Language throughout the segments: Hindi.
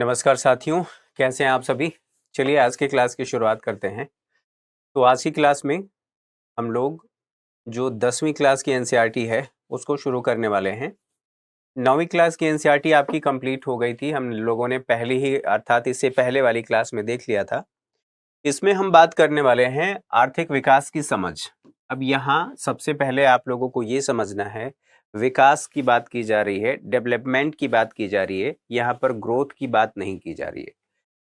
नमस्कार साथियों, कैसे हैं आप सभी। चलिए आज की क्लास की शुरुआत करते हैं। तो आज की क्लास में हम लोग जो 10वीं क्लास की एनसीईआरटी है उसको शुरू करने वाले हैं। 9वीं क्लास की एनसीईआरटी आपकी कंप्लीट हो गई थी, हम लोगों ने पहले ही अर्थात इससे पहले वाली क्लास में देख लिया था। इसमें हम बात करने वाले हैं आर्थिक विकास की समझ। अब यहाँ सबसे पहले आप लोगों को ये समझना है, विकास की बात की जा रही है, डेवलपमेंट की बात की जा रही है, यहाँ पर ग्रोथ की बात नहीं की जा रही है।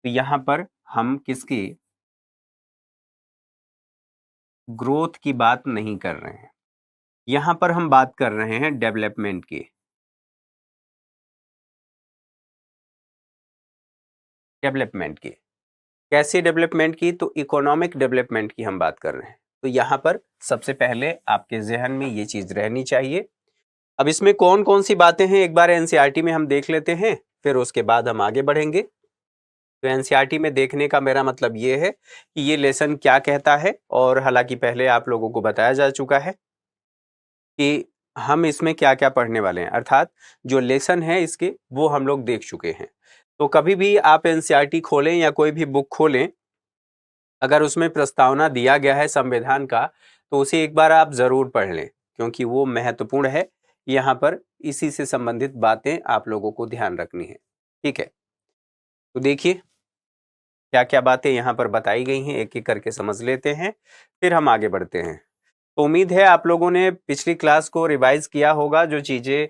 तो यहाँ पर हम किसकी ग्रोथ की बात नहीं कर रहे हैं, यहाँ पर हम बात कर रहे हैं डेवलपमेंट की। डेवलपमेंट की कैसे डेवलपमेंट की, तो इकोनॉमिक डेवलपमेंट की हम बात कर रहे हैं। तो यहाँ पर सबसे पहले आपके जहन में ये चीज रहनी चाहिए। अब इसमें कौन कौन सी बातें हैं एक बार एनसीईआरटी में हम देख लेते हैं, फिर उसके बाद हम आगे बढ़ेंगे। तो एनसीईआरटी में देखने का मेरा मतलब ये है कि ये लेसन क्या कहता है, और हालांकि पहले आप लोगों को बताया जा चुका है कि हम इसमें क्या क्या पढ़ने वाले हैं, अर्थात जो लेसन है इसके वो हम लोग देख चुके हैं। तो कभी भी आप एनसीईआरटी खोलें या कोई भी बुक खोलें, अगर उसमें प्रस्तावना दिया गया है संविधान का तो उसे एक बार आप जरूर पढ़ लें, क्योंकि वो महत्वपूर्ण है। यहाँ पर इसी से संबंधित बातें आप लोगों को ध्यान रखनी है। ठीक है, तो देखिए क्या क्या बातें यहाँ पर बताई गई हैं, एक एक करके समझ लेते हैं, फिर हम आगे बढ़ते हैं। तो उम्मीद है आप लोगों ने पिछली क्लास को रिवाइज किया होगा। जो चीजें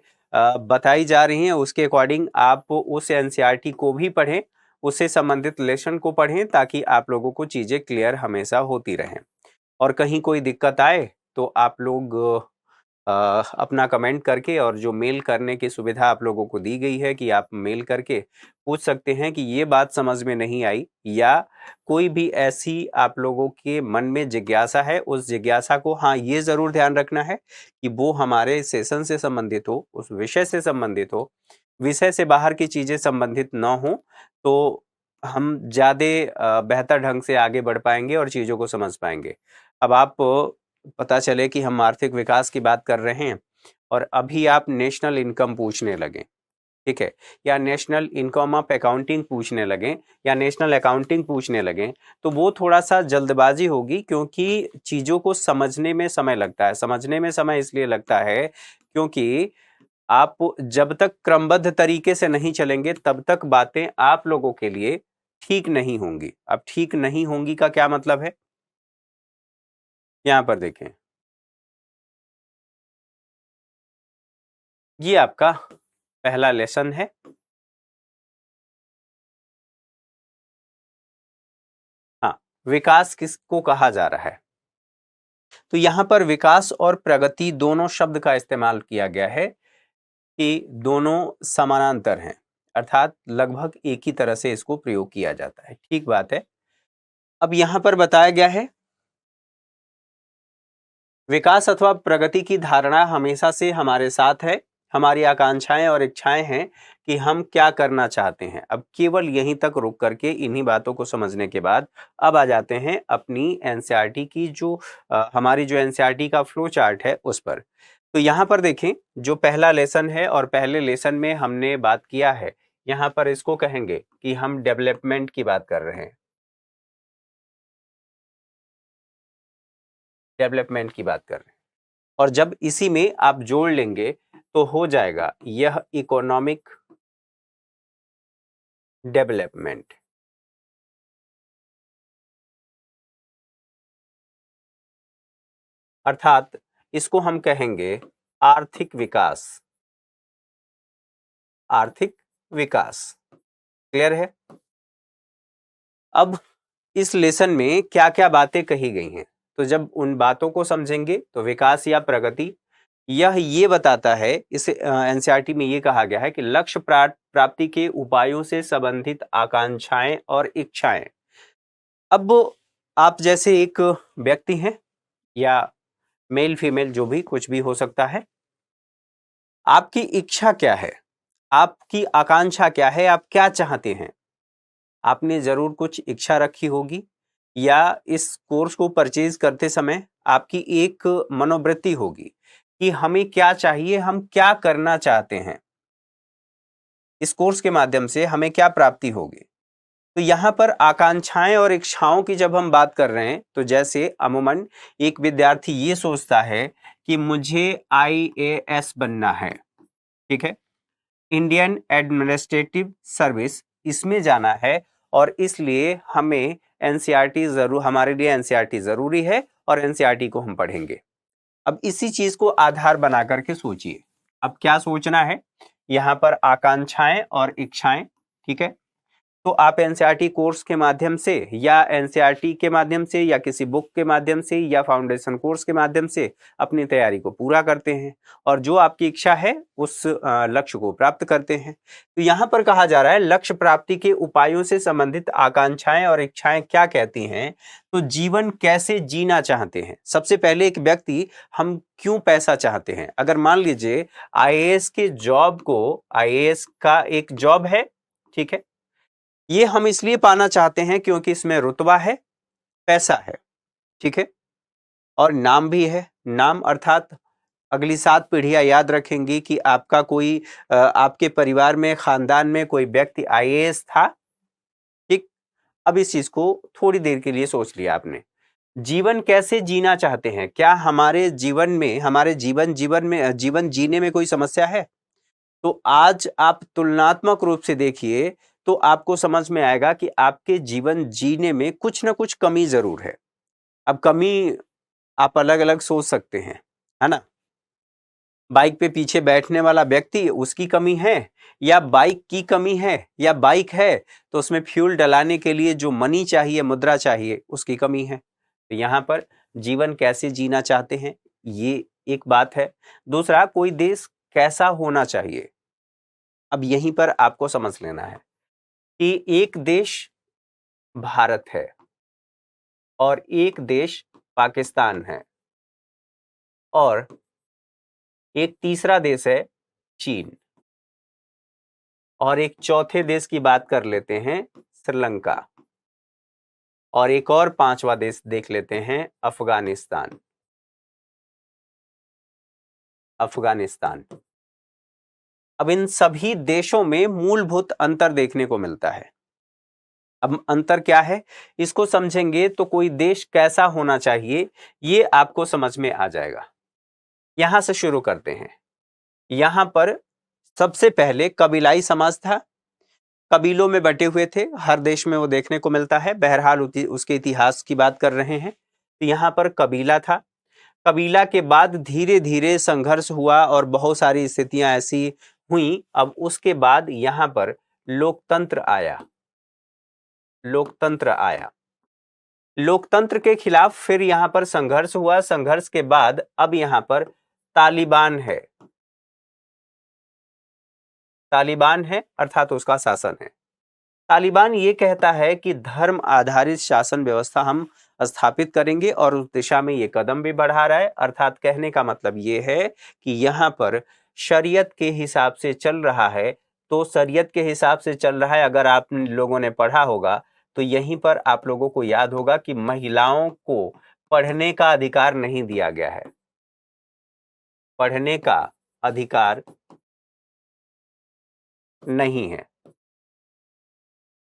बताई जा रही हैं उसके अकॉर्डिंग आप उस एनसीईआरटी को भी पढ़ें, उससे संबंधित लेसन को पढ़ें, ताकि आप लोगों को चीजें क्लियर हमेशा होती रहें। और कहीं कोई दिक्कत आए तो आप लोग अपना कमेंट करके, और जो मेल करने की सुविधा आप लोगों को दी गई है कि आप मेल करके पूछ सकते हैं कि ये बात समझ में नहीं आई, या कोई भी ऐसी आप लोगों के मन में जिज्ञासा है, उस जिज्ञासा को हाँ ये जरूर ध्यान रखना है कि वो हमारे सेशन से संबंधित हो, उस विषय से संबंधित हो। विषय से बाहर की चीजें संबंधित न हो तो हम ज्यादा बेहतर ढंग से आगे बढ़ पाएंगे और चीजों को समझ पाएंगे। अब आप पता चले कि हम आर्थिक विकास की बात कर रहे हैं और अभी आप नेशनल इनकम पूछने लगे, ठीक है, या नेशनल इनकम ऑफ अकाउंटिंग पूछने लगे, या नेशनल अकाउंटिंग पूछने लगे, तो वो थोड़ा सा जल्दबाजी होगी, क्योंकि चीजों को समझने में समय लगता है। समझने में समय इसलिए लगता है क्योंकि आप जब तक क्रमबद्ध तरीके से नहीं चलेंगे तब तक बातें आप लोगों के लिए ठीक नहीं होंगी। अब ठीक नहीं होंगी का क्या मतलब है, यहां पर देखें, ये आपका पहला लेसन है। हाँ, विकास किसको कहा जा रहा है, तो यहां पर विकास और प्रगति दोनों शब्द का इस्तेमाल किया गया है कि दोनों समानांतर हैं, अर्थात लगभग एक ही तरह से इसको प्रयोग किया जाता है। ठीक बात है। अब यहां पर बताया गया है विकास अथवा प्रगति की धारणा हमेशा से हमारे साथ है। हमारी आकांक्षाएं और इच्छाएं हैं कि हम क्या करना चाहते हैं। अब केवल यहीं तक रुक करके इन्हीं बातों को समझने के बाद अब आ जाते हैं अपनी एनसीईआरटी की जो हमारी जो एनसीईआरटी का फ्लो चार्ट है उस पर। तो यहाँ पर देखें, जो पहला लेसन है और पहले लेसन में हमने बात किया है, यहाँ पर इसको कहेंगे कि हम डेवलपमेंट की बात कर रहे हैं। डेवलपमेंट की बात कर रहे हैं, और जब इसी में आप जोड़ लेंगे तो हो जाएगा यह इकोनॉमिक डेवलपमेंट। अर्थात इसको हम कहेंगे आर्थिक विकास। आर्थिक विकास क्लियर है। अब इस लेसन में क्या क्या बातें कही गई हैं, तो जब उन बातों को समझेंगे तो विकास या प्रगति यह ये बताता है, इस एनसीईआरटी में ये कहा गया है कि लक्ष्य प्राप्ति के उपायों से संबंधित आकांक्षाएं और इच्छाएं। अब आप जैसे एक व्यक्ति हैं, या मेल फीमेल जो भी कुछ भी हो सकता है, आपकी इच्छा क्या है, आपकी आकांक्षा क्या है, आप क्या चाहते हैं। आपने जरूर कुछ इच्छा रखी होगी, या इस कोर्स को परचेज करते समय आपकी एक मनोवृत्ति होगी कि हमें क्या चाहिए, हम क्या करना चाहते हैं। इस कोर्स के माध्यम से हमें क्या प्राप्ति होगी। तो यहाँ पर आकांक्षाएं और इच्छाओं की जब हम बात कर रहे हैं तो जैसे अमूमन एक विद्यार्थी ये सोचता है कि मुझे IAS बनना है, ठीक है, इंडियन एडमिनिस्ट्रेटिव सर्विस, इसमें जाना है और इसलिए हमें एनसीईआरटी हमारे लिए एनसीईआरटी जरूरी है और एनसीईआरटी को हम पढ़ेंगे। अब इसी चीज को आधार बना करके सोचिए, अब क्या सोचना है, यहाँ पर आकांक्षाएं और इच्छाएं, ठीक है। तो आप एनसीईआरटी कोर्स के माध्यम से या एनसीईआरटी के माध्यम से या किसी बुक के माध्यम से या फाउंडेशन कोर्स के माध्यम से अपनी तैयारी को पूरा करते हैं और जो आपकी इच्छा है उस लक्ष्य को प्राप्त करते हैं। तो यहाँ पर कहा जा रहा है लक्ष्य प्राप्ति के उपायों से संबंधित आकांक्षाएं और इच्छाएं क्या कहती हैं, तो जीवन कैसे जीना चाहते हैं। सबसे पहले एक व्यक्ति हम क्यों पैसा चाहते हैं, अगर मान लीजिए IAS के जॉब को, IAS का एक जॉब है, ठीक है, ये हम इसलिए पाना चाहते हैं क्योंकि इसमें रुतबा है, पैसा है, ठीक है, और नाम भी है। नाम अर्थात अगली 7 पीढ़ियां याद रखेंगी कि आपका कोई आपके परिवार में, खानदान में कोई व्यक्ति IAS था, ठीक। अब इस चीज को थोड़ी देर के लिए सोच लिया आपने। जीवन कैसे जीना चाहते हैं, क्या हमारे जीवन में, हमारे जीवन जीने में कोई समस्या है। तो आज आप तुलनात्मक रूप से देखिए तो आपको समझ में आएगा कि आपके जीवन जीने में कुछ ना कुछ कमी जरूर है। अब कमी आप अलग अलग सोच सकते हैं, है ना। बाइक पे पीछे बैठने वाला व्यक्ति, उसकी कमी है, या बाइक की कमी है, या बाइक है तो उसमें फ्यूल डलाने के लिए जो मनी चाहिए, मुद्रा चाहिए, उसकी कमी है। तो यहाँ पर जीवन कैसे जीना चाहते हैं, ये एक बात है। दूसरा, कोई देश कैसा होना चाहिए। अब यहीं पर आपको समझ लेना है कि एक देश भारत है और एक देश पाकिस्तान है और एक तीसरा देश है चीन और एक चौथे देश की बात कर लेते हैं श्रीलंका और एक और 5वां देश देख लेते हैं अफगानिस्तान। अब इन सभी देशों में मूलभूत अंतर देखने को मिलता है। अब अंतर क्या है, इसको समझेंगे तो कोई देश कैसा होना चाहिए ये आपको समझ में आ जाएगा। यहां से शुरू करते हैं। यहां पर सबसे पहले कबीलाई समाज था, कबीलों में बटे हुए थे, हर देश में वो देखने को मिलता है, बहरहाल उसके इतिहास की बात कर रहे हैं। तो यहां पर कबीला था, कबीला के बाद धीरे धीरे संघर्ष हुआ और बहुत सारी स्थितियां ऐसी हुई। अब उसके बाद यहां पर लोकतंत्र आया, लोकतंत्र के खिलाफ फिर यहां पर संघर्ष हुआ, संघर्ष के बाद अब यहां पर तालिबान है अर्थात उसका शासन है। तालिबान ये कहता है कि धर्म आधारित शासन व्यवस्था हम स्थापित करेंगे और उस दिशा में ये कदम भी बढ़ा रहा है। अर्थात कहने का मतलब ये है कि यहाँ पर शरीयत के हिसाब से चल रहा है। तो शरीयत के हिसाब से चल रहा है, अगर आप लोगों ने पढ़ा होगा तो यहीं पर आप लोगों को याद होगा कि महिलाओं को पढ़ने का अधिकार नहीं दिया गया है, पढ़ने का अधिकार नहीं है,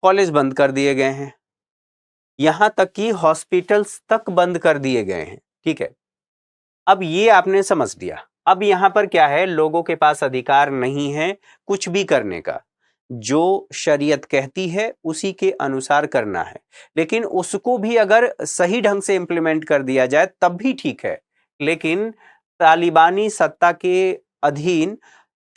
कॉलेज बंद कर दिए गए हैं, यहां तक कि हॉस्पिटल्स तक बंद कर दिए गए हैं, ठीक है। अब ये आपने समझ लिया। अब यहां पर क्या है, लोगों के पास अधिकार नहीं है कुछ भी करने का, जो शरीयत कहती है उसी के अनुसार करना है, लेकिन उसको भी अगर सही ढंग से इंप्लीमेंट कर दिया जाए तब भी ठीक है। लेकिन तालिबानी सत्ता के अधीन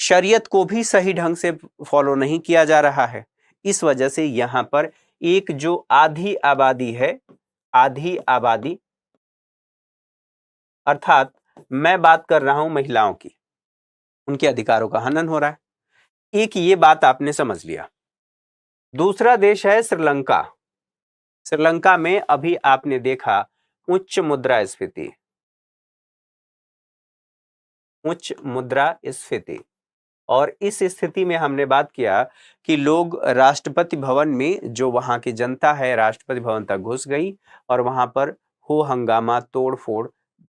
शरीयत को भी सही ढंग से फॉलो नहीं किया जा रहा है। इस वजह से यहां पर एक जो आधी आबादी है, आधी आबादी अर्थात मैं बात कर रहा हूं महिलाओं की, उनके अधिकारों का हनन हो रहा है। एक ये बात आपने समझ लिया। दूसरा देश है श्रीलंका। श्रीलंका में अभी आपने देखा उच्च मुद्रास्फीति, और इस स्थिति में हमने बात किया कि लोग राष्ट्रपति भवन में, जो वहां की जनता है राष्ट्रपति भवन तक घुस गई और वहां पर हो हंगामा, तोड़ फोड़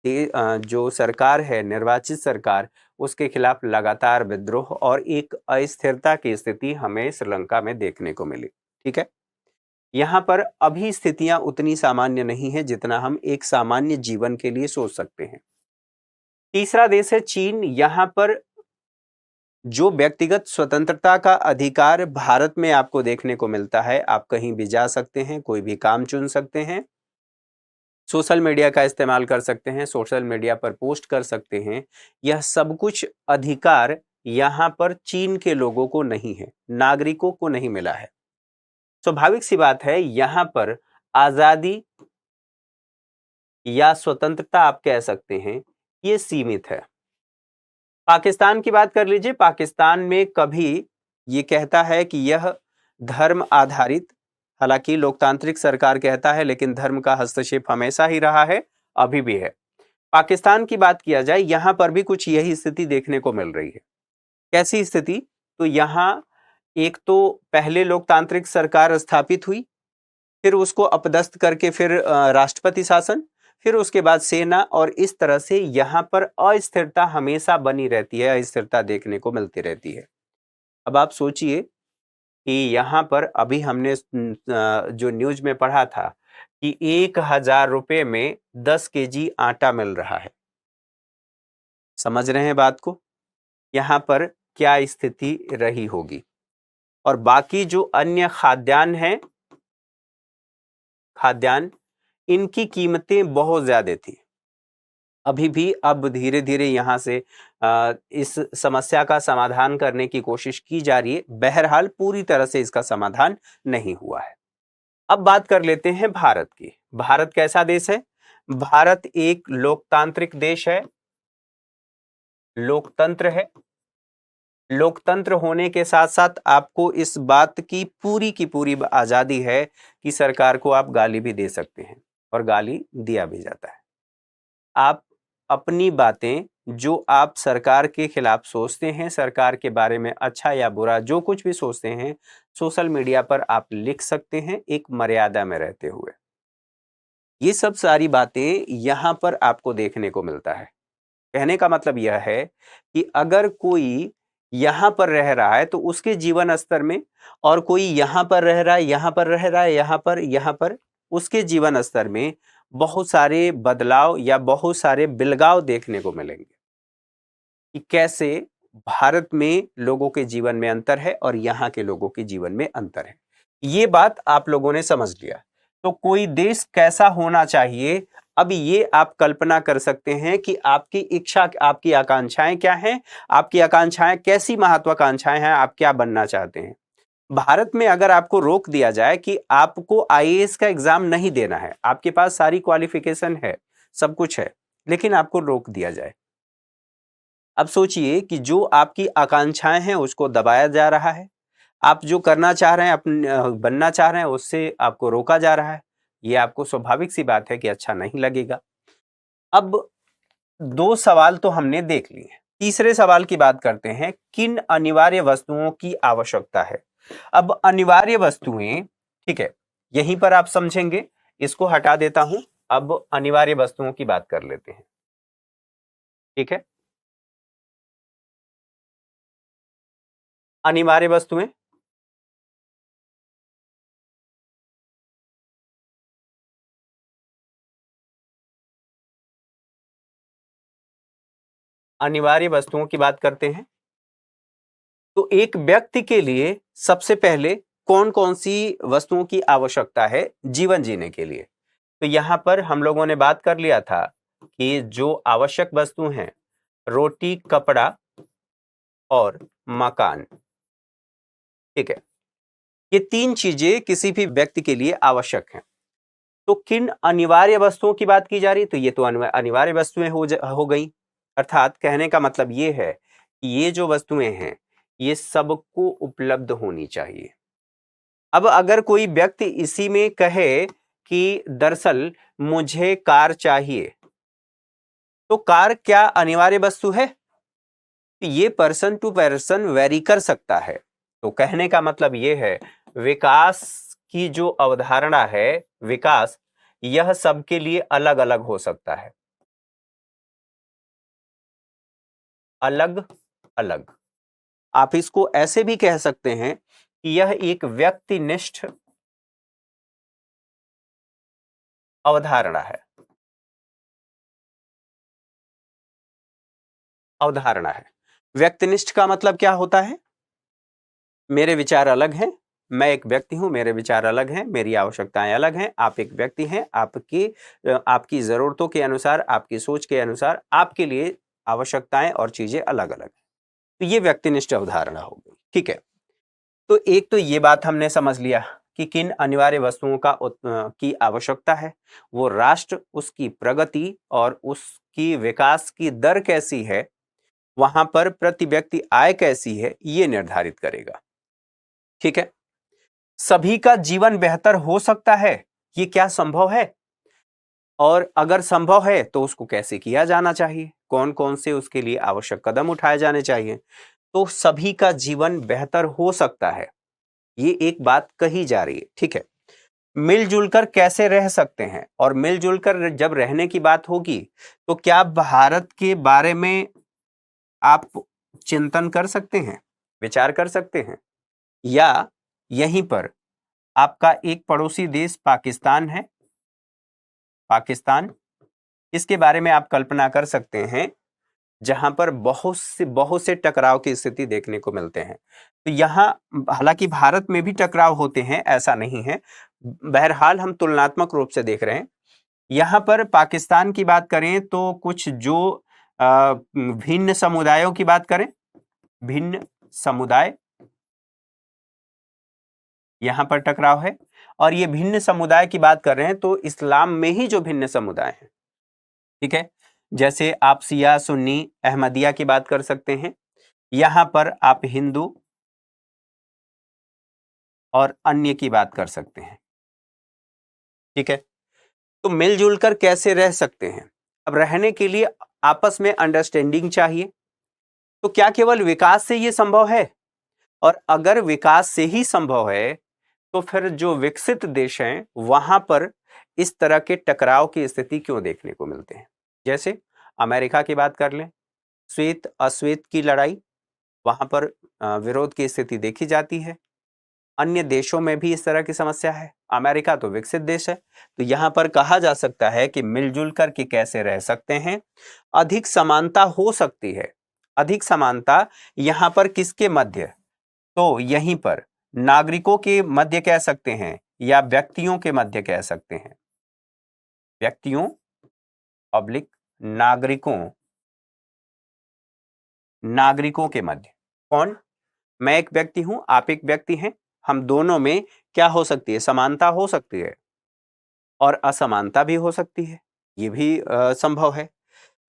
जो सरकार है, निर्वाचित सरकार, उसके खिलाफ लगातार विद्रोह और एक अस्थिरता की स्थिति हमें श्रीलंका में देखने को मिली। ठीक है, यहाँ पर अभी स्थितियां उतनी सामान्य नहीं है जितना हम एक सामान्य जीवन के लिए सोच सकते हैं। तीसरा देश है चीन। यहाँ पर जो व्यक्तिगत स्वतंत्रता का अधिकार भारत में आपको देखने को मिलता है, आप कहीं भी जा सकते हैं, कोई भी काम चुन सकते हैं, सोशल मीडिया का इस्तेमाल कर सकते हैं, सोशल मीडिया पर पोस्ट कर सकते हैं, यह सब कुछ अधिकार यहाँ पर चीन के लोगों को नहीं है, नागरिकों को नहीं मिला है। स्वाभाविक सी बात है, यहाँ पर आजादी या स्वतंत्रता आप कह सकते हैं, ये सीमित है। पाकिस्तान की बात कर लीजिए, पाकिस्तान में कभी ये कहता है कि यह धर्म आधारित, हालांकि लोकतांत्रिक सरकार कहता है, लेकिन धर्म का हस्तक्षेप हमेशा ही रहा है, अभी भी है। पाकिस्तान की बात किया जाए, यहां पर भी कुछ यही स्थिति देखने को मिल रही है। कैसी स्थिति? तो यहां एक तो पहले लोकतांत्रिक सरकार स्थापित हुई, फिर उसको अपदस्थ करके फिर राष्ट्रपति शासन, फिर उसके बाद सेना, और इस तरह से यहाँ पर अस्थिरता हमेशा बनी रहती है, अस्थिरता देखने को मिलती रहती है। अब आप सोचिए कि यहाँ पर अभी हमने जो न्यूज में पढ़ा था कि 1,000 रुपए में 10 केजी आटा मिल रहा है। समझ रहे हैं बात को? यहाँ पर क्या स्थिति रही होगी। और बाकी जो अन्य खाद्यान्न हैं, खाद्यान्न, इनकी कीमतें बहुत ज्यादा थी। अभी भी अब धीरे धीरे यहाँ से इस समस्या का समाधान करने की कोशिश की जा रही है। बहरहाल पूरी तरह से इसका समाधान नहीं हुआ है। अब बात कर लेते हैं भारत की। भारत कैसा देश है? भारत एक लोकतांत्रिक देश है, लोकतंत्र है। लोकतंत्र होने के साथ साथ आपको इस बात की पूरी आजादी है कि सरकार को आप गाली भी दे सकते हैं, और गाली दिया भी जाता है। आप अपनी बातें जो आप सरकार के खिलाफ सोचते हैं, सरकार के बारे में अच्छा या बुरा जो कुछ भी सोचते हैं, सोशल मीडिया पर आप लिख सकते हैं, एक मर्यादा में रहते हुए। ये सब सारी बातें यहां पर आपको देखने को मिलता है। कहने का मतलब यह है कि अगर कोई यहां पर रह रहा है तो उसके जीवन स्तर में, और कोई यहां पर रह रहा है, यहां पर रह रहा है, यहां पर उसके जीवन स्तर में बहुत सारे बदलाव या बहुत सारे बिलगाव देखने को मिलेंगे कि कैसे भारत में लोगों के जीवन में अंतर है और यहाँ के लोगों के जीवन में अंतर है। ये बात आप लोगों ने समझ लिया। तो कोई देश कैसा होना चाहिए, अब ये आप कल्पना कर सकते हैं कि आपकी इच्छा, आपकी आकांक्षाएं क्या हैं, आपकी आकांक्षाएं कैसी महत्वाकांक्षाएं हैं, आप क्या बनना चाहते हैं। भारत में अगर आपको रोक दिया जाए कि आपको आईएएस का एग्जाम नहीं देना है, आपके पास सारी क्वालिफिकेशन है, सब कुछ है, लेकिन आपको रोक दिया जाए, अब सोचिए कि जो आपकी आकांक्षाएं हैं उसको दबाया जा रहा है, आप जो करना चाह रहे हैं, बनना चाह रहे हैं, उससे आपको रोका जा रहा है। ये आपको स्वाभाविक सी बात है कि अच्छा नहीं लगेगा। अब 2 सवाल तो हमने देख लिए, तीसरे सवाल की बात करते हैं, किन अनिवार्य वस्तुओं की आवश्यकता है। अब अनिवार्य वस्तुएं, ठीक है, यहीं पर आप समझेंगे, इसको हटा देता हूं। अब अनिवार्य वस्तुओं की बात कर लेते हैं, ठीक है। अनिवार्य वस्तुएं, अनिवार्य वस्तुओं की बात करते हैं। तो एक व्यक्ति के लिए सबसे पहले कौन कौन सी वस्तुओं की आवश्यकता है जीवन जीने के लिए। तो यहां पर हम लोगों ने बात कर लिया था कि जो आवश्यक वस्तु हैं, रोटी, कपड़ा और मकान, ठीक है, ये 3 चीजें किसी भी व्यक्ति के लिए आवश्यक हैं। तो किन अनिवार्य वस्तुओं की बात की जा रही, तो ये तो अनिवार्य वस्तुएं हो गई। अर्थात कहने का मतलब ये है कि ये जो वस्तुएं हैं, ये सबको उपलब्ध होनी चाहिए। अब अगर कोई व्यक्ति इसी में कहे कि दरअसल मुझे कार चाहिए, तो कार क्या अनिवार्य वस्तु है? ये पर्सन टू पर्सन वेरी कर सकता है। तो कहने का मतलब ये है, विकास की जो अवधारणा है, विकास, यह सबके लिए अलग अलग हो सकता है। अलग अलग। आप इसको ऐसे भी कह सकते हैं कि यह एक व्यक्तिनिष्ठ अवधारणा है, अवधारणा है। व्यक्तिनिष्ठ का मतलब क्या होता है? मेरे विचार अलग हैं, मैं एक व्यक्ति हूं, मेरे विचार अलग हैं, मेरी आवश्यकताएं अलग हैं, आप एक व्यक्ति हैं, आपकी जरूरतों के अनुसार, आपकी सोच के अनुसार आपके लिए आवश्यकताएं और चीजें अलग अलग हैं। तो ये व्यक्तिनिष्ठ अवधारणा हो गई। ठीक है, तो एक तो ये बात हमने समझ लिया कि किन अनिवार्य वस्तुओं की आवश्यकता है, वो राष्ट्र, उसकी प्रगति और उसकी विकास की दर कैसी है, वहां पर प्रति व्यक्ति आय कैसी है, ये निर्धारित करेगा। ठीक है, सभी का जीवन बेहतर हो सकता है, ये क्या संभव है? और अगर संभव है तो उसको कैसे किया जाना चाहिए, कौन कौन से उसके लिए आवश्यक कदम उठाए जाने चाहिए? तो सभी का जीवन बेहतर हो सकता है, ये एक बात कही जा रही है। ठीक है, मिलजुल कर कैसे रह सकते हैं, और मिलजुल कर जब रहने की बात होगी तो क्या भारत के बारे में आप चिंतन कर सकते हैं, विचार कर सकते हैं? या यहीं पर आपका एक पड़ोसी देश पाकिस्तान है, पाकिस्तान, इसके बारे में आप कल्पना कर सकते हैं, जहां पर बहुत से टकराव की स्थिति देखने को मिलते हैं। तो यहां हालांकि भारत में भी टकराव होते हैं, ऐसा नहीं है, बहरहाल हम तुलनात्मक रूप से देख रहे हैं। यहां पर पाकिस्तान की बात करें तो कुछ जो भिन्न समुदायों की बात करें, भिन्न समुदाय यहां पर टकराव है। और ये भिन्न समुदाय की बात कर रहे हैं तो इस्लाम में ही जो भिन्न समुदाय हैं, ठीक है, जैसे आप शिया, सुन्नी, अहमदिया की बात कर सकते हैं, यहां पर आप हिंदू और अन्य की बात कर सकते हैं। ठीक है, तो मिलजुल कर कैसे रह सकते हैं? अब रहने के लिए आपस में अंडरस्टैंडिंग चाहिए। तो क्या केवल विकास से ये संभव है? और अगर विकास से ही संभव है तो फिर जो विकसित देश हैं वहां पर इस तरह के टकराव की स्थिति क्यों देखने को मिलते हैं? जैसे अमेरिका की बात कर लें, श्वेत अश्वेत की लड़ाई, वहां पर विरोध की स्थिति देखी जाती है। अन्य देशों में भी इस तरह की समस्या है। अमेरिका तो विकसित देश है, तो यहां पर कहा जा सकता है कि मिलजुल कर के कैसे रह सकते हैं। अधिक समानता हो सकती है। अधिक समानता यहां पर किसके मध्य? तो यहीं पर नागरिकों के मध्य कह सकते हैं या व्यक्तियों के मध्य कह सकते हैं। व्यक्तियों पब्लिक, नागरिकों, नागरिकों के मध्य। कौन? मैं एक व्यक्ति हूं, आप एक व्यक्ति हैं, हम दोनों में क्या हो सकती है? समानता हो सकती है और असमानता भी हो सकती है, ये भी संभव है।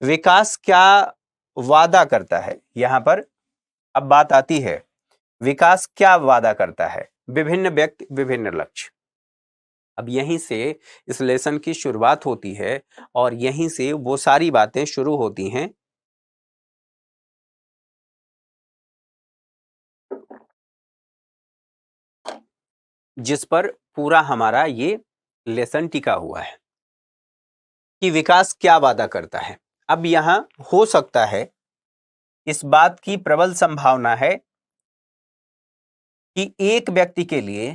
विकास क्या वादा करता है? यहां पर अब बात आती है, विकास क्या वादा करता है? विभिन्न व्यक्ति, विभिन्न लक्ष्य। अब यहीं से इस लेसन की शुरुआत होती है और यहीं से वो सारी बातें शुरू होती हैं जिस पर पूरा हमारा ये लेसन टिका हुआ है कि विकास क्या वादा करता है। अब यहां हो सकता है, इस बात की प्रबल संभावना है कि एक व्यक्ति के लिए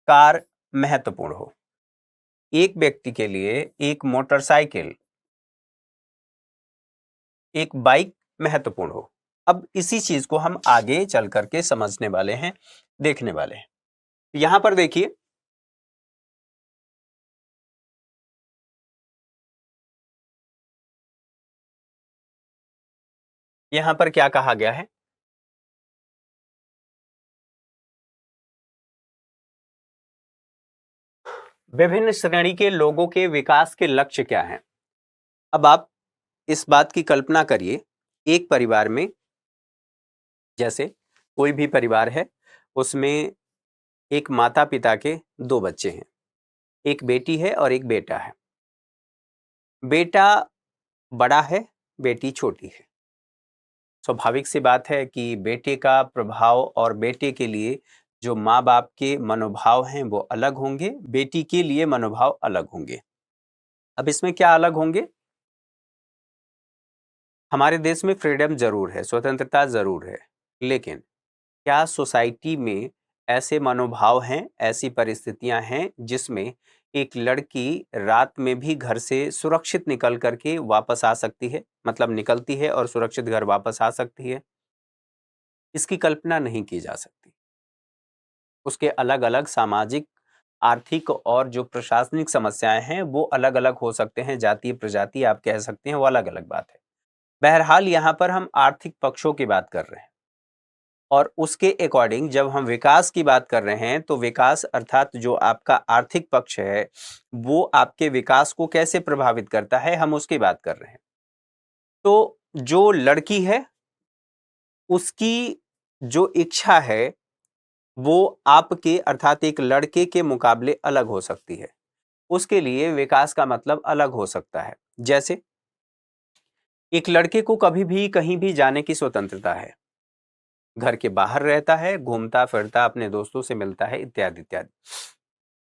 कार महत्वपूर्ण हो, एक व्यक्ति के लिए एक मोटरसाइकिल, एक बाइक महत्वपूर्ण हो। अब इसी चीज को हम आगे चल करके समझने वाले हैं, देखने वाले हैं। यहां पर देखिए, यहां पर क्या कहा गया है? विभिन्न श्रेणी के लोगों के विकास के लक्ष्य क्या हैं? अब आप इस बात की कल्पना करिए, एक परिवार में, जैसे कोई भी परिवार है, उसमें एक माता पिता के दो बच्चे हैं, एक बेटी है और एक बेटा है। बेटा बड़ा है, बेटी छोटी है। स्वाभाविक सी बात है कि बेटे का प्रभाव और बेटे के लिए जो माँ बाप के मनोभाव हैं वो अलग होंगे, बेटी के लिए मनोभाव अलग होंगे। अब इसमें क्या अलग होंगे? हमारे देश में फ्रीडम जरूर है, स्वतंत्रता जरूर है, लेकिन क्या सोसाइटी में ऐसे मनोभाव हैं, ऐसी परिस्थितियां हैं जिसमें एक लड़की रात में भी घर से सुरक्षित निकल करके वापस आ सकती है, मतलब निकलती है और सुरक्षित घर वापस आ सकती है? इसकी कल्पना नहीं की जा सकती। उसके अलग अलग सामाजिक, आर्थिक और जो प्रशासनिक समस्याएं हैं वो अलग अलग हो सकते हैं, जातीय प्रजाति आप कह सकते हैं, वो अलग अलग बात है। बहरहाल यहाँ पर हम आर्थिक पक्षों की बात कर रहे हैं और उसके अकॉर्डिंग जब हम विकास की बात कर रहे हैं तो विकास अर्थात जो आपका आर्थिक पक्ष है वो आपके विकास को कैसे प्रभावित करता है, हम उसकी बात कर रहे हैं। तो जो लड़की है उसकी जो इच्छा है वो आपके अर्थात एक लड़के के मुकाबले अलग हो सकती है। उसके लिए विकास का मतलब अलग हो सकता है। जैसे एक लड़के को कभी भी कहीं भी जाने की स्वतंत्रता है, घर के बाहर रहता है, घूमता फिरता, अपने दोस्तों से मिलता है, इत्यादि इत्यादि।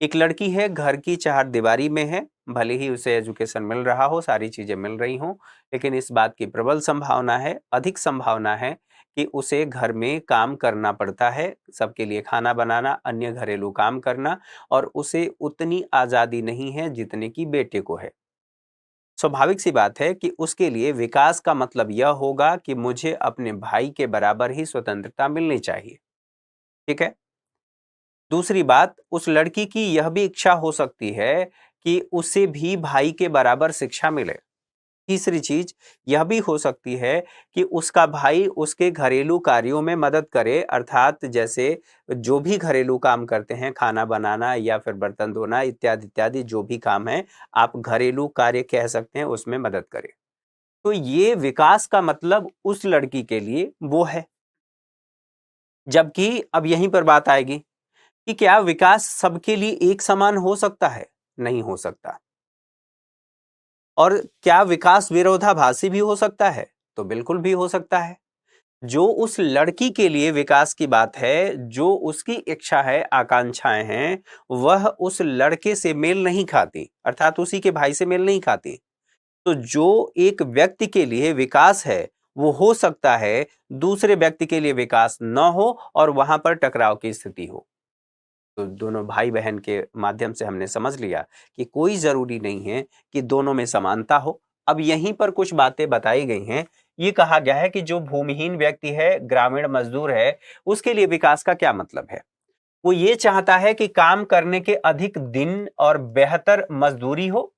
एक लड़की है, घर की चारदीवारी में है, भले ही उसे एजुकेशन मिल रहा हो, सारी चीजें मिल रही हों, लेकिन इस बात की प्रबल संभावना है, अधिक संभावना है कि उसे घर में काम करना पड़ता है, सबके लिए खाना बनाना, अन्य घरेलू काम करना, और उसे उतनी आजादी नहीं है जितने की बेटे को है। स्वाभाविक सी बात है कि उसके लिए विकास का मतलब यह होगा कि मुझे अपने भाई के बराबर ही स्वतंत्रता मिलनी चाहिए। ठीक है। दूसरी बात, उस लड़की की यह भी इच्छा हो सकती है कि उसे भी भाई के बराबर शिक्षा मिले। तीसरी चीज यह भी हो सकती है कि उसका भाई उसके घरेलू कार्यों में मदद करे, अर्थात जैसे जो भी घरेलू काम करते हैं, खाना बनाना या फिर बर्तन धोना इत्यादि इत्यादि, जो भी काम है आप घरेलू कार्य कह सकते हैं, उसमें मदद करे। तो ये विकास का मतलब उस लड़की के लिए वो है। जबकि अब यहीं पर बात आएगी कि क्या विकास सबके लिए एक समान हो सकता है? नहीं हो सकता। और क्या विकास विरोधाभासी भी हो सकता है? तो बिल्कुल भी हो सकता है। जो उस लड़की के लिए विकास की बात है, जो उसकी इच्छा है, आकांक्षाएं हैं, वह उस लड़के से मेल नहीं खाती, अर्थात उसी के भाई से मेल नहीं खाती। तो जो एक व्यक्ति के लिए विकास है वो हो सकता है दूसरे व्यक्ति के लिए विकास न हो और वहां पर टकराव की स्थिति हो। तो दोनों भाई बहन के माध्यम से हमने समझ लिया कि कोई जरूरी नहीं है कि दोनों में समानता हो। अब यहीं पर कुछ बातें बताई गई हैं। ये कहा गया है कि जो भूमिहीन व्यक्ति है, ग्रामीण मजदूर है, उसके लिए विकास का क्या मतलब है? वो ये चाहता है कि काम करने के अधिक दिन और बेहतर मजदूरी हो।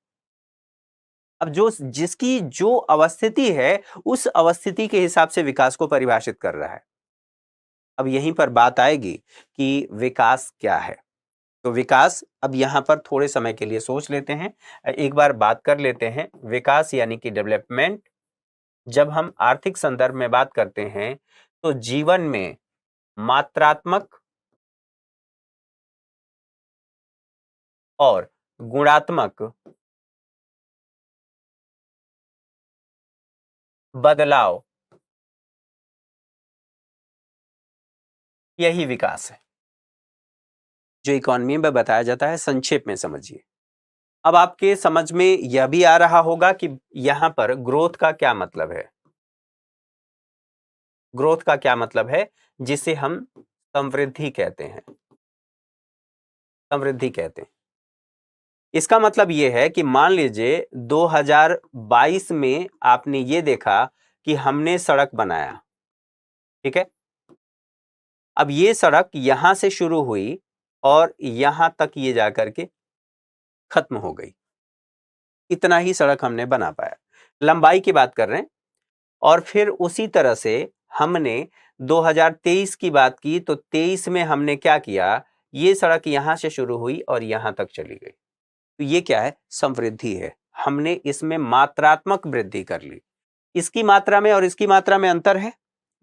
अब जो जिसकी जो अवस्थिति है उस अवस्थिति के हिसाब से विकास को परिभाषित कर रहा है। अब यहीं पर बात आएगी कि विकास क्या है। तो विकास, अब यहां पर थोड़े समय के लिए सोच लेते हैं, एक बार बात कर लेते हैं। विकास यानी कि डेवलपमेंट, जब हम आर्थिक संदर्भ में बात करते हैं तो जीवन में मात्रात्मक और गुणात्मक बदलाव, यही विकास है जो इकोनॉमी में बताया जाता है। संक्षेप में समझिए। अब आपके समझ में यह भी आ रहा होगा कि यहां पर ग्रोथ का क्या मतलब है। ग्रोथ का क्या मतलब है, जिसे हम समृद्धि कहते हैं। समृद्धि कहते हैं। इसका मतलब यह है कि मान लीजिए 2022 में आपने ये देखा कि हमने सड़क बनाया, ठीक है। अब ये सड़क यहां से शुरू हुई और यहां तक ये जाकर के खत्म हो गई। इतना ही सड़क हमने बना पाया, लंबाई की बात कर रहे हैं। और फिर उसी तरह से हमने 2023 की बात की तो 23 में हमने क्या किया, ये सड़क यहां से शुरू हुई और यहां तक चली गई। तो ये क्या है, समृद्धि है। हमने इसमें मात्रात्मक वृद्धि कर ली। इसकी मात्रा में और इसकी मात्रा में अंतर है,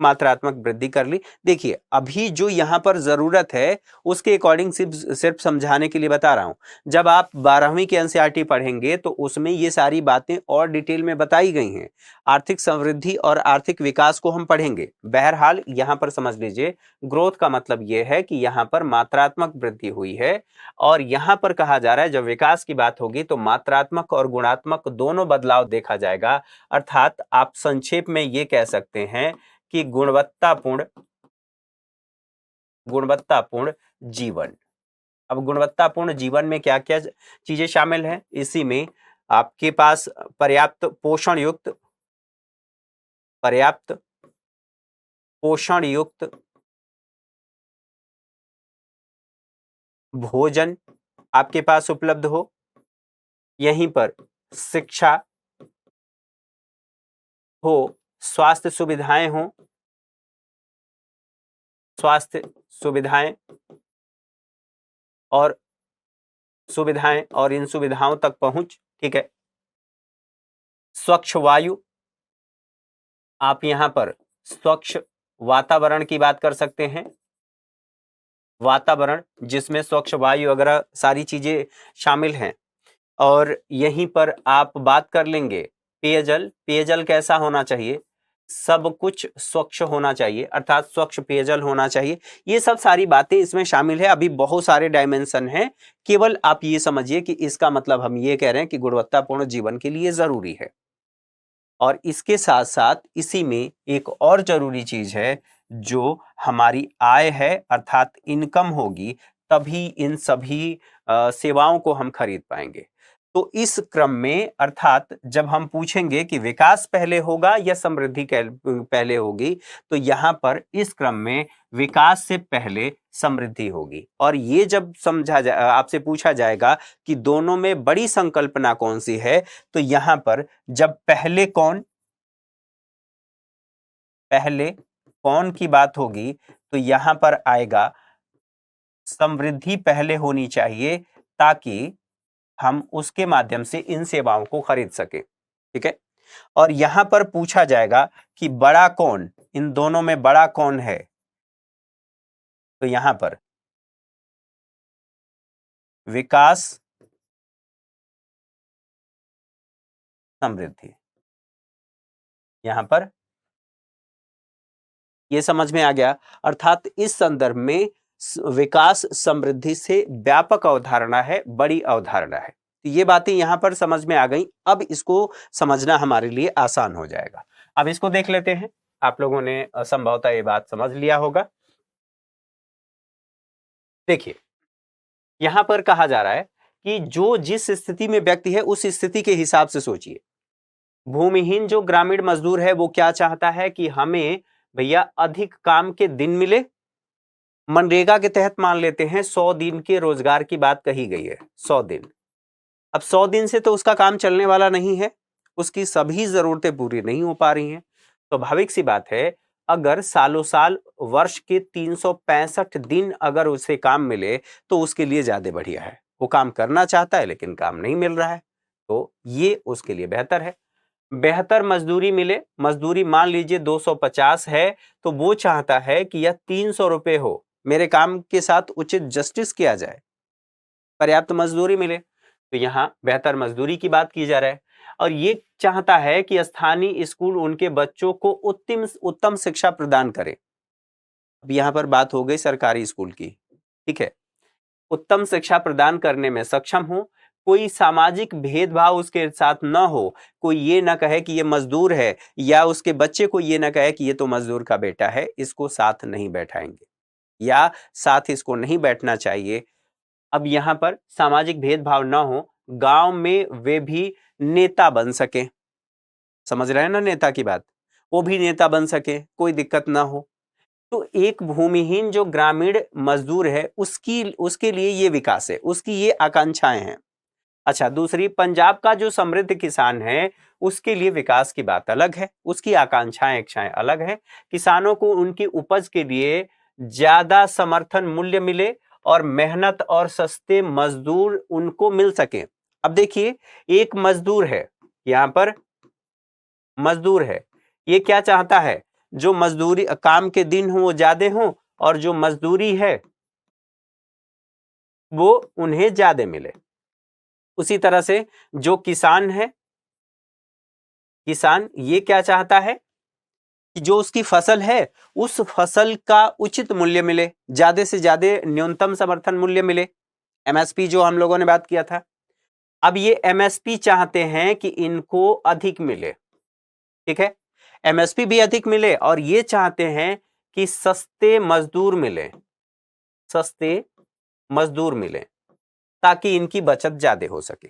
मात्रात्मक वृद्धि कर ली। देखिए अभी जो यहाँ पर जरूरत है उसके अकॉर्डिंग सिर्फ समझाने के लिए बता रहा हूं। जब आप 12वीं के एनसीईआरटी पढ़ेंगे तो उसमें ये सारी बातें और डिटेल में बताई गई हैं। आर्थिक समृद्धि और आर्थिक विकास को हम पढ़ेंगे। बहरहाल यहाँ पर समझ लीजिए ग्रोथ का मतलब यह है कि यहाँ पर मात्रात्मक वृद्धि हुई है, और यहाँ पर कहा जा रहा है जब विकास की बात होगी तो मात्रात्मक और गुणात्मक दोनों बदलाव देखा जाएगा। अर्थात आप संक्षेप में ये कह सकते हैं कि गुणवत्तापूर्ण जीवन। अब गुणवत्तापूर्ण जीवन में क्या क्या चीजें शामिल हैं? इसी में आपके पास पर्याप्त पोषण युक्त भोजन आपके पास उपलब्ध हो, यहीं पर शिक्षा हो, स्वास्थ्य सुविधाएं और इन सुविधाओं तक पहुंच, ठीक है। स्वच्छ वायु, आप यहां पर स्वच्छ वातावरण की बात कर सकते हैं, वातावरण जिसमें स्वच्छ वायु वगैरह सारी चीजें शामिल हैं। और यहीं पर आप बात कर लेंगे पेयजल कैसा होना चाहिए? सब कुछ स्वच्छ होना चाहिए, अर्थात स्वच्छ पेयजल होना चाहिए। ये सब सारी बातें इसमें शामिल है। अभी बहुत सारे डायमेंशन हैं, केवल आप ये समझिए कि इसका मतलब हम ये कह रहे हैं कि गुणवत्तापूर्ण जीवन के लिए जरूरी है। और इसके साथ साथ इसी में एक और जरूरी चीज है, जो हमारी आय है अर्थात इनकम होगी, तभी इन सभी सेवाओं को हम खरीद पाएंगे। तो इस क्रम में अर्थात जब हम पूछेंगे कि विकास पहले होगा या समृद्धि पहले होगी, तो यहां पर इस क्रम में विकास से पहले समृद्धि होगी। और ये जब आपसे पूछा जाएगा कि दोनों में बड़ी संकल्पना कौन सी है, तो यहां पर जब पहले कौन की बात होगी तो यहां पर आएगा समृद्धि पहले होनी चाहिए, ताकि हम उसके माध्यम से इन सेवाओं को खरीद सके, ठीक है। और यहां पर पूछा जाएगा कि बड़ा कौन, इन दोनों में बड़ा कौन है, तो यहां पर विकास समृद्धि, यहां पर ये समझ में आ गया। अर्थात इस संदर्भ में विकास समृद्धि से व्यापक अवधारणा है, बड़ी अवधारणा है। तो ये बातें यहां पर समझ में आ गई। अब इसको समझना हमारे लिए आसान हो जाएगा। अब इसको देख लेते हैं। आप लोगों ने संभवतः ये बात समझ लिया होगा। देखिए यहां पर कहा जा रहा है कि जो जिस स्थिति में व्यक्ति है उस स्थिति के हिसाब से सोचिए। भूमिहीन जो ग्रामीण मजदूर है वो क्या चाहता है कि हमें भैया अधिक काम के दिन मिले। मनरेगा के तहत मान लेते हैं 100 दिन के रोजगार की बात कही गई है, 100 दिन। अब 100 दिन से तो उसका काम चलने वाला नहीं है, उसकी सभी जरूरतें पूरी नहीं हो पा रही हैं। स्वाभाविक सी बात है, अगर सालों साल वर्ष के 365 दिन अगर उसे काम मिले तो उसके लिए ज्यादा बढ़िया है। वो काम करना चाहता है लेकिन काम नहीं मिल रहा है, तो ये उसके लिए बेहतर है। बेहतर मजदूरी मिले, मजदूरी मान लीजिए 250 है, तो वो चाहता है कि यह 300 रुपए हो, मेरे काम के साथ उचित जस्टिस किया जाए, पर्याप्त मजदूरी मिले। तो यहां बेहतर मजदूरी की बात की जा रहा है। और ये चाहता है कि स्थानीय स्कूल उनके बच्चों को उत्तम शिक्षा प्रदान करे। अब यहां पर बात हो गई सरकारी स्कूल की, ठीक है। उत्तम शिक्षा प्रदान करने में सक्षम हो, कोई सामाजिक भेदभाव उसके साथ न हो, कोई ये ना कहे कि ये मजदूर है, या उसके बच्चे को ये ना कहे कि ये तो मजदूर का बेटा है, इसको साथ नहीं बैठाएंगे या साथ इसको नहीं बैठना चाहिए। अब यहां पर सामाजिक भेदभाव न हो, गांव में वे भी नेता बन सके। समझ रहे हैं ना नेता की बात? वो भी नेता बन सके, कोई दिक्कत ना हो। तो एक भूमिहीन जो ग्रामीण मजदूर है उसके लिए ये विकास है, उसकी ये आकांक्षाएं हैं। अच्छा, दूसरी पंजाब का जो समृद्ध किसान है उसके लिए विकास की बात अलग है, उसकी आकांक्षाएं इच्छाएं अलग है। किसानों को उनकी उपज के लिए ज्यादा समर्थन मूल्य मिले और मेहनत और सस्ते मजदूर उनको मिल सके। अब देखिए एक मजदूर है, यहां पर मजदूर है, ये क्या चाहता है? जो मजदूरी काम के दिन हो वो ज्यादा हो और जो मजदूरी है वो उन्हें ज्यादा मिले। उसी तरह से जो किसान है, किसान ये क्या चाहता है कि जो उसकी फसल है उस फसल का उचित मूल्य मिले, ज्यादा से ज्यादा न्यूनतम समर्थन मूल्य मिले, एमएसपी जो हम लोगों ने बात किया था। अब ये एमएसपी चाहते हैं कि इनको अधिक मिले, ठीक है, एमएसपी भी अधिक मिले और ये चाहते हैं कि सस्ते मजदूर मिले, सस्ते मजदूर मिले ताकि इनकी बचत ज्यादा हो सके।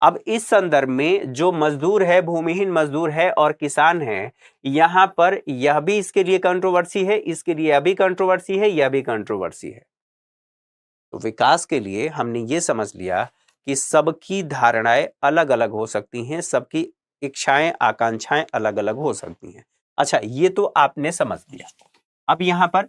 अब इस संदर्भ में जो मजदूर है, भूमिहीन मजदूर है और किसान है, यहां पर यह भी इसके लिए कंट्रोवर्सी है, इसके लिए यह भी कंट्रोवर्सी है, यह भी कंट्रोवर्सी है। तो विकास के लिए हमने ये समझ लिया कि सबकी धारणाएं अलग अलग हो सकती हैं, सबकी इच्छाएं आकांक्षाएं अलग अलग हो सकती हैं। अच्छा, ये तो आपने समझ लिया। अब यहां पर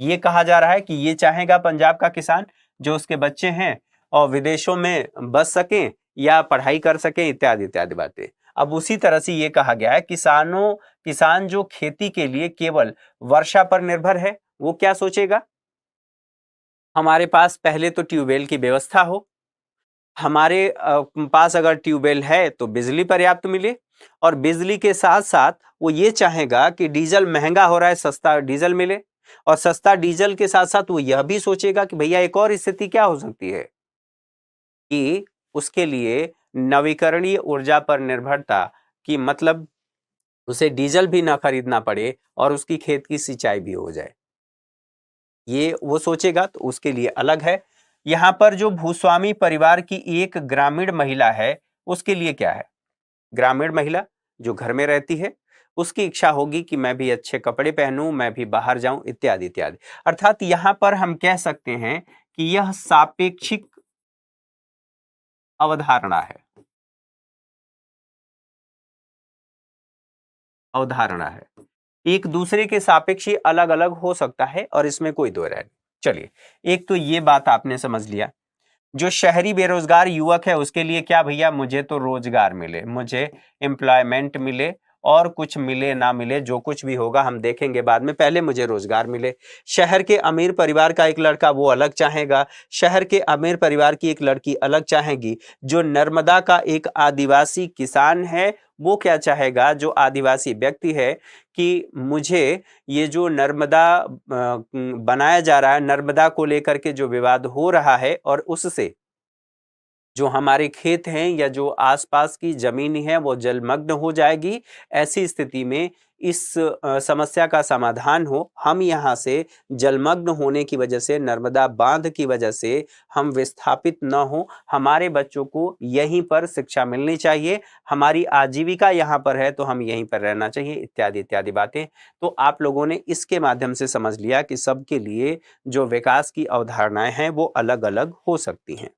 ये कहा जा रहा है कि ये चाहेगा पंजाब का किसान जो उसके बच्चे हैं और विदेशों में बस सकें या पढ़ाई कर सकें, इत्यादि इत्यादि बातें। अब उसी तरह से ये कहा गया है किसान जो खेती के लिए केवल वर्षा पर निर्भर है, वो क्या सोचेगा, हमारे पास पहले तो ट्यूबवेल की व्यवस्था हो, हमारे पास अगर ट्यूबवेल है तो बिजली पर्याप्त मिले, और बिजली के साथ साथ वो ये चाहेगा कि डीजल महंगा हो रहा है, सस्ता डीजल मिले, और सस्ता डीजल के साथ साथ वो यह भी सोचेगा कि भैया एक और स्थिति क्या हो सकती है कि उसके लिए नवीकरणीय ऊर्जा पर निर्भरता की, मतलब उसे डीजल भी ना खरीदना पड़े और उसकी खेत की सिंचाई भी हो जाए, ये वो सोचेगा, तो उसके लिए अलग है। यहां पर जो भूस्वामी परिवार की एक ग्रामीण महिला है उसके लिए क्या है, ग्रामीण महिला जो घर में रहती है उसकी इच्छा होगी कि मैं भी अच्छे कपड़े पहनूं, मैं भी बाहर जाऊं, इत्यादि इत्यादि। अर्थात यहां पर हम कह सकते हैं कि यह सापेक्षिक अवधारणा है, अवधारणा है, एक दूसरे के सापेक्ष अलग अलग हो सकता है और इसमें कोई दो राय नहीं। चलिए, एक तो ये बात आपने समझ लिया। जो शहरी बेरोजगार युवक है उसके लिए क्या, भैया मुझे तो रोजगार मिले, मुझे एम्प्लॉयमेंट मिले, और कुछ मिले ना मिले, जो कुछ भी होगा हम देखेंगे बाद में, पहले मुझे रोजगार मिले। शहर के अमीर परिवार का एक लड़का वो अलग चाहेगा, शहर के अमीर परिवार की एक लड़की अलग चाहेगी। जो नर्मदा का एक आदिवासी किसान है वो क्या चाहेगा, जो आदिवासी व्यक्ति है, कि मुझे ये जो नर्मदा बनाया जा रहा है, नर्मदा को लेकर के जो विवाद हो रहा है और उससे जो हमारे खेत हैं या जो आसपास की जमीन है वो जलमग्न हो जाएगी, ऐसी स्थिति में इस समस्या का समाधान हो, हम यहाँ से जलमग्न होने की वजह से, नर्मदा बांध की वजह से हम विस्थापित न हो, हमारे बच्चों को यहीं पर शिक्षा मिलनी चाहिए, हमारी आजीविका यहाँ पर है तो हम यहीं पर रहना चाहिए, इत्यादि इत्यादि बातें। तो आप लोगों ने इसके माध्यम से समझ लिया कि सबके लिए जो विकास की अवधारणाएं हैं वो अलग अलग हो सकती हैं।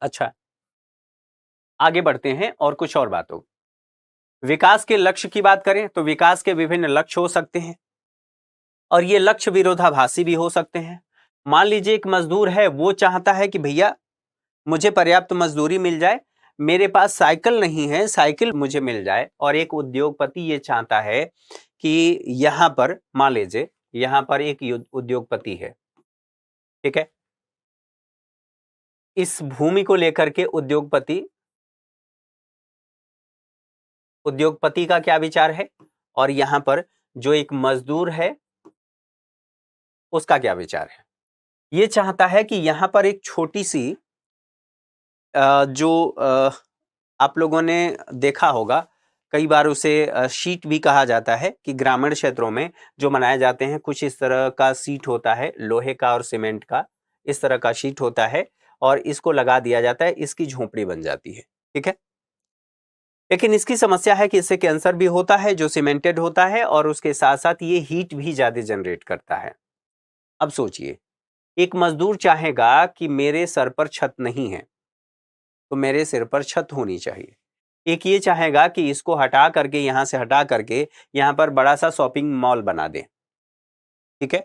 अच्छा, आगे बढ़ते हैं और कुछ और बातों। विकास के लक्ष्य की बात करें तो विकास के विभिन्न लक्ष्य हो सकते हैं और ये लक्ष्य विरोधाभासी भी हो सकते हैं। मान लीजिए एक मजदूर है, वो चाहता है कि भैया मुझे पर्याप्त मजदूरी मिल जाए, मेरे पास साइकिल नहीं है, साइकिल मुझे मिल जाए। और एक उद्योगपति ये चाहता है कि यहां पर मान लीजिए यहां पर एक उद्योगपति है, ठीक है, इस भूमि को लेकर के उद्योगपति का क्या विचार है, और यहां पर जो एक मजदूर है उसका क्या विचार है। ये चाहता है कि यहां पर एक छोटी सी जो आप लोगों ने देखा होगा, कई बार उसे शीट भी कहा जाता है, कि ग्रामीण क्षेत्रों में जो बनाए जाते हैं कुछ इस तरह का सीट होता है, लोहे का और सीमेंट का, इस तरह का शीट होता है और इसको लगा दिया जाता है, इसकी झोपड़ी बन जाती है, ठीक है। लेकिन इसकी समस्या है कि इससे कैंसर भी होता है, जो सीमेंटेड होता है, और उसके साथ साथ ये हीट भी ज्यादा जनरेट करता है। अब सोचिए, एक मजदूर चाहेगा कि मेरे सर पर छत नहीं है तो मेरे सिर पर छत होनी चाहिए। एक ये चाहेगा कि इसको हटा करके, यहां से हटा करके यहां पर बड़ा सा शॉपिंग मॉल बना दें, ठीक है।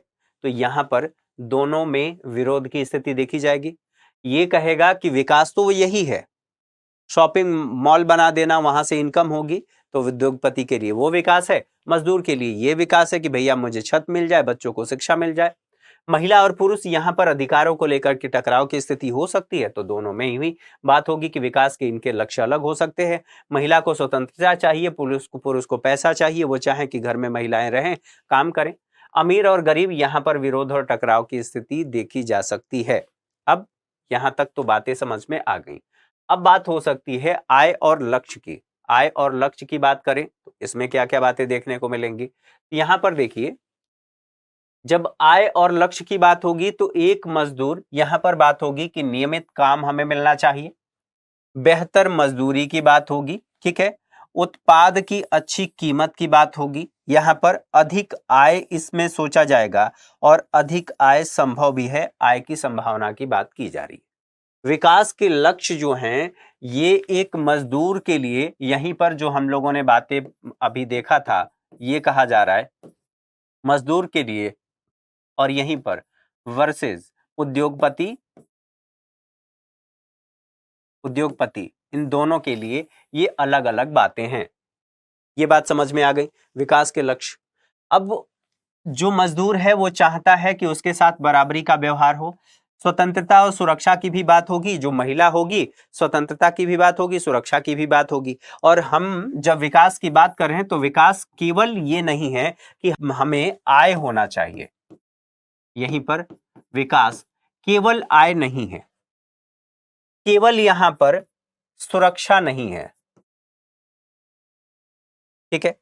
तो यहां पर दोनों में विरोध की स्थिति देखी जाएगी। ये कहेगा कि विकास तो यही है, शॉपिंग मॉल बना देना, वहां से इनकम होगी, तो उद्योगपति के लिए वो विकास है। मजदूर के लिए ये विकास है कि भैया मुझे छत मिल जाए, बच्चों को शिक्षा मिल जाए। महिला और पुरुष यहाँ पर अधिकारों को लेकर के टकराव की स्थिति हो सकती है, तो दोनों में ही बात होगी कि विकास के इनके लक्ष्य अलग हो सकते हैं। महिला को स्वतंत्रता चाहिए, पुरुष को पैसा चाहिए, वो चाहे कि घर में महिलाएं रहें, काम करें। अमीर और गरीब, यहाँ पर विरोध और टकराव की स्थिति देखी जा सकती है। अब यहाँ तक तो बातें समझ में आ गई। अब बात हो सकती है आय और लक्ष्य की। आय और लक्ष्य की बात करें तो इसमें क्या क्या बातें देखने को मिलेंगी। यहाँ पर देखिए, जब आय और लक्ष्य की बात होगी तो एक मजदूर, यहां पर बात होगी कि नियमित काम हमें मिलना चाहिए, बेहतर मजदूरी की बात होगी, ठीक है। उत्पाद की अच्छी कीमत की बात होगी, यहां पर अधिक आय इसमें सोचा जाएगा और अधिक आय संभव भी है, आय की संभावना की बात की जा रही है। विकास के लक्ष्य जो हैं, ये एक मजदूर के लिए, यहीं पर जो हम लोगों ने बातें अभी देखा था, ये कहा जा रहा है मजदूर के लिए, और यहीं पर वर्सेस उद्योगपति, इन दोनों के लिए ये अलग अलग बातें हैं। ये बात समझ में आ गई, विकास के लक्ष्य। अब जो मजदूर है वो चाहता है कि उसके साथ बराबरी का व्यवहार हो, स्वतंत्रता और सुरक्षा की भी बात होगी। जो महिला होगी, स्वतंत्रता की भी बात होगी, सुरक्षा की भी बात होगी। और हम जब विकास की बात कर रहे हैं तो विकास केवल ये नहीं है कि हमें आय होना चाहिए, यहीं पर विकास केवल आय नहीं है, केवल यहां पर सुरक्षा नहीं है, ठीक है।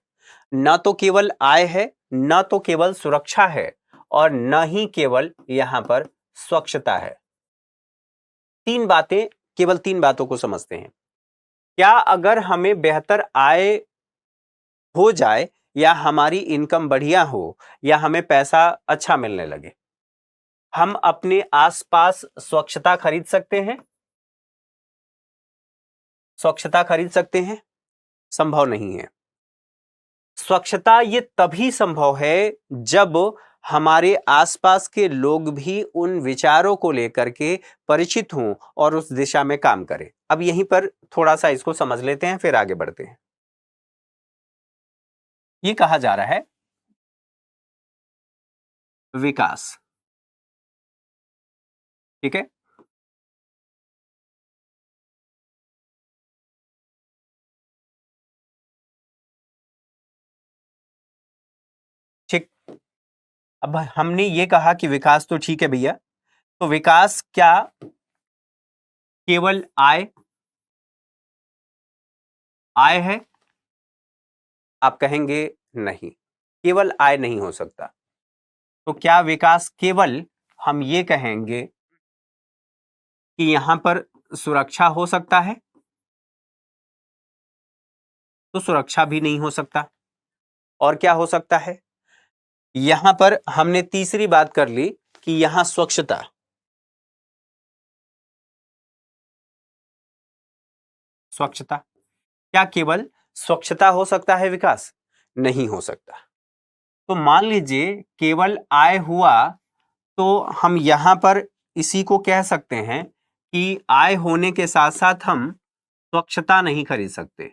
न तो केवल आय है, न तो केवल सुरक्षा है, और न ही केवल यहां पर स्वच्छता है। तीन बातें, केवल तीन बातों को समझते हैं। क्या अगर हमें बेहतर आय हो जाए, या हमारी इनकम बढ़िया हो, या हमें पैसा अच्छा मिलने लगे, हम अपने आसपास स्वच्छता खरीद सकते हैं? स्वच्छता खरीद सकते हैं? संभव नहीं है। स्वच्छता ये तभी संभव है जब हमारे आसपास के लोग भी उन विचारों को लेकर के परिचित हों और उस दिशा में काम करें। अब यहीं पर थोड़ा सा इसको समझ लेते हैं, फिर आगे बढ़ते हैं। ये कहा जा रहा है विकास, ठीक है। ठीक, अब हमने ये कहा कि विकास तो ठीक है भैया, तो विकास क्या केवल आय है? आप कहेंगे नहीं, केवल आय नहीं हो सकता। तो क्या विकास केवल, हम ये कहेंगे कि यहां पर सुरक्षा हो सकता है? तो सुरक्षा भी नहीं हो सकता। और क्या हो सकता है? यहां पर हमने तीसरी बात कर ली कि यहां स्वच्छता, क्या केवल स्वच्छता हो सकता है विकास? नहीं हो सकता। तो मान लीजिए केवल आय हुआ, तो हम यहां पर इसी को कह सकते हैं कि आय होने के साथ साथ हम स्वच्छता नहीं खरीद सकते।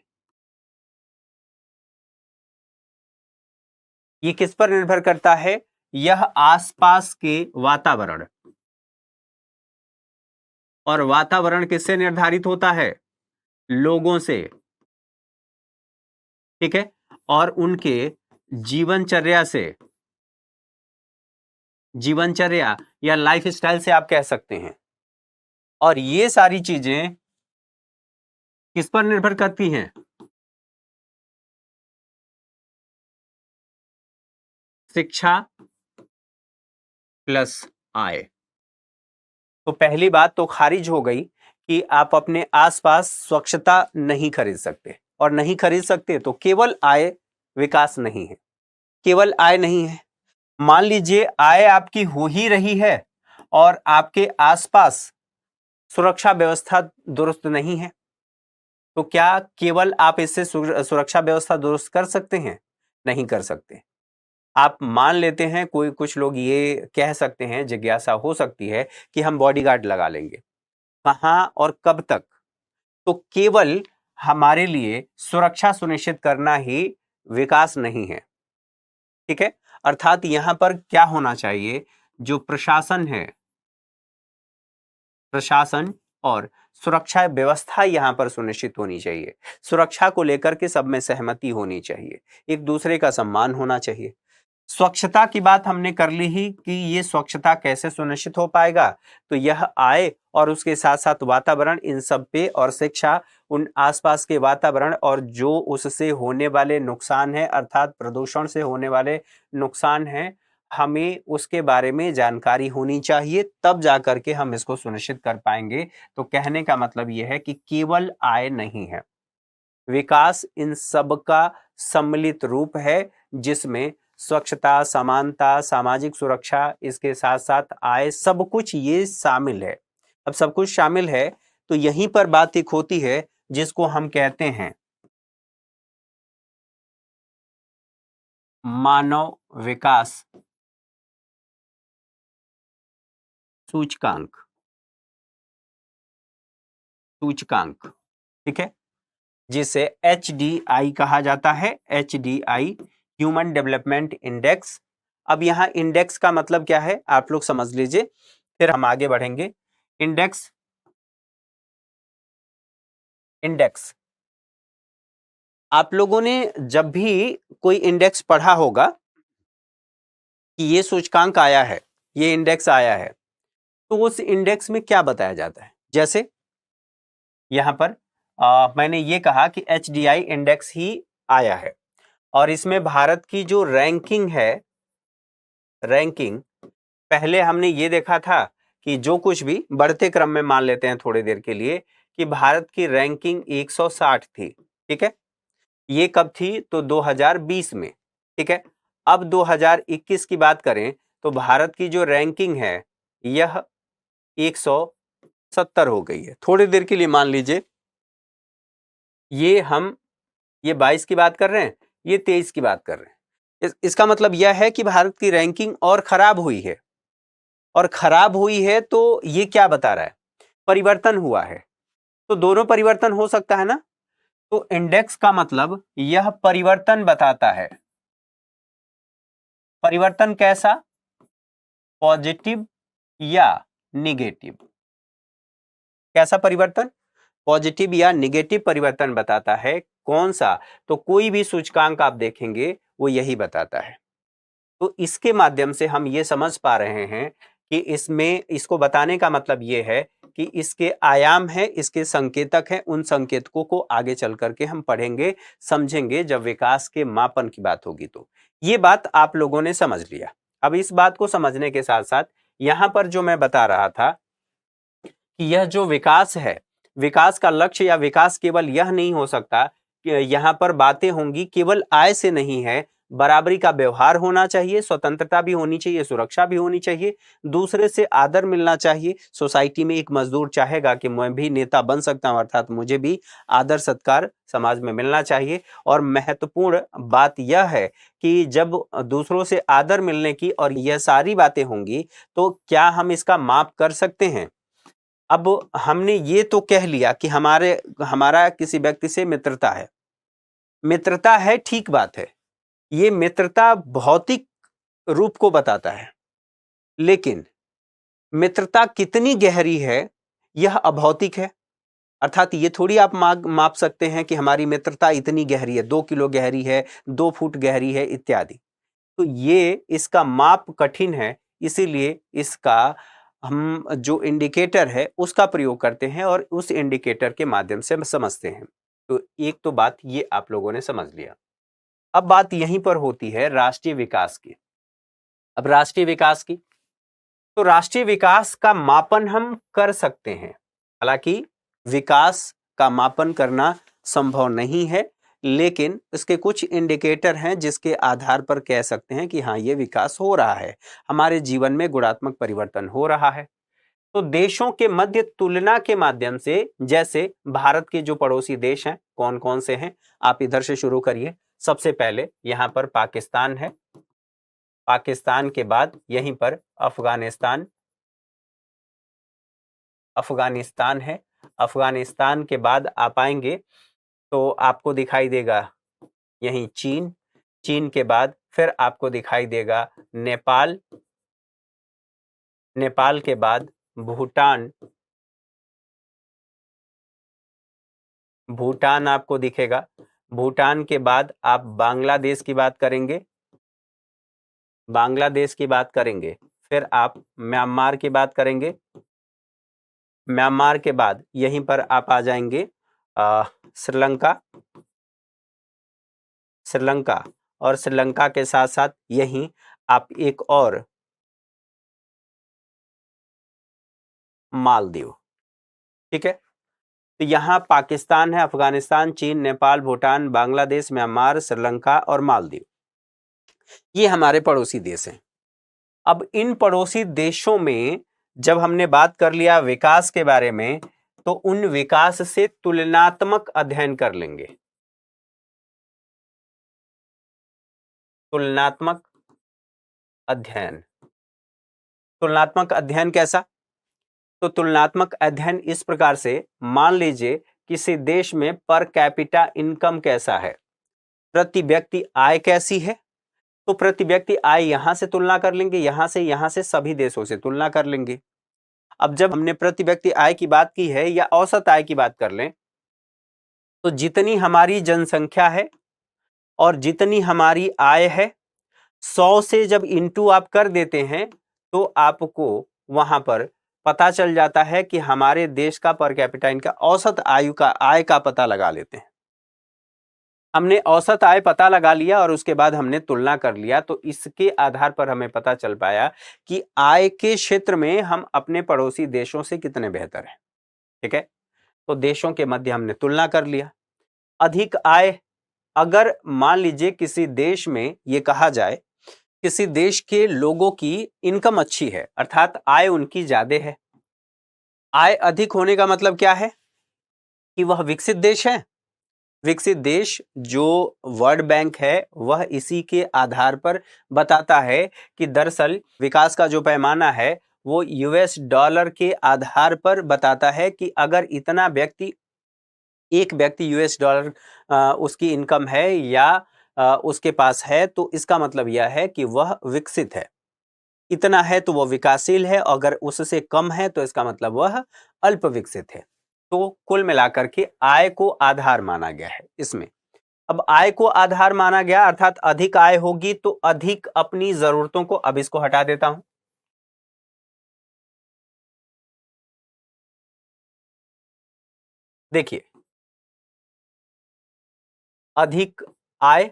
ये किस पर निर्भर करता है? यह आसपास के वातावरण, और वातावरण किससे निर्धारित होता है? लोगों से, ठीक है, और उनके जीवनचर्या से, जीवनचर्या या लाइफस्टाइल से आप कह सकते हैं। और ये सारी चीजें किस पर निर्भर करती हैं? शिक्षा प्लस आय। तो पहली बात तो खारिज हो गई कि आप अपने आसपास स्वच्छता नहीं खरीद सकते, और नहीं खरीद सकते तो केवल आय विकास नहीं है, केवल आय नहीं है। मान लीजिए आय आपकी हो ही रही है और आपके आसपास सुरक्षा व्यवस्था दुरुस्त नहीं है, तो क्या केवल आप इससे सुरक्षा व्यवस्था दुरुस्त कर सकते हैं? नहीं कर सकते। आप मान लेते हैं, कोई कुछ लोग ये कह सकते हैं, जिज्ञासा हो सकती है कि हम बॉडीगार्ड लगा लेंगे। कहां और कब तक? तो केवल हमारे लिए सुरक्षा सुनिश्चित करना ही विकास नहीं है, ठीक है। अर्थात यहां पर क्या होना चाहिए, जो प्रशासन है, प्रशासन और सुरक्षा व्यवस्था यहां पर सुनिश्चित होनी चाहिए। सुरक्षा को लेकर के सब में सहमति होनी चाहिए, एक दूसरे का सम्मान होना चाहिए। स्वच्छता की बात हमने कर ली ही कि ये स्वच्छता कैसे सुनिश्चित हो पाएगा, तो यह आय और उसके साथ साथ वातावरण, इन सब पे, और शिक्षा, उन आसपास के वातावरण और जो उससे होने वाले नुकसान है, अर्थात प्रदूषण से होने वाले नुकसान है, हमें उसके बारे में जानकारी होनी चाहिए, तब जाकर के हम इसको सुनिश्चित कर पाएंगे। तो कहने का मतलब यह है कि केवल आय नहीं है, विकास इन सब का सम्मिलित रूप है, जिसमें स्वच्छता, समानता, सामाजिक सुरक्षा, इसके साथ साथ आय, सब कुछ ये शामिल है। अब सब कुछ शामिल है तो यहीं पर बात एक होती है जिसको हम कहते हैं मानव विकास सूचकांक, सूचकांक, ठीक है, जिसे HDI कहा जाता है, HDI, ह्यूमन डेवलपमेंट इंडेक्स। अब यहां इंडेक्स का मतलब क्या है आप लोग समझ लीजिए, फिर हम आगे बढ़ेंगे। इंडेक्स, इंडेक्स, आप लोगों ने जब भी कोई इंडेक्स पढ़ा होगा कि ये सूचकांक आया है, ये इंडेक्स आया है, तो उस इंडेक्स में क्या बताया जाता है। जैसे यहां पर मैंने ये कहा कि HDI इंडेक्स ही आया है, और इसमें भारत की जो रैंकिंग है, रैंकिंग, पहले हमने ये देखा था कि जो कुछ भी बढ़ते क्रम में मान लेते हैं थोड़ी देर के लिए कि भारत की रैंकिंग 160 थी, ठीक है। ये कब थी, तो 2020 में, ठीक है। अब 2021 की बात करें तो भारत की जो रैंकिंग है यह 170 हो गई है। थोड़ी देर के लिए मान लीजिए ये 22 की बात कर रहे हैं, ये 23 की बात कर रहे हैं। इसका मतलब यह है कि भारत की रैंकिंग और खराब हुई है, और खराब हुई है तो ये क्या बता रहा है, परिवर्तन हुआ है। तो दोनों परिवर्तन हो सकता है ना, तो इंडेक्स का मतलब यह परिवर्तन बताता है। परिवर्तन कैसा, पॉजिटिव या निगेटिव, कैसा परिवर्तन, पॉजिटिव या निगेटिव परिवर्तन बताता है। कौन सा, तो कोई भी सूचकांक आप देखेंगे वो यही बताता है। तो इसके माध्यम से हम ये समझ पा रहे हैं कि इसमें, इसको बताने का मतलब ये है कि इसके आयाम है, इसके संकेतक हैं, उन संकेतकों को आगे चल करके हम पढ़ेंगे, समझेंगे जब विकास के मापन की बात होगी। तो ये बात आप लोगों ने समझ लिया। अब इस बात को समझने के साथ साथ यहां पर जो मैं बता रहा था कि यह जो विकास है, विकास का लक्ष्य या विकास केवल यह नहीं हो सकता कि यहां पर बातें होंगी केवल आय से नहीं है, बराबरी का व्यवहार होना चाहिए, स्वतंत्रता भी होनी चाहिए, सुरक्षा भी होनी चाहिए, दूसरे से आदर मिलना चाहिए। सोसाइटी में एक मजदूर चाहेगा कि मैं भी नेता बन सकता हूं, अर्थात मुझे भी आदर सत्कार समाज में मिलना चाहिए। और महत्वपूर्ण बात यह है कि जब दूसरों से आदर मिलने की और यह सारी बातें होंगी तो क्या हम इसका माप कर सकते हैं। अब हमने ये तो कह लिया कि हमारा किसी व्यक्ति से मित्रता है, मित्रता है, ठीक बात है, ये मित्रता भौतिक रूप को बताता है, लेकिन मित्रता कितनी गहरी है यह अभौतिक है। अर्थात ये थोड़ी आप माप सकते हैं कि हमारी मित्रता इतनी गहरी है, 2 किलो गहरी है, 2 फुट गहरी है इत्यादि। तो ये इसका माप कठिन है, इसीलिए इसका हम जो इंडिकेटर है उसका प्रयोग करते हैं और उस इंडिकेटर के माध्यम से हम समझते हैं। तो एक तो बात ये आप लोगों ने समझ लिया। अब बात यहीं पर होती है राष्ट्रीय विकास की। अब राष्ट्रीय विकास की, तो राष्ट्रीय विकास का मापन हम कर सकते हैं, हालांकि विकास का मापन करना संभव नहीं है, लेकिन इसके कुछ इंडिकेटर हैं जिसके आधार पर कह सकते हैं कि हाँ ये विकास हो रहा है, हमारे जीवन में गुणात्मक परिवर्तन हो रहा है। तो देशों के मध्य तुलना के माध्यम से, जैसे भारत के जो पड़ोसी देश हैं कौन कौन से हैं, आप इधर से शुरू करिए। सबसे पहले यहां पर पाकिस्तान है, पाकिस्तान के बाद यहीं पर अफगानिस्तान, अफगानिस्तान है, अफगानिस्तान के बाद आप आएंगे तो आपको दिखाई देगा यहीं चीन, चीन के बाद फिर आपको दिखाई देगा नेपाल, नेपाल के बाद भूटान, भूटान आपको दिखेगा, भूटान के बाद आप बांग्लादेश की बात करेंगे, बांग्लादेश की बात करेंगे, फिर आप म्यांमार की बात करेंगे, म्यांमार के बाद यहीं पर आप आ जाएंगे श्रीलंका, श्रीलंका, और श्रीलंका के साथ साथ यहीं आप एक और मालदीव। ठीक है, तो यहां पाकिस्तान है, अफगानिस्तान, चीन, नेपाल, भूटान, बांग्लादेश, म्यांमार, श्रीलंका और मालदीव, ये हमारे पड़ोसी देश हैं। अब इन पड़ोसी देशों में जब हमने बात कर लिया विकास के बारे में, तो उन विकास से तुलनात्मक अध्ययन कर लेंगे। तुलनात्मक अध्ययन, तुलनात्मक अध्ययन कैसा? तो तुलनात्मक अध्ययन इस प्रकार से, मान लीजिए किसी देश में पर कैपिटा इनकम कैसा है, प्रति व्यक्ति आय कैसी है, तो प्रति व्यक्ति आय यहां से तुलना कर लेंगे, यहां से सभी देशों से तुलना कर लेंगे। अब जब हमने प्रति व्यक्ति आय की बात की है या औसत आय की बात कर लें, तो जितनी हमारी जनसंख्या है और जितनी हमारी आय है, 100 से जब इंटू आप कर देते हैं तो आपको वहां पर पता चल जाता है कि हमारे देश का पर कैपिटा इनका औसत आय का पता लगा लेते हैं। हमने औसत आय पता लगा लिया और उसके बाद हमने तुलना कर लिया, तो इसके आधार पर हमें पता चल पाया कि आय के क्षेत्र में हम अपने पड़ोसी देशों से कितने बेहतर हैं। ठीक है, तो देशों के मध्य हमने तुलना कर लिया। अधिक आय, अगर मान लीजिए किसी देश में ये कहा जाए किसी देश के लोगों की इनकम अच्छी है, अर्थात आय उनकी ज्यादा है, आय अधिक होने का मतलब क्या है कि वह विकसित देश है। विकसित देश जो वर्ल्ड बैंक है वह इसी के आधार पर बताता है कि दरअसल विकास का जो पैमाना है वो यूएस डॉलर के आधार पर बताता है कि अगर इतना व्यक्ति, एक व्यक्ति यूएस डॉलर उसकी इनकम है या उसके पास है, तो इसका मतलब यह है कि वह विकसित है। इतना है तो वह विकासशील है, अगर उससे कम है तो इसका मतलब वह अल्प विकसित है। तो कुल मिलाकर के आय को आधार माना गया है इसमें। अब आय को आधार माना गया अर्थात अधिक आय होगी तो अधिक अपनी जरूरतों को, अब इसको हटा देता हूं, देखिए अधिक आय,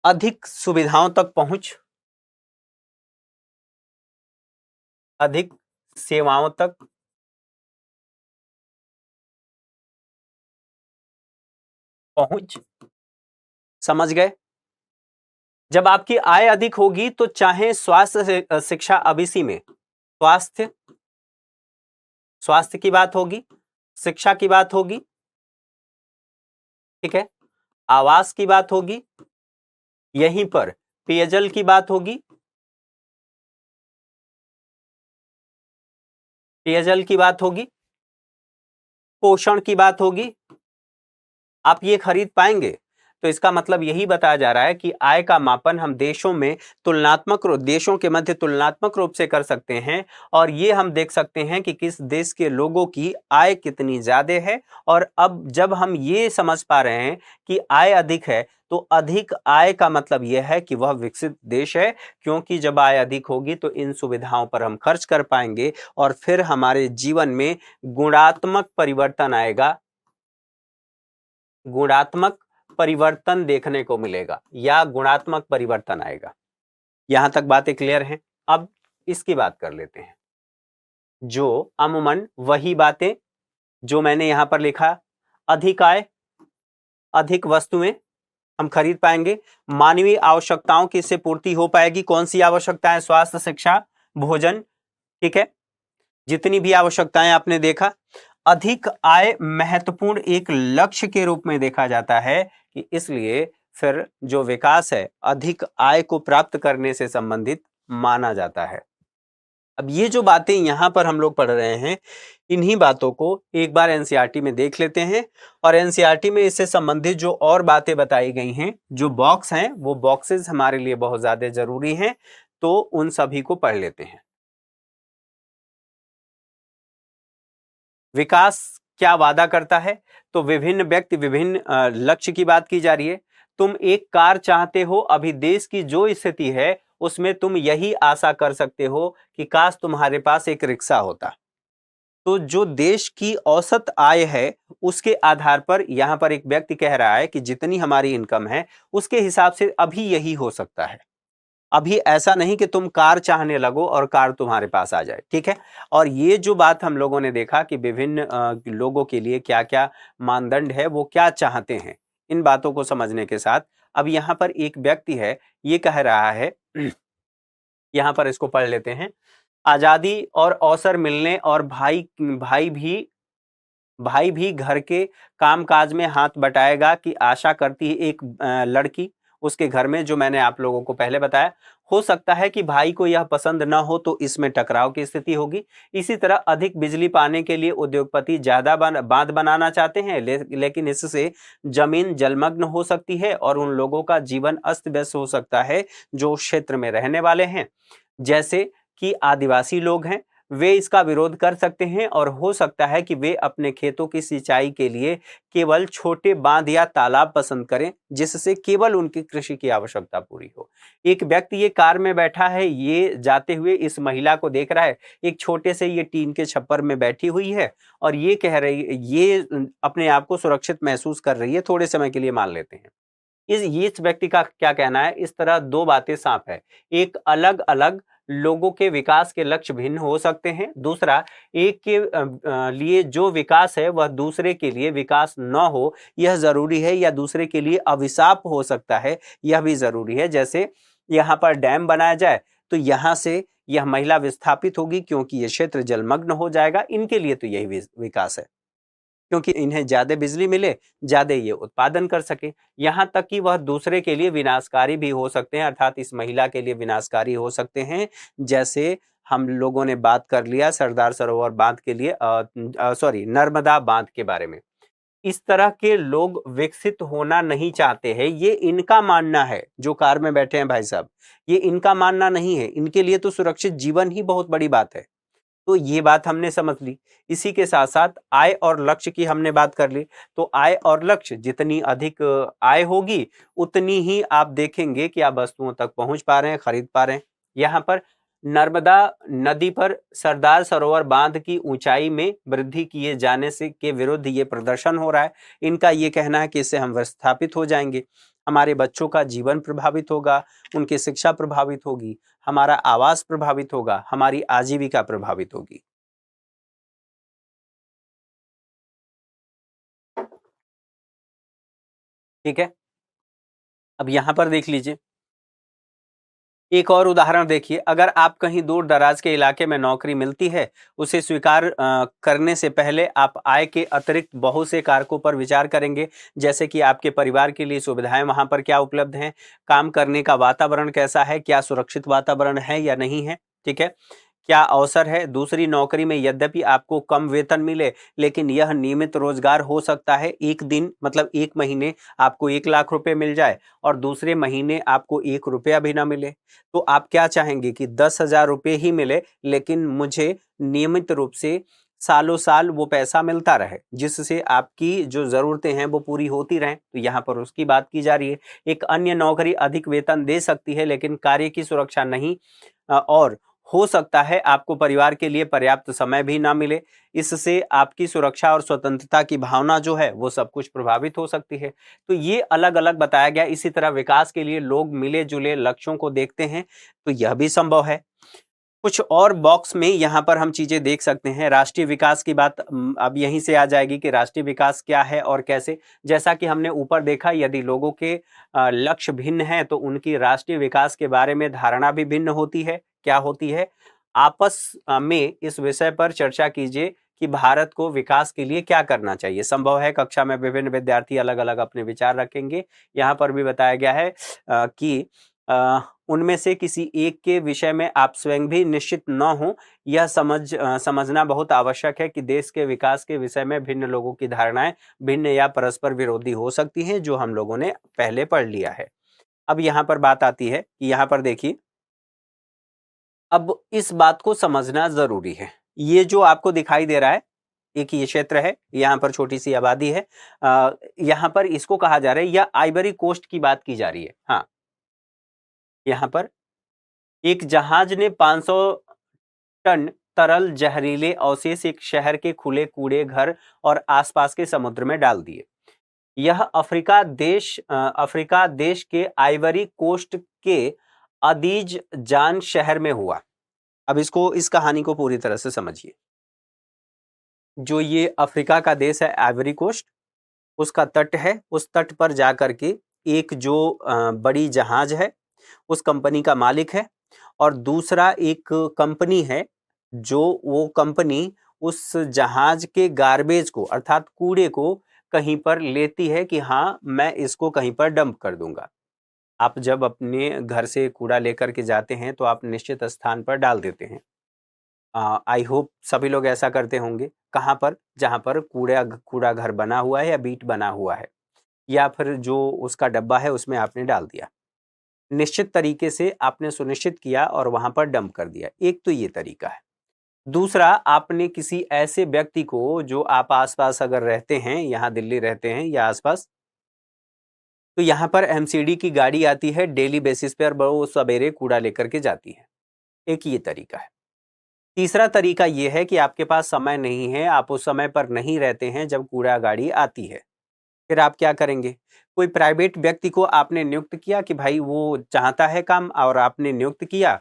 अधिक सुविधाओं तक पहुंच, अधिक सेवाओं तक पहुंच, समझ गए? जब आपकी आय अधिक होगी तो चाहे स्वास्थ्य शिक्षा, अब इसी में स्वास्थ्य, स्वास्थ्य की बात होगी, शिक्षा की बात होगी, ठीक है, आवास की बात होगी, यहीं पर पेयजल की बात होगी, पेयजल की बात होगी, पोषण की बात होगी, आप ये खरीद पाएंगे। तो इसका मतलब यही बताया जा रहा है कि आय का मापन हम देशों में तुलनात्मक देशों के मध्य तुलनात्मक रूप से कर सकते हैं, और ये हम देख सकते हैं कि किस देश के लोगों की आय कितनी ज्यादा है। और अब जब हम ये समझ पा रहे हैं कि आय अधिक है, तो अधिक आय का मतलब यह है कि वह विकसित देश है, क्योंकि जब आय अधिक होगी तो इन सुविधाओं पर हम खर्च कर पाएंगे और फिर हमारे जीवन में गुणात्मक परिवर्तन आएगा, गुणात्मक परिवर्तन देखने को मिलेगा या गुणात्मक परिवर्तन आएगा। यहां तक बातें क्लियर हैं? अब इसकी बात कर लेते हैं, जो अमूमन वही बातें जो मैंने यहां पर लिखा, अधिक आय, अधिक वस्तुएं हम खरीद पाएंगे, मानवीय आवश्यकताओं की इससे पूर्ति हो पाएगी। कौन सी आवश्यकताएं? स्वास्थ्य, शिक्षा, भोजन, ठीक है, जितनी भी आवश्यकताएं आपने देखा। अधिक आय महत्वपूर्ण एक लक्ष्य के रूप में देखा जाता है कि इसलिए फिर जो विकास है अधिक आय को प्राप्त करने से संबंधित माना जाता है। अब ये जो बातें यहाँ पर हम लोग पढ़ रहे हैं, इन्हीं बातों को एक बार एनसीईआरटी में देख लेते हैं, और एनसीईआरटी में इससे संबंधित जो और बातें बताई गई हैं, जो बॉक्स हैं, वो बॉक्सेस हमारे लिए बहुत ज्यादा जरूरी हैं, तो उन सभी को पढ़ लेते हैं। विकास क्या वादा करता है? तो विभिन्न व्यक्ति विभिन्न लक्ष्य की बात की जा रही है। तुम एक कार चाहते हो, अभी देश की जो स्थिति है उसमें तुम यही आशा कर सकते हो कि काश तुम्हारे पास एक रिक्शा होता। तो जो देश की औसत आय है उसके आधार पर यहां पर एक व्यक्ति कह रहा है कि जितनी हमारी इनकम है उसके हिसाब से अभी यही हो सकता है। अभी ऐसा नहीं कि तुम कार चाहने लगो और कार तुम्हारे पास आ जाए, ठीक है। और ये जो बात हम लोगों ने देखा कि विभिन्न लोगों के लिए क्या क्या मानदंड है, वो क्या चाहते हैं, इन बातों को समझने के साथ अब यहाँ पर एक व्यक्ति है, ये कह रहा है यहाँ पर इसको पढ़ लेते हैं। आजादी और अवसर मिलने और भाई भी घर के कामकाज में हाथ बटाएगा की आशा करती है एक लड़की उसके घर में, जो मैंने आप लोगों को पहले बताया। हो सकता है कि भाई को यह पसंद ना हो तो इसमें टकराव की स्थिति होगी। इसी तरह अधिक बिजली पाने के लिए उद्योगपति ज्यादा बांध बनाना चाहते हैं, लेकिन इससे जमीन जलमग्न हो सकती है और उन लोगों का जीवन अस्त व्यस्त हो सकता है जो उस क्षेत्र में रहने वाले हैं, जैसे कि आदिवासी लोग हैं। वे इसका विरोध कर सकते हैं और हो सकता है कि वे अपने खेतों की सिंचाई के लिए केवल छोटे बांध या तालाब पसंद करें, जिससे केवल उनकी कृषि की आवश्यकता पूरी हो। एक व्यक्ति ये कार में बैठा है, ये जाते हुए इस महिला को देख रहा है, एक छोटे से ये टीन के छप्पर में बैठी हुई है और ये कह रही, ये अपने आप को सुरक्षित महसूस कर रही है, थोड़े समय के लिए मान लेते हैं। इस व्यक्ति का क्या कहना है? इस तरह दो बातें साफ है। एक, अलग अलग लोगों के विकास के लक्ष्य भिन्न हो सकते हैं। दूसरा, एक के लिए जो विकास है वह दूसरे के लिए विकास न हो यह जरूरी है, या दूसरे के लिए अभिशाप हो सकता है, यह भी जरूरी है। जैसे यहाँ पर डैम बनाया जाए तो यहाँ से यह महिला विस्थापित होगी क्योंकि यह क्षेत्र जलमग्न हो जाएगा। इनके लिए तो यही विकास है, क्योंकि इन्हें ज्यादा बिजली मिले, ज्यादा ये उत्पादन कर सके। यहाँ तक कि वह दूसरे के लिए विनाशकारी भी हो सकते हैं, अर्थात इस महिला के लिए विनाशकारी हो सकते हैं। जैसे हम लोगों ने बात कर लिया सरदार सरोवर बांध के लिए, सॉरी, नर्मदा बांध के बारे में। इस तरह के लोग विकसित होना नहीं चाहते हैं, ये इनका मानना है। जो कार में बैठे हैं भाई साहब, ये इनका मानना नहीं है। इनके लिए तो सुरक्षित जीवन ही बहुत बड़ी बात है। तो ये बात हमने समझ ली। इसी के साथ साथ आय और लक्ष्य की हमने बात कर ली। तो आय और लक्ष्य, जितनी अधिक आय होगी उतनी ही आप देखेंगे कि आप वस्तुओं तक पहुंच पा रहे हैं, खरीद पा रहे हैं। यहाँ पर नर्मदा नदी पर सरदार सरोवर बांध की ऊंचाई में वृद्धि किए जाने से के विरुद्ध ये प्रदर्शन हो रहा है। इनका ये कहना है कि इससे हम विस्थापित हो जाएंगे, हमारे बच्चों का जीवन प्रभावित होगा, उनकी शिक्षा प्रभावित होगी, हमारा आवास प्रभावित होगा, हमारी आजीविका प्रभावित होगी। ठीक है, अब यहां पर देख लीजिए एक और उदाहरण देखिए। अगर आप कहीं दूर दराज के इलाके में नौकरी मिलती है, उसे स्वीकार करने से पहले आप आय के अतिरिक्त बहुत से कारकों पर विचार करेंगे, जैसे कि आपके परिवार के लिए सुविधाएं वहां पर क्या उपलब्ध हैं, काम करने का वातावरण कैसा है, क्या सुरक्षित वातावरण है या नहीं है, ठीक है, क्या अवसर है। दूसरी नौकरी में यद्यपि आपको कम वेतन मिले, लेकिन यह नियमित रोजगार हो सकता है। एक दिन मतलब एक महीने आपको 1 लाख रुपए मिल जाए और दूसरे महीने आपको 1 रुपया भी ना मिले, तो आप क्या चाहेंगे कि 10,000 रुपये ही मिले, लेकिन मुझे नियमित रूप से सालों साल वो पैसा मिलता रहे, जिससे आपकी जो जरूरतें हैं वो पूरी होती रहें। तो यहाँ पर उसकी बात की जा रही है। एक अन्य नौकरी अधिक वेतन दे सकती है, लेकिन कार्य की सुरक्षा नहीं, और हो सकता है आपको परिवार के लिए पर्याप्त समय भी ना मिले। इससे आपकी सुरक्षा और स्वतंत्रता की भावना जो है वो सब कुछ प्रभावित हो सकती है। तो ये अलग अलग बताया गया। इसी तरह विकास के लिए लोग मिले जुले लक्ष्यों को देखते हैं, तो यह भी संभव है। कुछ और बॉक्स में यहाँ पर हम चीजें देख सकते हैं। राष्ट्रीय विकास की बात अब यहीं से आ जाएगी कि राष्ट्रीय विकास क्या है और कैसे। जैसा कि हमने ऊपर देखा, यदि लोगों के लक्ष्य भिन्न हैं तो उनकी राष्ट्रीय विकास के बारे में धारणा भी भिन्न होती है। क्या होती है? आपस में इस विषय पर चर्चा कीजिए कि भारत को विकास के लिए क्या करना चाहिए। संभव है कक्षा में विभिन्न विद्यार्थी अलग अलग अपने विचार रखेंगे। यहाँ पर भी बताया गया है कि उनमें से किसी एक के विषय में आप स्वयं भी निश्चित न हो, यह समझना बहुत आवश्यक है कि देश के विकास के विषय में भिन्न लोगों की धारणाएं भिन्न या परस्पर विरोधी हो सकती हैं, जो हम लोगों ने पहले पढ़ लिया है। अब यहाँ पर बात आती है कि यहाँ पर देखिए, अब इस बात को समझना जरूरी है। ये जो आपको दिखाई दे रहा है, एक ये क्षेत्र है, यहाँ पर छोटी सी आबादी है, यहाँ पर इसको कहा जा रहा है, या आइवरी कोस्ट की बात की जा रही है। हाँ, यहाँ पर एक जहाज ने 500 टन तरल जहरीले अवशेष एक शहर के खुले कूड़े घर और आसपास के समुद्र में डाल दिए। यह अफ्रीका देश के आइवरी कोस्ट के अदीज जान शहर में हुआ। अब इस कहानी को पूरी तरह से समझिए। जो ये अफ्रीका का देश है आइवरी कोस्ट, उसका तट है, उस तट पर जाकर के एक जो बड़ी जहाज है उस कंपनी का मालिक है, और दूसरा एक कंपनी है जो वो कंपनी उस जहाज के गार्बेज को अर्थात कूड़े को कहीं पर लेती है कि हाँ मैं इसको कहीं पर डंप कर दूंगा। आप जब अपने घर से कूड़ा लेकर के जाते हैं तो आप निश्चित स्थान पर डाल देते हैं। आई होप सभी लोग ऐसा करते होंगे। कहाँ पर? जहाँ पर कूड़ा घर बना हुआ है या बीट बना हुआ है, या फिर जो उसका डब्बा है उसमें आपने डाल दिया। निश्चित तरीके से आपने सुनिश्चित किया और वहां पर डंप कर दिया। एक तो ये तरीका है। दूसरा, आपने किसी ऐसे व्यक्ति को जो आप आसपास अगर रहते हैं, यहाँ दिल्ली रहते हैं या आसपास, तो यहाँ पर एमसीडी की गाड़ी आती है डेली बेसिस पे और वो सवेरे कूड़ा लेकर के जाती है। एक ये तरीका है। तीसरा तरीका ये है कि आपके पास समय नहीं है, आप उस समय पर नहीं रहते हैं जब कूड़ा गाड़ी आती है। फिर आप क्या करेंगे? कोई प्राइवेट व्यक्ति को आपने नियुक्त किया कि भाई वो चाहता है काम, और आपने नियुक्त किया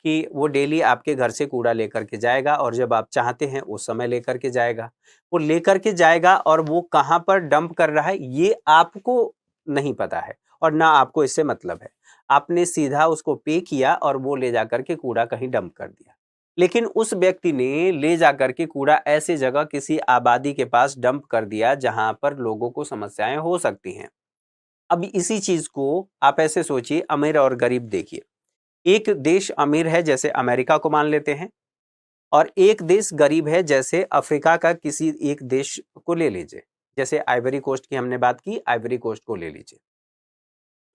कि वो डेली आपके घर से कूड़ा लेकर के जाएगा, और जब आप चाहते हैं उस समय लेकर के जाएगा। वो लेकर के जाएगा और वो कहाँ पर डंप कर रहा है ये आपको नहीं पता है और ना आपको इससे मतलब है। आपने सीधा उसको पे किया और वो ले जाकर के कूड़ा कहीं डंप कर दिया। लेकिन उस व्यक्ति ने ले जाकर के कूड़ा ऐसी जगह किसी आबादी के पास डंप कर दिया जहां पर लोगों को समस्याएं हो सकती हैं। अब इसी चीज को आप ऐसे सोचिए, अमीर और गरीब देखिए। एक देश अमीर है जैसे अमेरिका को मान लेते हैं, और एक देश गरीब है जैसे अफ्रीका का किसी एक देश को ले लीजिए। जैसे आइवरी कोस्ट की हमने बात की, आइवरी कोस्ट को ले लीजिए।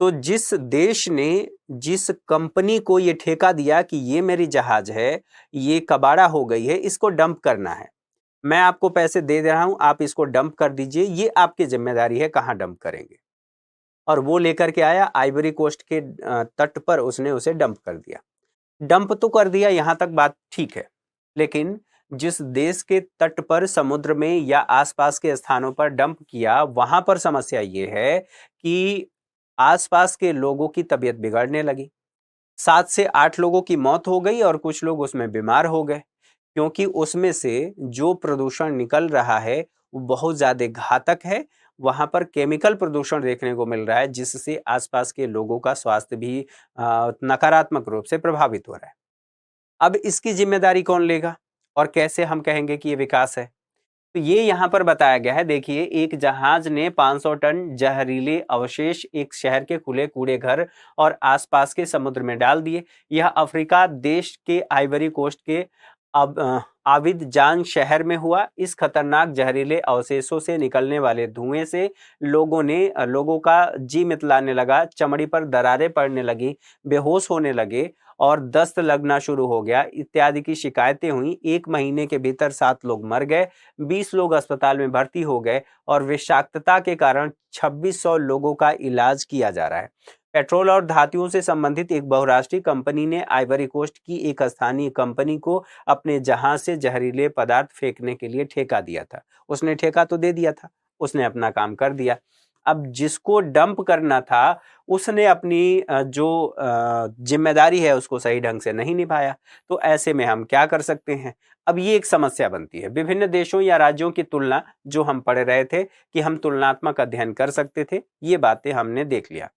तो जिस देश ने जिस कंपनी को ये ठेका दिया कि ये मेरी जहाज है, ये कबाड़ा हो गई है, इसको डंप करना है, मैं आपको पैसे दे रहा हूं, आप इसको डंप कर दीजिए, ये आपकी जिम्मेदारी है कहां डंप करेंगे। और वो लेकर के आया आइवरी कोस्ट के तट पर, उसने उसे डंप कर दिया। डंप तो कर दिया, यहां तक बात ठीक है। लेकिन जिस देश के तट पर, समुद्र में या आसपास के स्थानों पर डंप किया, वहां पर समस्या ये है कि आसपास के लोगों की तबीयत बिगड़ने लगी। 7 से 8 लोगों की मौत हो गई और कुछ लोग उसमें बीमार हो गए, क्योंकि उसमें से जो प्रदूषण निकल रहा है वो बहुत ज्यादा घातक है। वहां पर केमिकल प्रदूषण देखने को मिल रहा है, जिससे आसपास के लोगों का स्वास्थ्य भी नकारात्मक रूप से प्रभावित हो रहा है। अब इसकी जिम्मेदारी कौन लेगा और कैसे हम कहेंगे कि ये विकास है? तो ये यहाँ पर बताया गया है। देखिए, एक जहाज ने 500 टन जहरीले अवशेष एक शहर के खुले कूड़े घर और आसपास के समुद्र में डाल दिए। यह अफ्रीका देश के आइवरी कोस्ट के आबिदजान शहर में हुआ। इस खतरनाक जहरीले अवशेषों से निकलने वाले धुएं से लोगों का जी मितलाने लगा, चमड़ी पर दरारें पड़ने लगी, बेहोश होने लगे और दस्त लगना शुरू हो गया इत्यादि की शिकायतें हुई। 1 महीने के भीतर 7 लोग मर गए, 20 लोग अस्पताल में भर्ती हो गए और विषाक्तता के कारण 2600 लोगों का इलाज किया जा रहा है। पेट्रोल और धातुओं से संबंधित एक बहुराष्ट्रीय कंपनी ने आइवरी कोस्ट की एक स्थानीय कंपनी को अपने जहाज से जहरीले पदार्थ फेंकने के लिए ठेका दिया था। उसने ठेका तो दे दिया था, उसने अपना काम कर दिया। अब जिसको डंप करना था उसने अपनी जो जिम्मेदारी है उसको सही ढंग से नहीं निभाया। तो ऐसे में हम क्या कर सकते हैं? अब ये एक समस्या बनती है। विभिन्न देशों या राज्यों की तुलना जो हम पढ़ रहे थे कि हम तुलनात्मक अध्ययन कर सकते थे, ये बातें हमने देख लिया।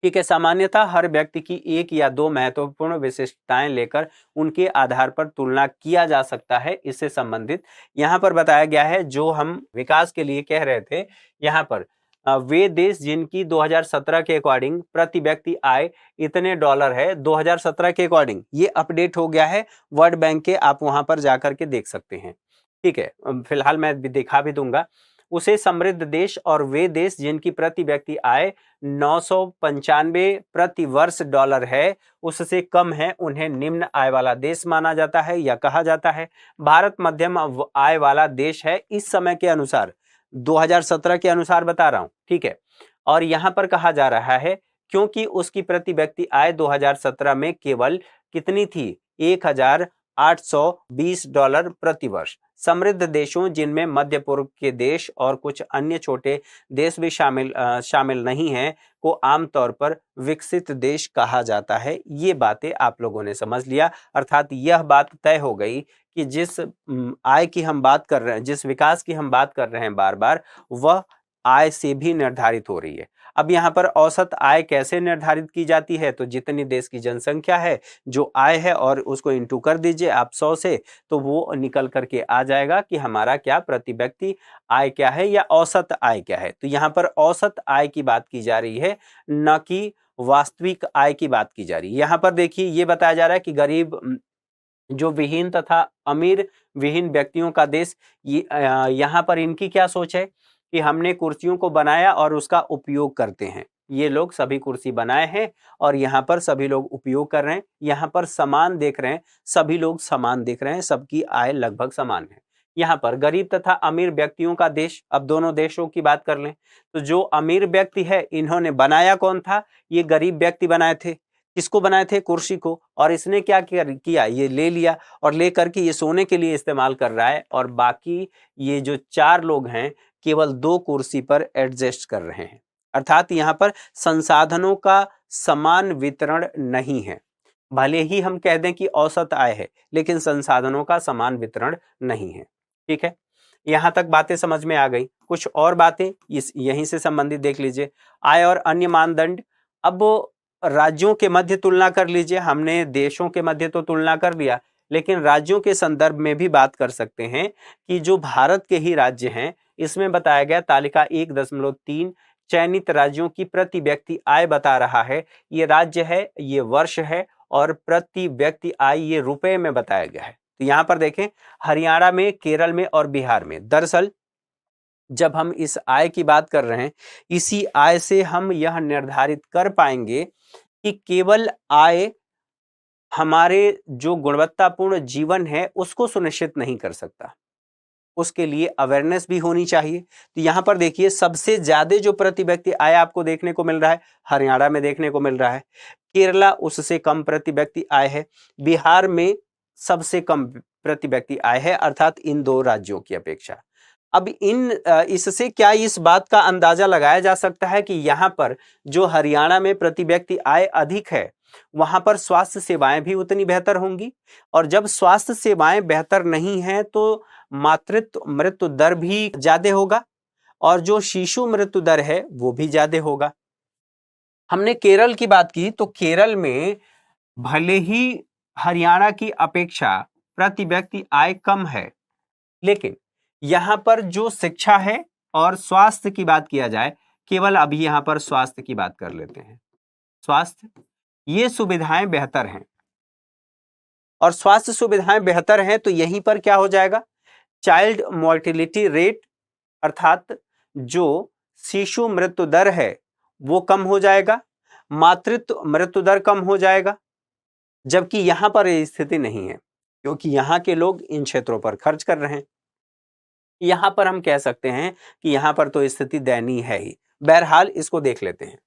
ठीक है, सामान्यतः हर व्यक्ति की 1 या 2 महत्वपूर्ण विशिष्टताएं लेकर उनके आधार पर तुलना किया जा सकता है। इससे संबंधित यहाँ पर बताया गया है, जो हम विकास के लिए कह रहे थे, यहाँ पर वे देश जिनकी 2017 के अकॉर्डिंग प्रति व्यक्ति आय इतने डॉलर है, 2017 के अकॉर्डिंग ये अपडेट हो गया है वर्ल्ड बैंक के, आप वहां पर जाकर के देख सकते हैं। ठीक है, फिलहाल मैं दिखा भी दूंगा। उसे समृद्ध देश और वे देश जिनकी प्रति व्यक्ति आय 995 प्रति वर्ष डॉलर है, उससे कम है, उन्हें निम्न आय वाला देश माना जाता है या कहा जाता है। भारत मध्यम आय वाला देश है इस समय के अनुसार, 2017 के अनुसार बता रहा हूं। ठीक है, और यहां पर कहा जा रहा है क्योंकि उसकी प्रति व्यक्ति आय 2017 में केवल कितनी थी, 1820 डॉलर प्रति वर्ष। समृद्ध देशों जिनमें मध्य पूर्व के देश और कुछ अन्य छोटे देश भी शामिल नहीं हैं को आमतौर पर विकसित देश कहा जाता है। ये बातें आप लोगों ने समझ लिया, अर्थात यह बात तय हो गई कि जिस आय की हम बात कर रहे हैं, जिस विकास की हम बात कर रहे हैं बार बार, वह आय से भी निर्धारित हो रही है। अब यहाँ पर औसत आय कैसे निर्धारित की जाती है, तो जितनी देश की जनसंख्या है, जो आय है, और उसको इंटू कर दीजिए आप 100 से, तो वो निकल करके आ जाएगा कि हमारा क्या प्रति व्यक्ति आय क्या है या औसत आय क्या है। तो यहाँ पर औसत आय की बात की जा रही है, न कि वास्तविक आय की बात की जा रही है। यहाँ पर देखिए ये बताया जा रहा है कि गरीब जो विहीन तथा अमीर विहीन व्यक्तियों का देश, यहाँ पर इनकी क्या सोच है कि हमने कुर्सियों को बनाया और उसका उपयोग करते हैं। ये लोग सभी कुर्सी बनाए हैं और यहाँ पर सभी लोग उपयोग कर रहे हैं। यहाँ पर समान देख रहे हैं, सभी लोग समान देख रहे हैं, सबकी आय लगभग समान है। यहाँ पर गरीब तथा अमीर व्यक्तियों का देश, अब दोनों देशों की बात कर लें तो जो अमीर व्यक्ति है, इन्होंने बनाया कौन था, ये गरीब व्यक्ति बनाए थे। किसको बनाए थे, कुर्सी को, और इसने क्या किया, ये ले लिया और ले करके ये सोने के लिए इस्तेमाल कर रहा है, और बाकी ये जो 4 लोग हैं केवल 2 कुर्सी पर एडजस्ट कर रहे हैं। अर्थात यहाँ पर संसाधनों का समान वितरण नहीं है। भले ही हम कह दें कि औसत आय है, लेकिन संसाधनों का समान वितरण नहीं है। ठीक है, यहां तक बातें समझ में आ गई। कुछ और बातें इस यहीं से संबंधित देख लीजिए। आय और अन्य मानदंड, अब राज्यों के मध्य तुलना कर लीजिए। हमने देशों के मध्य तो तुलना कर लिया, लेकिन राज्यों के संदर्भ में भी बात कर सकते हैं कि जो भारत के ही राज्य हैं, इसमें बताया गया तालिका 1.3 चयनित राज्यों की प्रति व्यक्ति आय बता रहा है। ये राज्य है, ये वर्ष है, और प्रति व्यक्ति आय ये रुपए में बताया गया है। तो यहां पर देखें, हरियाणा में, केरल में और बिहार में, दरअसल जब हम इस आय की बात कर रहे हैं, इसी आय से हम यह निर्धारित कर पाएंगे कि केवल आय हमारे जो गुणवत्तापूर्ण जीवन है उसको सुनिश्चित नहीं कर सकता, उसके लिए अवेयरनेस भी होनी चाहिए। तो यहां पर देखिए, सबसे ज्यादा जो प्रति व्यक्ति आय आपको देखने को मिल रहा है हरियाणा में देखने को मिल रहा है, केरला उससे कम प्रति व्यक्ति आय है, बिहार में सबसे कम प्रति व्यक्ति आय है, अर्थात इन 2 राज्यों की अपेक्षा। अब इससे क्या इस बात का अंदाजा लगाया जा सकता है कि यहाँ पर जो हरियाणा में प्रति व्यक्ति आय अधिक है, वहां पर स्वास्थ्य सेवाएं भी उतनी बेहतर होंगी, और जब स्वास्थ्य सेवाएं बेहतर नहीं हैं तो मातृत्व मृत्यु दर भी ज्यादा होगा, और जो शिशु मृत्यु दर है वो भी ज्यादा होगा। हमने केरल की बात की तो केरल में भले ही हरियाणा की अपेक्षा प्रति व्यक्ति आय कम है, लेकिन यहां पर जो शिक्षा है और स्वास्थ्य की बात किया जाए, केवल अभी यहां पर स्वास्थ्य की बात कर लेते हैं। स्वास्थ्य, ये सुविधाएं बेहतर हैं, और स्वास्थ्य सुविधाएं बेहतर हैं तो यहीं पर क्या हो जाएगा, चाइल्ड मोर्टिलिटी रेट, अर्थात जो शिशु मृत्यु दर है वो कम हो जाएगा, मातृत्व मृत्यु दर कम हो जाएगा। जबकि यहां पर यह स्थिति नहीं है, क्योंकि यहां के लोग इन क्षेत्रों पर खर्च कर रहे हैं। यहां पर हम कह सकते हैं कि यहां पर तो स्थिति दयनीय है ही। बहरहाल इसको देख लेते हैं।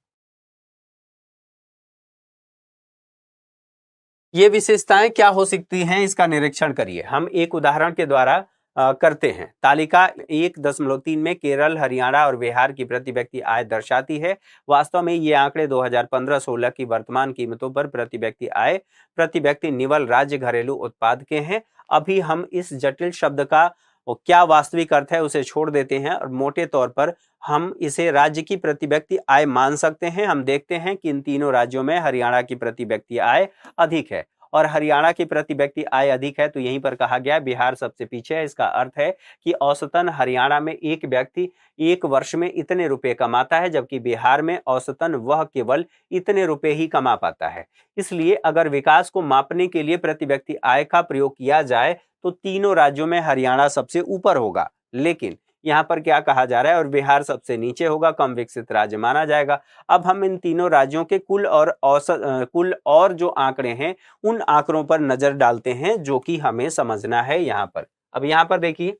ये विशेषताएं क्या हो सकती हैं, इसका निरीक्षण करिए। हम एक उदाहरण के द्वारा करते हैं। तालिका 1.3 में केरल, हरियाणा और बिहार की प्रति व्यक्ति आय दर्शाती है। वास्तव में ये आंकड़े 2015-16 की वर्तमान कीमतों पर प्रति व्यक्ति आय, प्रति व्यक्ति निवल राज्य घरेलू उत्पाद के हैं। अभी हम इस जटिल शब्द का क्या वास्तविक अर्थ है उसे छोड़ देते हैं, और मोटे तौर पर हम इसे राज्य की प्रति व्यक्ति आय मान सकते हैं। हम देखते हैं कि इन तीनों राज्यों में हरियाणा की प्रति व्यक्ति आय अधिक है, और हरियाणा की प्रति व्यक्ति आय अधिक है, तो यहीं पर कहा गया है बिहार सबसे पीछे है। इसका अर्थ है कि औसतन हरियाणा में एक व्यक्ति एक वर्ष में इतने रुपए कमाता है, जबकि बिहार में औसतन वह केवल इतने रुपए ही कमा पाता है। इसलिए अगर विकास को मापने के लिए प्रति व्यक्ति आय का प्रयोग किया जाए तो तीनों राज्यों में हरियाणा सबसे ऊपर होगा, लेकिन यहां पर क्या कहा जा रहा है, और बिहार सबसे नीचे होगा, कम विकसित राज्य माना जाएगा। अब हम इन तीनों राज्यों के कुल और औसत कुल और जो आंकड़े हैं उन आंकड़ों पर नजर डालते हैं, जो कि हमें समझना है यहां पर। अब यहां पर देखिए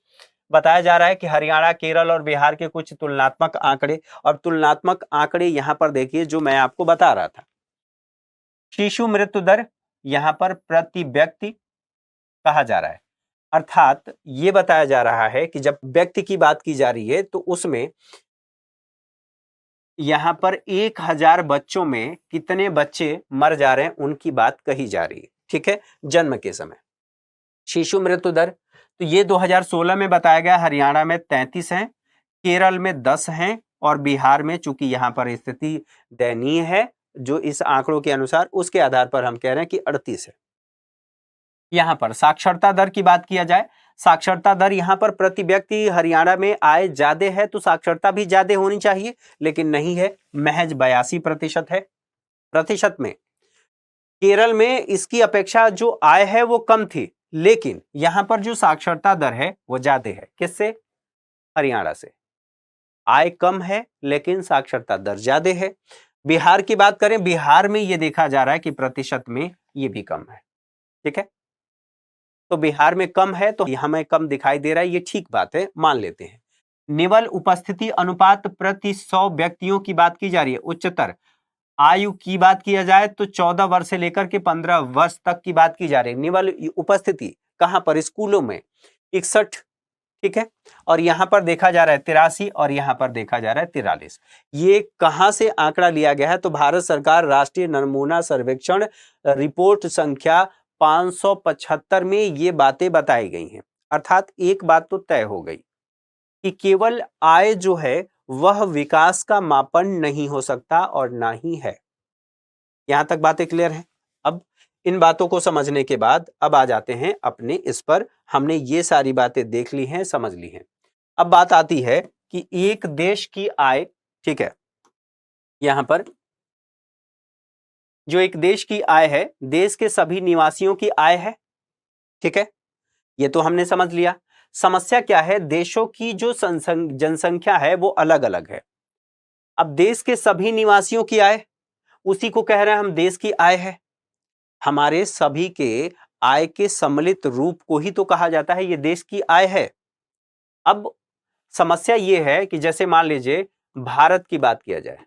बताया जा रहा है कि हरियाणा, केरल और बिहार के कुछ तुलनात्मक आंकड़े, और तुलनात्मक आंकड़े यहां पर देखिए जो मैं आपको बता रहा था। शिशु मृत्यु दर यहां पर प्रति व्यक्ति कहा जा रहा है, अर्थात ये बताया जा रहा है कि जब व्यक्ति की बात की जा रही है तो उसमें यहां पर 1000 बच्चों में कितने बच्चे मर जा रहे हैं उनकी बात कही जा रही है, ठीक है, जन्म के समय। शिशु मृत्यु दर तो ये 2016 में बताया गया, हरियाणा में 33 है, केरल में 10 हैं, और बिहार में, चूंकि यहां पर स्थिति दयनीय है जो इस आंकड़ों के अनुसार, उसके आधार पर हम कह रहे हैं कि 38 है। यहां पर साक्षरता दर की बात किया जाए, साक्षरता दर यहां पर प्रति व्यक्ति हरियाणा में आय ज्यादा है तो साक्षरता भी ज्यादा होनी चाहिए, लेकिन नहीं है, महज 82% है प्रतिशत में। केरल में इसकी अपेक्षा जो आय है वो कम थी, लेकिन यहां पर जो साक्षरता दर है वो ज्यादा है। किससे? हरियाणा से। आय कम है लेकिन साक्षरता दर ज्यादा है। बिहार की बात करें, बिहार में यह देखा जा रहा है कि प्रतिशत में ये भी कम है, ठीक है, तो बिहार में कम है तो हमें कम दिखाई दे रहा है, ये ठीक बात है, मान लेते हैं। निवल उपस्थिति अनुपात प्रति 100 व्यक्तियों की बात की जा रही है। उच्चतर आयु की बात किया जाए तो 14 वर्ष से लेकर के 15 वर्ष तक की बात की जा रही है। निवल उपस्थिति कहां पर? स्कूलों में 61, ठीक है, और यहां पर देखा जा रहा है 83, और यहां पर देखा जा रहा है 43। ये कहां से आंकड़ा लिया गया है? तो भारत सरकार राष्ट्रीय नमूना सर्वेक्षण रिपोर्ट संख्या 575 में ये बातें बताई गई हैं। अर्थात एक बात तो तय हो गई कि केवल आय जो है वह विकास का मापन नहीं हो सकता, और ना ही है। यहां तक बातें क्लियर हैं? अब इन बातों को समझने के बाद अब आ जाते हैं अपने इस पर। हमने ये सारी बातें देख ली हैं, समझ ली हैं। अब बात आती है कि एक देश की आय, ठीक है, यहां पर जो एक देश की आय है, देश के सभी निवासियों की आय है, ठीक है, ये तो हमने समझ लिया। समस्या क्या है? देशों की जो जनसंख्या है वो अलग अलग है। अब देश के सभी निवासियों की आय, उसी को कह रहे हैं हम देश की आय है। हमारे सभी के आय के सम्मिलित रूप को ही तो कहा जाता है ये देश की आय है। अब समस्या ये है कि जैसे मान लीजिए भारत की बात किया जाए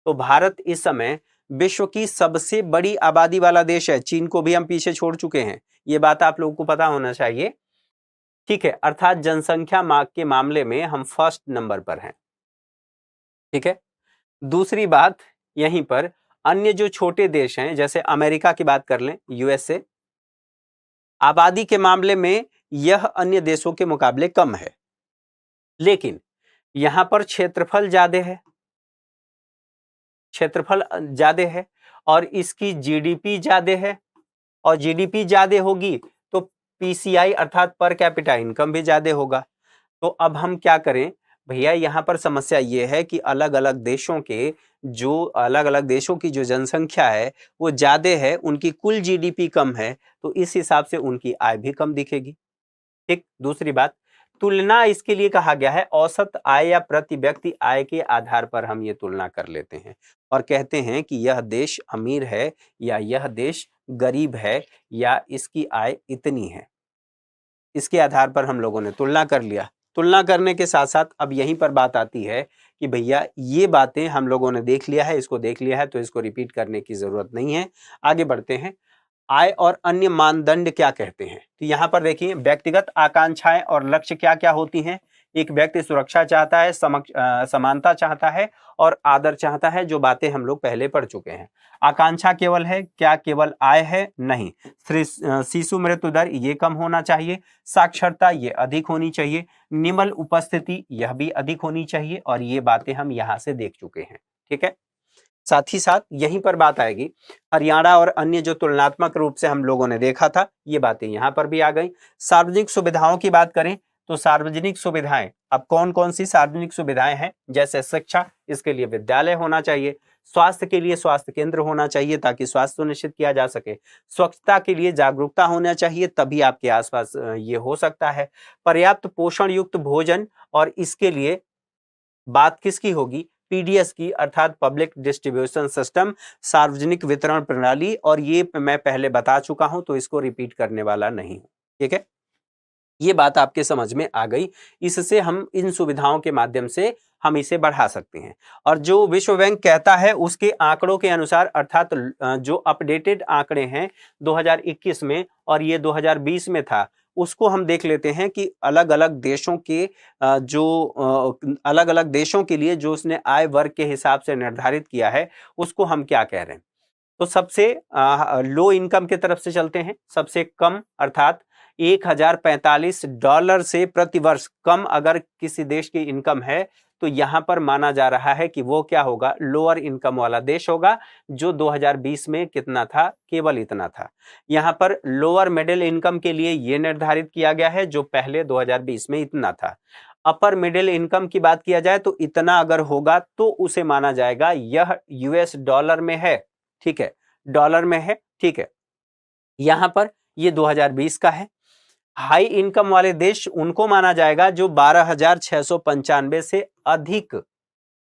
तो भारत इस समय विश्व की सबसे बड़ी आबादी वाला देश है। चीन को भी हम पीछे छोड़ चुके हैं, ये बात आप लोगों को पता होना चाहिए, ठीक है, अर्थात जनसंख्या के मामले में हम फर्स्ट नंबर पर हैं, ठीक है। दूसरी बात यहीं पर अन्य जो छोटे देश हैं, जैसे अमेरिका की बात कर लें, यूएसए, आबादी के मामले में यह अन्य देशों के मुकाबले कम है, लेकिन यहां पर क्षेत्रफल ज्यादा है, क्षेत्रफल ज्यादा है, और इसकी जीडीपी ज्यादा है, और जीडीपी ज्यादा होगी तो पीसीआई अर्थात पर कैपिटा इनकम भी ज्यादा होगा। तो अब हम क्या करें भैया? यहां पर समस्या यह है कि अलग अलग देशों की जो जनसंख्या है वो ज्यादा है, उनकी कुल जीडीपी कम है, तो इस हिसाब से उनकी आय भी कम दिखेगी, ठीक। दूसरी बात, तुलना इसके लिए कहा गया है, औसत आय या प्रति व्यक्ति आय के आधार पर हम ये तुलना कर लेते हैं और कहते हैं कि यह देश अमीर है या यह देश गरीब है या इसकी आय इतनी है। इसके आधार पर हम लोगों ने तुलना कर लिया। तुलना करने के साथ साथ अब यहीं पर बात आती है कि भैया ये बातें हम लोगों ने देख लिया है, इसको देख लिया है तो इसको रिपीट करने की जरूरत नहीं है। आगे बढ़ते हैं। आय और अन्य मानदंड क्या कहते हैं? तो यहां पर देखिए व्यक्तिगत आकांक्षाएं और लक्ष्य क्या क्या होती हैं। एक व्यक्ति सुरक्षा चाहता है, समानता चाहता है और आदर चाहता है, जो बातें हम लोग पहले पढ़ चुके हैं। आकांक्षा केवल है क्या? केवल आय है? नहीं। शिशु मृत्यु दर ये कम होना चाहिए, साक्षरता ये अधिक होनी चाहिए, निम्न उपस्थिति यह भी अधिक होनी चाहिए, और ये बातें हम यहां से देख चुके हैं, ठीक है। साथ ही साथ यहीं पर बात आएगी हरियाणा और अन्य जो तुलनात्मक रूप से हम लोगों ने देखा था, ये बातें यहां पर भी आ गई। सार्वजनिक सुविधाओं की बात करें तो सार्वजनिक सुविधाएं, अब कौन कौन सी सार्वजनिक सुविधाएं हैं, जैसे शिक्षा, इसके लिए विद्यालय होना चाहिए, स्वास्थ्य के लिए स्वास्थ्य केंद्र होना चाहिए ताकि स्वास्थ्य सुनिश्चित किया जा सके, स्वच्छता के लिए जागरूकता होना चाहिए तभी आपके आसपास ये हो सकता है, पर्याप्त पोषण युक्त भोजन, और इसके लिए बात किसकी होगी, पीडीएस की, अर्थात पब्लिक डिस्ट्रीब्यूशन सिस्टम, सार्वजनिक वितरण प्रणाली, और ये मैं पहले बता चुका हूं तो इसको रिपीट करने वाला नहीं हूं। ठीक है, ये बात आपके समझ में आ गई। इससे हम इन सुविधाओं के माध्यम से हम इसे बढ़ा सकते हैं। और जो विश्व बैंक कहता है उसके आंकड़ों के अनुसार, अर्थात जो अपडेटेड आंकड़े हैं 2021 में और ये 2020 में था, उसको हम देख लेते हैं कि अलग अलग देशों के अलग अलग देशों के लिए जो उसने आय वर्ग के हिसाब से निर्धारित किया है उसको हम क्या कह रहे हैं। तो सबसे लो इनकम की तरफ से चलते हैं। सबसे कम अर्थात $1045 से प्रति वर्ष कम अगर किसी देश की इनकम है तो यहां पर माना जा रहा है कि वो क्या होगा, लोअर इनकम वाला देश होगा, जो 2020 में कितना था, केवल इतना था। यहां पर लोअर मिडिल इनकम के लिए यह निर्धारित किया गया है जो पहले 2020 में इतना था। अपर मिडिल इनकम की बात किया जाए तो इतना अगर होगा तो उसे माना जाएगा यह यूएस डॉलर में है। ठीक है, डॉलर में है। ठीक है, यहां पर ये 2020 का है। हाई इनकम वाले देश उनको माना जाएगा जो 12,695 से अधिक,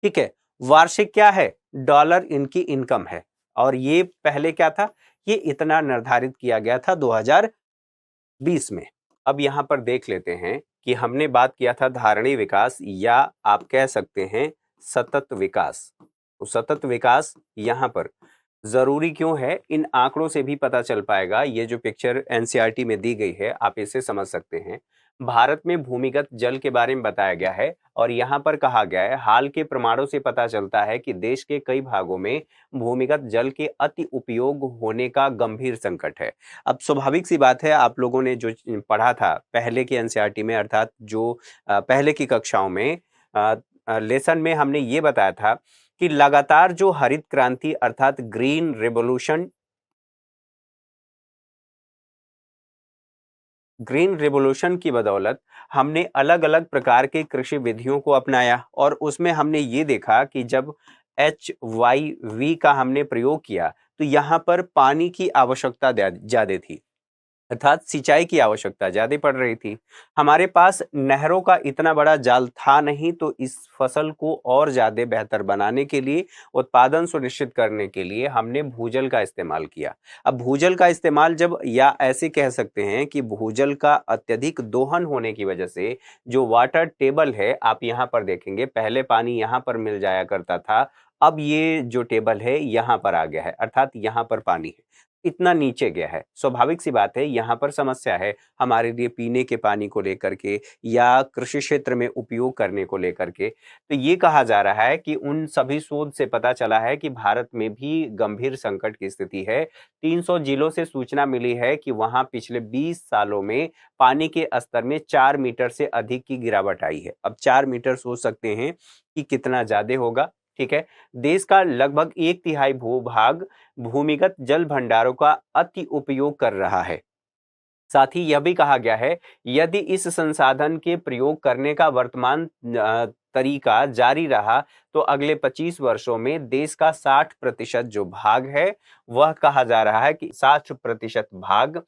ठीक है, वार्षिक क्या है, डॉलर इनकी इनकम है। और ये पहले क्या था, ये इतना निर्धारित किया गया था 2020 में। अब यहां पर देख लेते हैं कि हमने बात किया था धारणीय विकास, या आप कह सकते हैं सतत विकास। तो सतत विकास यहां पर जरूरी क्यों है, इन आंकड़ों से भी पता चल पाएगा। ये जो पिक्चर एनसीईआरटी में दी गई है आप इसे समझ सकते हैं। भारत में भूमिगत जल के बारे में बताया गया है और यहाँ पर कहा गया है हाल के प्रमाणों से पता चलता है कि देश के कई भागों में भूमिगत जल के अति उपयोग होने का गंभीर संकट है। अब स्वाभाविक सी बात है, आप लोगों ने जो पढ़ा था पहले की एनसीईआरटी में, अर्थात जो पहले की कक्षाओं में लेसन में हमने ये बताया था कि लगातार जो हरित क्रांति अर्थात ग्रीन रेवोल्यूशन की बदौलत हमने अलग अलग प्रकार के कृषि विधियों को अपनाया और उसमें हमने ये देखा कि जब HYV का हमने प्रयोग किया तो यहाँ पर पानी की आवश्यकता ज्यादा थी, अर्थात सिंचाई की आवश्यकता ज्यादा पड़ रही थी। हमारे पास नहरों का इतना बड़ा जाल था नहीं, तो इस फसल को और ज्यादा बेहतर बनाने के लिए, उत्पादन सुनिश्चित करने के लिए हमने भूजल का इस्तेमाल किया। अब भूजल का इस्तेमाल जब, या ऐसे कह सकते हैं कि भूजल का अत्यधिक दोहन होने की वजह से जो वाटर टेबल है, आप यहाँ पर देखेंगे पहले पानी यहाँ पर मिल जाया करता था, अब ये जो टेबल है यहाँ पर आ गया है, अर्थात यहाँ पर पानी है इतना नीचे गया है। स्वाभाविक सी बात है, यहाँ पर समस्या है हमारे लिए पीने के पानी को लेकर के या कृषि क्षेत्र में उपयोग करने को लेकर के। तो ये कहा जा रहा है कि उन सभी शोध से पता चला है कि भारत में भी गंभीर संकट की स्थिति है। 300 जिलों से सूचना मिली है कि वहां पिछले 20 सालों में पानी के स्तर में 4 मीटर से अधिक की गिरावट आई है। अब 4 मीटर सोच सकते हैं कि कितना ज्यादा होगा। ठीक है, देश का लगभग 1/3 भूभाग भूमिगत जल भंडारों का अति उपयोग कर रहा है। साथ ही यह भी कहा गया है यदि इस संसाधन के प्रयोग करने का वर्तमान तरीका जारी रहा तो अगले 25 वर्षों में देश का 60% जो भाग है, वह कहा जा रहा है कि 60% भाग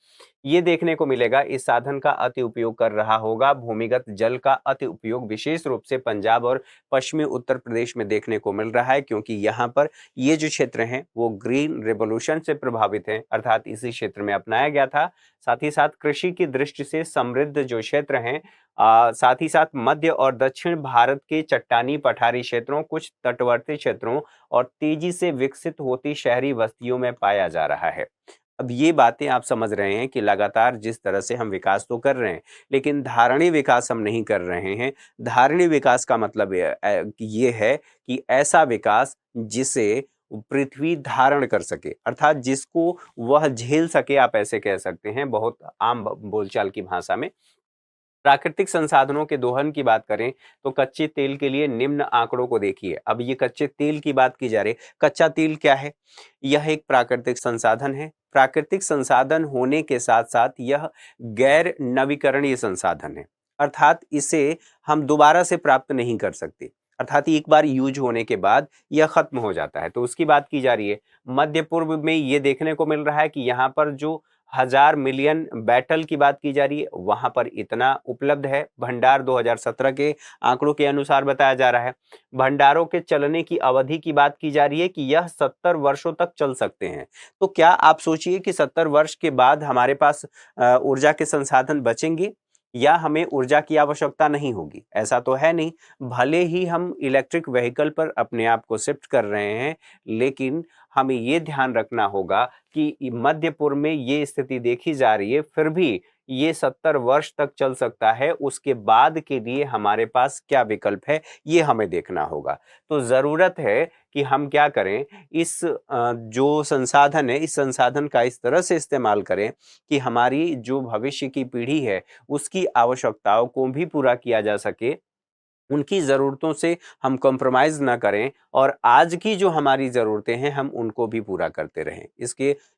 ये देखने को मिलेगा इस साधन का अति उपयोग कर रहा होगा। भूमिगत जल का अति उपयोग विशेष रूप से पंजाब और पश्चिमी उत्तर प्रदेश में देखने को मिल रहा है, क्योंकि यहाँ पर ये जो क्षेत्र हैं वो ग्रीन रेवोल्यूशन से प्रभावित हैं, अर्थात इसी क्षेत्र में अपनाया गया था। साथ ही साथ कृषि की दृष्टि से समृद्ध जो क्षेत्र हैं, साथ ही साथ मध्य और दक्षिण भारत के चट्टानी पठारी क्षेत्रों, कुछ तटवर्ती क्षेत्रों और तेजी से विकसित होती शहरी बस्तियों में पाया जा रहा है। अब ये बातें आप समझ रहे हैं कि लगातार जिस तरह से हम विकास तो कर रहे हैं लेकिन धारणीय विकास हम नहीं कर रहे हैं। धारणीय विकास का मतलब ये है कि ऐसा विकास जिसे पृथ्वी धारण कर सके, अर्थात जिसको वह झेल सके, आप ऐसे कह सकते हैं बहुत आम बोलचाल की भाषा में। प्राकृतिक संसाधनों के दोहन की बात करें तो कच्चे तेल के लिए निम्न आंकड़ों को देखिए। अब ये कच्चे तेल की बात की जा रही है। कच्चा तेल क्या है? यह एक प्राकृतिक संसाधन है। प्राकृतिक संसाधन होने के साथ साथ यह गैर नवीकरणीय संसाधन है, अर्थात इसे हम दोबारा से प्राप्त नहीं कर सकते, अर्थात एक बार यूज होने के बाद यह खत्म हो जाता है। तो उसकी बात की जा रही है। मध्य पूर्व में ये देखने को मिल रहा है कि यहाँ पर जो 1000 मिलियन बैटल की बात की जा रही है, वहां पर इतना उपलब्ध है। भंडार 2017 के आंकड़ों के अनुसार बताया जा रहा है। भंडारों के चलने की अवधि की बात की जा रही है कि यह 70 वर्षों तक चल सकते हैं। तो क्या आप सोचिए कि 70 वर्ष के बाद हमारे पास ऊर्जा के संसाधन बचेंगे या हमें ऊर्जा की आवश्यकता नहीं होगी? ऐसा तो है नहीं। भले ही हम इलेक्ट्रिक व्हीकल पर अपने आप को शिफ्ट कर रहे हैं, लेकिन हमें ये ध्यान रखना होगा कि मध्य पूर्व में ये स्थिति देखी जा रही है, फिर भी ये 70 वर्ष तक चल सकता है। उसके बाद के लिए हमारे पास क्या विकल्प है, ये हमें देखना होगा। तो जरूरत है कि हम क्या करें, इस जो संसाधन है, इस संसाधन का इस तरह से इस्तेमाल करें कि हमारी जो भविष्य की पीढ़ी है उसकी आवश्यकताओं को भी पूरा किया जा सके, उनकी ज़रूरतों से हम कॉम्प्रोमाइज़ ना करें और आज की जो हमारी ज़रूरतें हैं हम उनको भी पूरा करते रहें।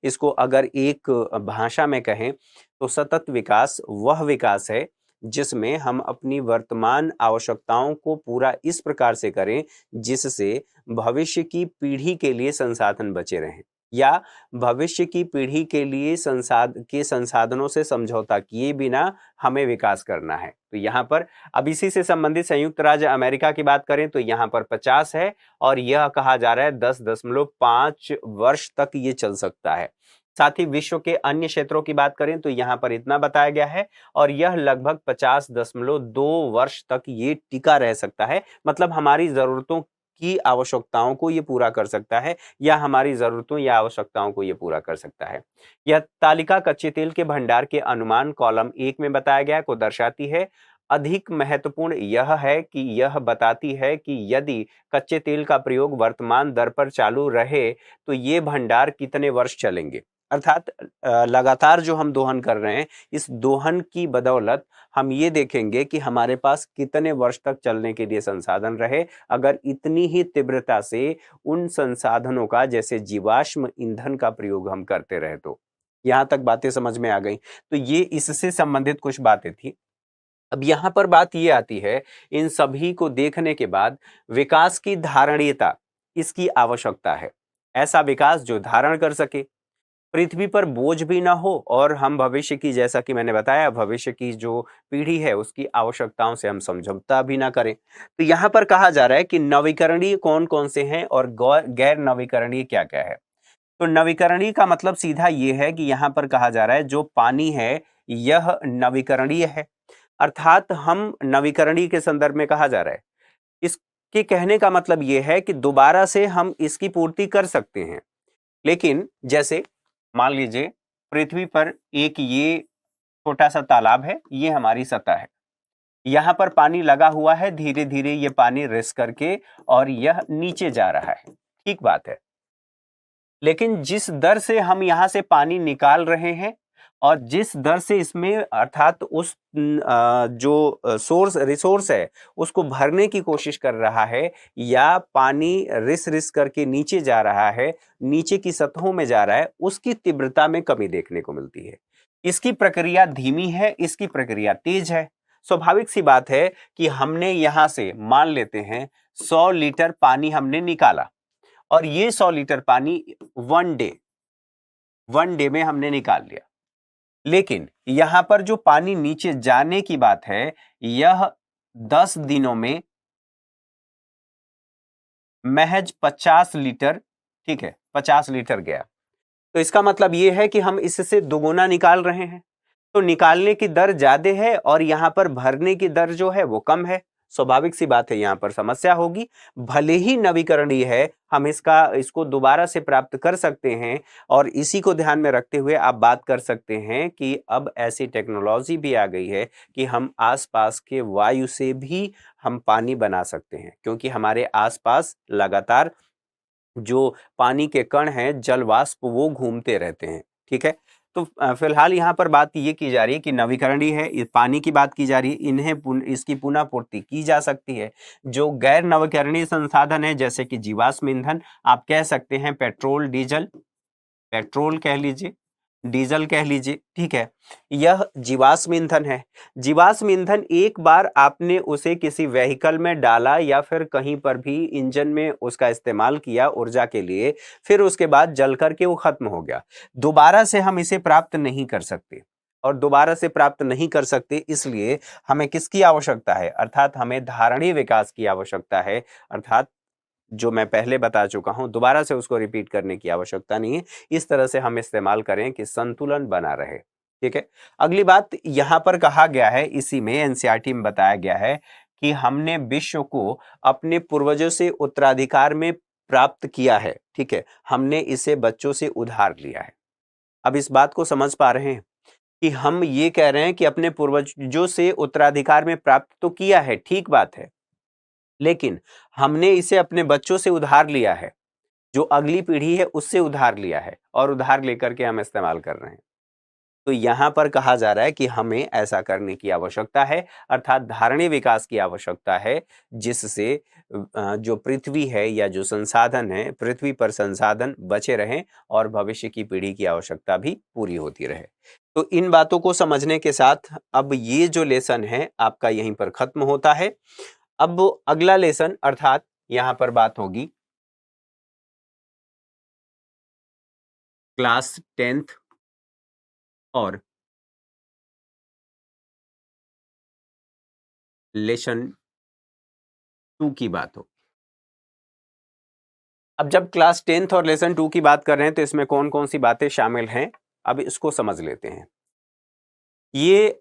इसको अगर एक भाषा में कहें तो सतत विकास वह विकास है जिसमें हम अपनी वर्तमान आवश्यकताओं को पूरा इस प्रकार से करें जिससे भविष्य की पीढ़ी के लिए संसाधन बचे रहें, या भविष्य की पीढ़ी के लिए संसाधनों से समझौता किए बिना हमें विकास करना है। तो यहाँ पर अब इसी से संबंधित संयुक्त राज्य अमेरिका की बात करें तो यहाँ पर 50 है और यह कहा जा रहा है 10.5 वर्ष तक ये चल सकता है। साथ ही विश्व के अन्य क्षेत्रों की बात करें तो यहाँ पर इतना बताया गया है और यह लगभग 50.2 वर्ष तक ये टिका रह सकता है। मतलब हमारी जरूरतों की आवश्यकताओं को ये पूरा कर सकता है या हमारी जरूरतों या आवश्यकताओं को ये पूरा कर सकता है। यह तालिका कच्चे तेल के भंडार के अनुमान कॉलम 1 में बताया गया को दर्शाती है। अधिक महत्वपूर्ण यह है कि यह बताती है कि यदि कच्चे तेल का प्रयोग वर्तमान दर पर चालू रहे तो ये भंडार कितने वर्ष चलेंगे। अर्थात लगातार जो हम दोहन कर रहे हैं, इस दोहन की बदौलत हम ये देखेंगे कि हमारे पास कितने वर्ष तक चलने के लिए संसाधन रहे, अगर इतनी ही तीव्रता से उन संसाधनों का जैसे जीवाश्म ईंधन का प्रयोग हम करते रहे तो। यहां तक बातें समझ में आ गई। तो ये इससे संबंधित कुछ बातें थी। अब यहाँ पर बात ये आती है, इन सभी को देखने के बाद विकास की धारणीयता, इसकी आवश्यकता है। ऐसा विकास जो धारण कर सके, पृथ्वी पर बोझ भी ना हो और हम भविष्य की, जैसा कि मैंने बताया, भविष्य की जो पीढ़ी है उसकी आवश्यकताओं से हम समझौता भी ना करें। तो यहाँ पर कहा जा रहा है कि नवीकरणीय कौन कौन से हैं और गैर नवीकरणीय क्या क्या है। तो नवीकरणीय का मतलब सीधा ये है कि यहाँ पर कहा जा रहा है जो पानी है यह नवीकरणीय है, अर्थात हम नवीकरणीय के संदर्भ में कहा जा रहा है। इसके कहने का मतलब यह है कि दोबारा से हम इसकी पूर्ति कर सकते हैं। लेकिन जैसे मान लीजिए पृथ्वी पर एक ये छोटा सा तालाब है, ये हमारी सतह है, यहां पर पानी लगा हुआ है, धीरे धीरे ये पानी रिस करके और यह नीचे जा रहा है, ठीक बात है। लेकिन जिस दर से हम यहां से पानी निकाल रहे हैं और जिस दर से इसमें, अर्थात उस जो सोर्स रिसोर्स है उसको भरने की कोशिश कर रहा है, या पानी रिस रिस करके नीचे जा रहा है, नीचे की सतहों में जा रहा है, उसकी तीव्रता में कमी देखने को मिलती है। इसकी प्रक्रिया धीमी है, इसकी प्रक्रिया तेज है। स्वाभाविक सी बात है कि हमने यहां से मान लेते हैं 100 लीटर पानी हमने निकाला और ये 100 लीटर पानी वन डे में हमने निकाल लिया। लेकिन यहां पर जो पानी नीचे जाने की बात है यह 10 दिनों में महज 50 लीटर, ठीक है, 50 लीटर गया। तो इसका मतलब यह है कि हम इससे दोगुना निकाल रहे हैं। तो निकालने की दर ज्यादा है और यहां पर भरने की दर जो है वो कम है। स्वाभाविक सी बात है, यहां पर समस्या होगी। भले ही नवीकरणीय है, हम इसको दोबारा से प्राप्त कर सकते हैं और इसी को ध्यान में रखते हुए आप बात कर सकते हैं कि अब ऐसी टेक्नोलॉजी भी आ गई है कि हम आसपास के वायु से भी हम पानी बना सकते हैं, क्योंकि हमारे आसपास लगातार जो पानी के कण हैं, जल वाष्प, वो घूमते रहते हैं, ठीक है। तो फिलहाल यहाँ पर बात ये की जा रही है कि नवीकरणीय है, ये पानी की बात की जा रही है, इन्हें इसकी पुनः पूर्ति की जा सकती है। जो गैर नवीकरणीय संसाधन है जैसे कि जीवाश्म ईंधन, आप कह सकते हैं पेट्रोल डीजल, पेट्रोल कह लीजिए, डीजल कह लीजिए, ठीक है, यह जीवाश्म ईंधन है। जीवाश्म ईंधन एक बार आपने उसे किसी व्हीकल में डाला या फिर कहीं पर भी इंजन में उसका इस्तेमाल किया ऊर्जा के लिए, फिर उसके बाद जल करके वो खत्म हो गया, दोबारा से हम इसे प्राप्त नहीं कर सकते। और दोबारा से प्राप्त नहीं कर सकते इसलिए हमें किसकी आवश्यकता है, अर्थात हमें धारणीय विकास की आवश्यकता है। अर्थात जो मैं पहले बता चुका हूं, दोबारा से उसको रिपीट करने की आवश्यकता नहीं है। इस तरह से हम इस्तेमाल करें कि संतुलन बना रहे। ठीक है, अगली बात यहां पर कहा गया है, इसी में एनसीईआरटी में बताया गया है कि हमने विश्व को अपने पूर्वजों से उत्तराधिकार में प्राप्त किया है। ठीक है, हमने इसे बच्चों से उधार लिया है। अब इस बात को समझ पा रहे हैं कि हम ये कह रहे हैं कि अपने पूर्वजों से उत्तराधिकार में प्राप्त तो किया है, ठीक बात है, लेकिन हमने इसे अपने बच्चों से उधार लिया है, जो अगली पीढ़ी है उससे उधार लिया है और उधार लेकर के हम इस्तेमाल कर रहे हैं। तो यहां पर कहा जा रहा है कि हमें ऐसा करने की आवश्यकता है, अर्थात धारणीय विकास की आवश्यकता है, जिससे जो पृथ्वी है या जो संसाधन है, पृथ्वी पर संसाधन बचे रहें और भविष्य की पीढ़ी की आवश्यकता भी पूरी होती रहे। तो इन बातों को समझने के साथ अब ये जो लेसन है आपका यहीं पर खत्म होता है। अब अगला लेसन अर्थात यहां पर बात होगी क्लास 10th और लेसन 2 की बात हो। अब जब क्लास 10th और लेसन 2 की बात कर रहे हैं तो इसमें कौन कौन सी बातें शामिल हैं, अब इसको समझ लेते हैं। ये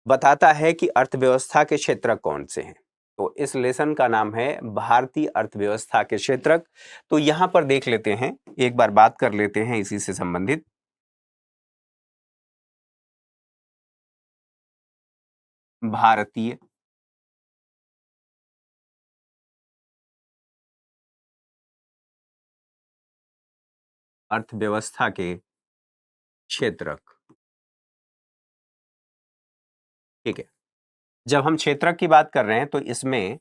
बताता है कि अर्थव्यवस्था के क्षेत्र कौन से हैं। तो इस लेसन का नाम है भारतीय अर्थव्यवस्था के क्षेत्रक। तो यहां पर देख लेते हैं, एक बार बात कर लेते हैं इसी से संबंधित। भारतीय अर्थव्यवस्था के क्षेत्रक। ठीक है, जब हम क्षेत्रक की बात कर रहे हैं तो इसमें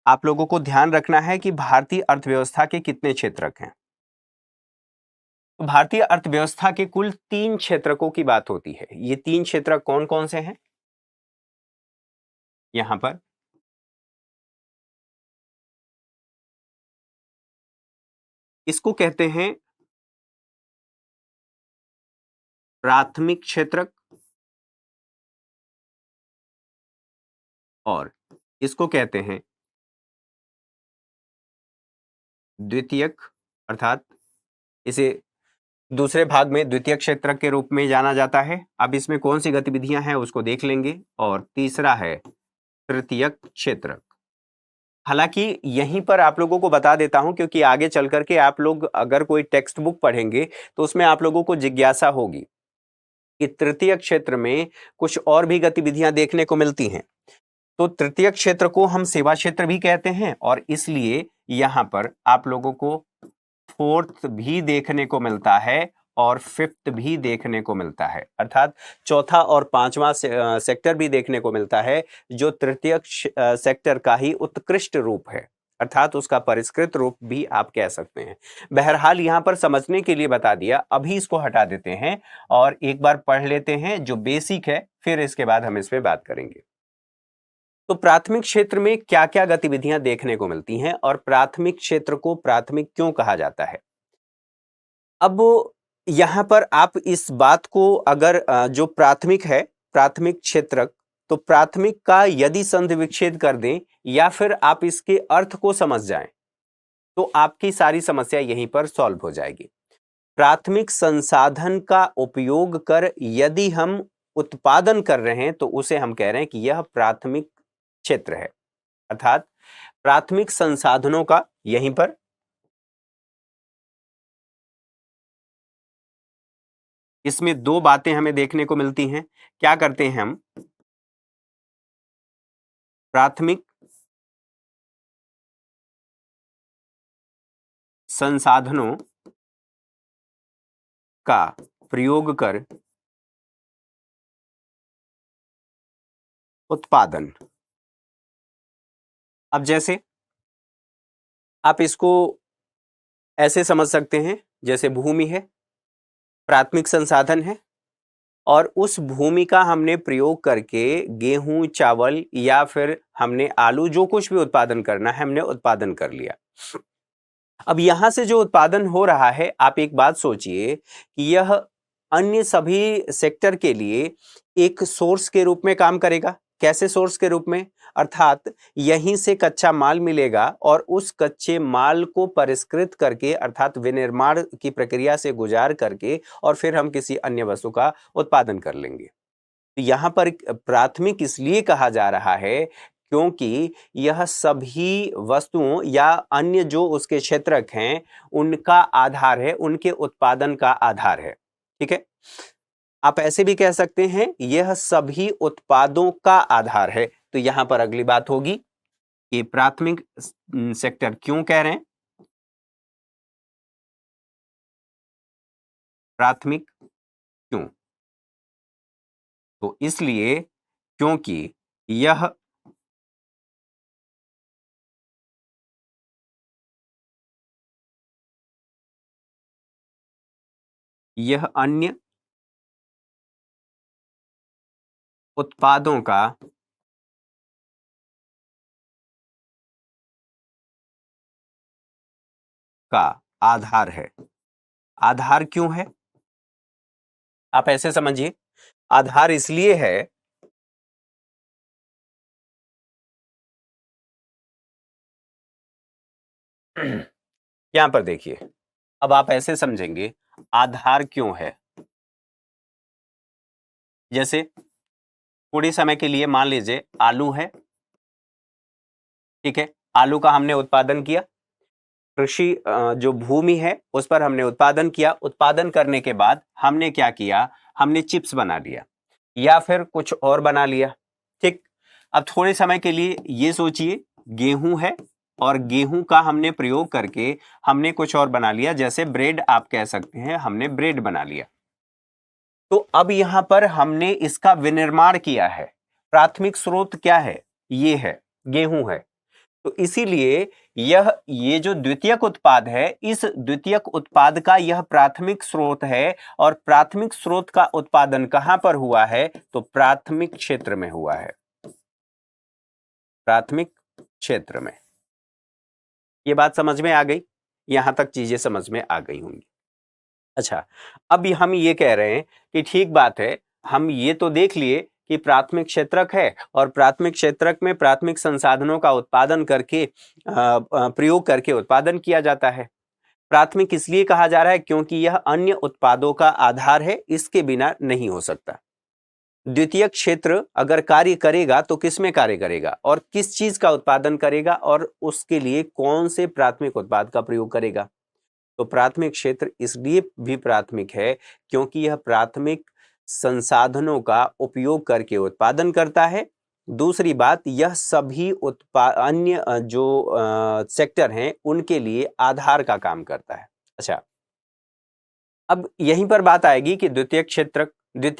आप लोगों को ध्यान रखना है कि भारतीय अर्थव्यवस्था के कितने क्षेत्रक हैं। तो भारतीय अर्थव्यवस्था के कुल 3 क्षेत्रकों की बात होती है। ये 3 क्षेत्रक कौन कौन से हैं? यहां पर इसको कहते हैं प्राथमिक क्षेत्रक और इसको कहते हैं द्वितीयक, अर्थात इसे दूसरे भाग में द्वितीय क्षेत्रक के रूप में जाना जाता है। अब इसमें कौन सी गतिविधियां हैं उसको देख लेंगे। और तीसरा है तृतीयक क्षेत्रक। हालांकि यहीं पर आप लोगों को बता देता हूं, क्योंकि आगे चल करके आप लोग अगर कोई टेक्स्ट बुक पढ़ेंगे तो उसमें आप लोगों को जिज्ञासा होगी कि तृतीय क्षेत्र में कुछ और भी गतिविधियां देखने को मिलती हैं। तो तृतीय क्षेत्र को हम सेवा क्षेत्र भी कहते हैं और इसलिए यहां पर आप लोगों को फोर्थ भी देखने को मिलता है और फिफ्थ भी देखने को मिलता है, अर्थात चौथा और पांचवा सेक्टर भी देखने को मिलता है, जो तृतीय सेक्टर का ही उत्कृष्ट रूप है, अर्थात उसका परिष्कृत रूप भी आप कह सकते हैं। बहरहाल यहां पर समझने के लिए बता दिया, अभी इसको हटा देते हैं और एक बार पढ़ लेते हैं जो बेसिक है, फिर इसके बाद हम इस पे बात करेंगे। तो प्राथमिक क्षेत्र में क्या क्या गतिविधियां देखने को मिलती हैं और प्राथमिक क्षेत्र को प्राथमिक क्यों कहा जाता है। अब यहां पर आप इस बात को अगर जो प्राथमिक है, प्राथमिक क्षेत्रक, तो प्राथमिक का यदि संधि विच्छेद कर दें या फिर आप इसके अर्थ को समझ जाएं तो आपकी सारी समस्या यहीं पर सॉल्व हो जाएगी। प्राथमिक संसाधन का उपयोग कर यदि हम उत्पादन कर रहे हैं तो उसे हम कह रहे हैं कि यह प्राथमिक क्षेत्र है, अर्थात प्राथमिक संसाधनों का यहीं पर इसमें दो बातें हमें देखने को मिलती हैं। क्या करते हैं हम, प्राथमिक संसाधनों का प्रयोग कर उत्पादन। अब जैसे आप इसको ऐसे समझ सकते हैं, जैसे भूमि है, प्राथमिक संसाधन है, और उस भूमि का हमने प्रयोग करके गेहूं, चावल या फिर हमने आलू, जो कुछ भी उत्पादन करना है हमने उत्पादन कर लिया। अब यहां से जो उत्पादन हो रहा है, आप एक बात सोचिए कि यह अन्य सभी सेक्टर के लिए एक सोर्स के रूप में काम करेगा। कैसे सोर्स के रूप में? अर्थात यहीं से कच्चा माल मिलेगा और उस कच्चे माल को परिष्कृत करके, अर्थात विनिर्माण की प्रक्रिया से गुजार करके, और फिर हम किसी अन्य वस्तु का उत्पादन कर लेंगे। यहां पर प्राथमिक इसलिए कहा जा रहा है क्योंकि यह सभी वस्तुओं या अन्य जो उसके क्षेत्रक हैं उनका आधार है, उनके उत्पादन का आधार है। ठीक है, आप ऐसे भी कह सकते हैं यह सभी उत्पादों का आधार है। तो यहां पर अगली बात होगी कि प्राथमिक सेक्टर क्यों कह रहे हैं? प्राथमिक क्यों? तो इसलिए क्योंकि यह अन्य उत्पादों का आधार है। आधार क्यों है? आप ऐसे समझिए, आधार इसलिए है यहां पर देखिए, अब आप ऐसे समझेंगे आधार क्यों है। जैसे थोड़ी समय के लिए मान लीजिए आलू है, ठीक है, आलू का हमने उत्पादन किया, कृषि जो भूमि है उस पर हमने उत्पादन किया। उत्पादन करने के बाद हमने क्या किया? हमने चिप्स बना लिया या फिर कुछ और बना लिया। ठीक, अब थोड़े समय के लिए ये सोचिए गेहूं है और गेहूं का हमने प्रयोग करके हमने कुछ और बना लिया, जैसे ब्रेड आप कह सकते हैं, हमने ब्रेड बना लिया। तो अब यहां पर हमने इसका विनिर्माण किया है। प्राथमिक स्रोत क्या है? ये है, गेहूं है। तो इसीलिए ये जो द्वितीयक उत्पाद है, इस द्वितीयक उत्पाद का यह प्राथमिक स्रोत है। और प्राथमिक स्रोत का उत्पादन कहां पर हुआ है? तो प्राथमिक क्षेत्र में हुआ है। प्राथमिक क्षेत्र में। ये बात समझ में आ गई? यहां तक चीजें समझ में आ गई होंगी। अच्छा, अब हम ये कह रहे हैं कि ठीक बात है, हम ये तो देख लिए कि प्राथमिक क्षेत्रक है और प्राथमिक क्षेत्रक में प्राथमिक संसाधनों का उत्पादन करके प्रयोग करके उत्पादन किया जाता है। प्राथमिक इसलिए कहा जा रहा है क्योंकि यह अन्य उत्पादों का आधार है, इसके बिना नहीं हो सकता। द्वितीयक क्षेत्र अगर कार्य करेगा तो किस में कार्य करेगा और किस चीज का उत्पादन करेगा और उसके लिए कौन से प्राथमिक उत्पाद का प्रयोग करेगा? तो प्राथमिक क्षेत्र इसलिए भी प्राथमिक है क्योंकि यह प्राथमिक संसाधनों का उपयोग करके उत्पादन करता है। दूसरी बात, यह सभी अन्य जो सेक्टर हैं उनके लिए आधार का काम करता है। अच्छा, अब यहीं पर बात आएगी कि द्वितीय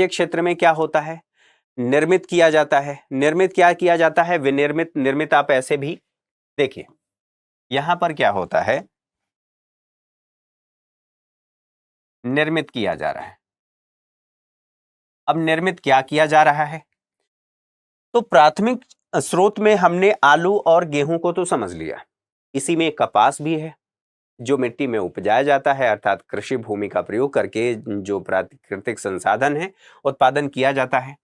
क्षेत्र में क्या होता है? निर्मित किया जाता है। निर्मित क्या किया जाता है? विनिर्मित, निर्मित आप ऐसे भी देखिए, यहां पर क्या होता है? निर्मित किया जा रहा है। अब निर्मित क्या किया जा रहा है? तो प्राथमिक स्रोत में हमने आलू और गेहूं को तो समझ लिया, इसी में कपास भी है जो मिट्टी में उपजाया जाता है, अर्थात कृषि भूमि का प्रयोग करके जो प्राकृतिक संसाधन है उत्पादन किया जाता है।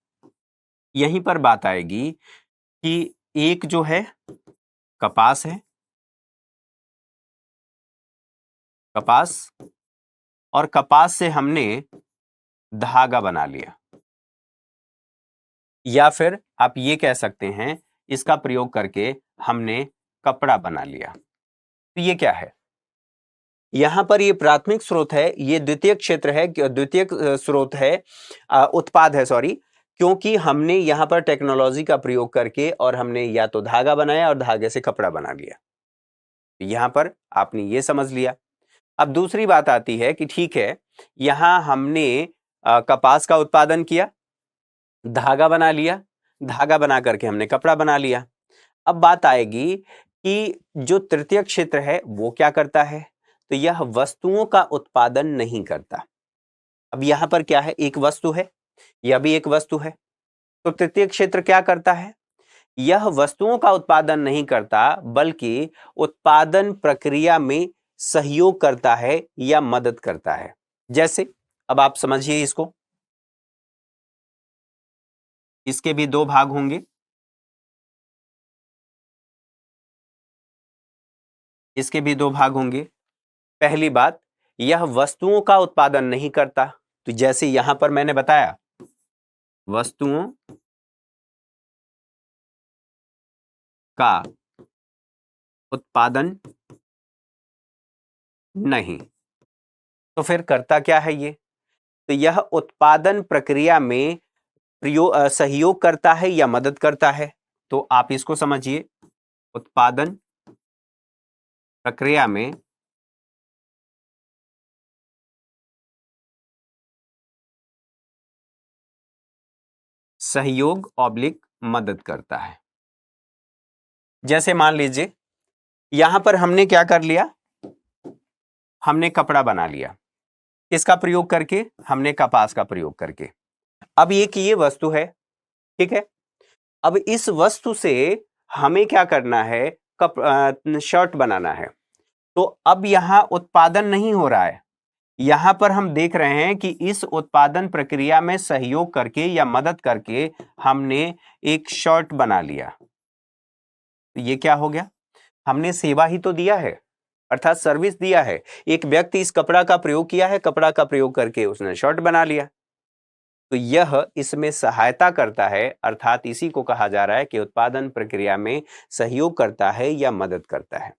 यहीं पर बात आएगी कि एक जो है कपास है, कपास, और कपास से हमने धागा बना लिया, या फिर आप ये कह सकते हैं इसका प्रयोग करके हमने कपड़ा बना लिया। तो ये क्या है? यहां पर ये प्राथमिक स्रोत है, ये द्वितीयक क्षेत्र है, द्वितीयक स्रोत है, उत्पाद है, सॉरी, क्योंकि हमने यहां पर टेक्नोलॉजी का प्रयोग करके और हमने या तो धागा बनाया और धागे से कपड़ा बना लिया। यहां पर आपने ये समझ लिया। अब दूसरी बात आती है कि ठीक है, यहां हमने कपास का उत्पादन किया, धागा बना लिया, धागा बना करके हमने कपड़ा बना लिया। अब बात आएगी कि जो तृतीय क्षेत्र है वो क्या करता है, तो यह वस्तुओं का उत्पादन नहीं करता। अब यहां पर क्या है, एक वस्तु है, यह भी एक वस्तु है, तो तृतीय क्षेत्र क्या करता है, यह वस्तुओं का उत्पादन नहीं करता बल्कि उत्पादन प्रक्रिया में सहयोग करता है या मदद करता है। जैसे अब आप समझिए इसको, इसके भी दो भाग होंगे, इसके भी दो भाग होंगे। पहली बात, यह वस्तुओं का उत्पादन नहीं करता, तो जैसे यहां पर मैंने बताया वस्तुओं का उत्पादन नहीं, तो फिर करता क्या है ये, तो यह उत्पादन प्रक्रिया में सहयोग करता है या मदद करता है। तो आप इसको समझिए, उत्पादन प्रक्रिया में सहयोग ऑब्लिक मदद करता है। जैसे मान लीजिए यहां पर हमने क्या कर लिया, हमने कपड़ा बना लिया, किसका प्रयोग करके, हमने कपास का प्रयोग करके। अब ये वस्तु है, ठीक है। अब इस वस्तु से हमें क्या करना है, शर्ट बनाना है। तो अब यहां उत्पादन नहीं हो रहा है, यहां पर हम देख रहे हैं कि इस उत्पादन प्रक्रिया में सहयोग करके या मदद करके हमने एक शर्ट बना लिया। तो ये क्या हो गया, हमने सेवा ही तो दिया है, अर्थात सर्विस दिया है। एक व्यक्ति इस कपड़ा का प्रयोग किया है, कपड़ा का प्रयोग करके उसने शर्ट बना लिया, तो यह इसमें सहायता करता है, अर्थात इसी को कहा जा रहा है कि उत्पादन प्रक्रिया में सहयोग करता है या मदद करता है।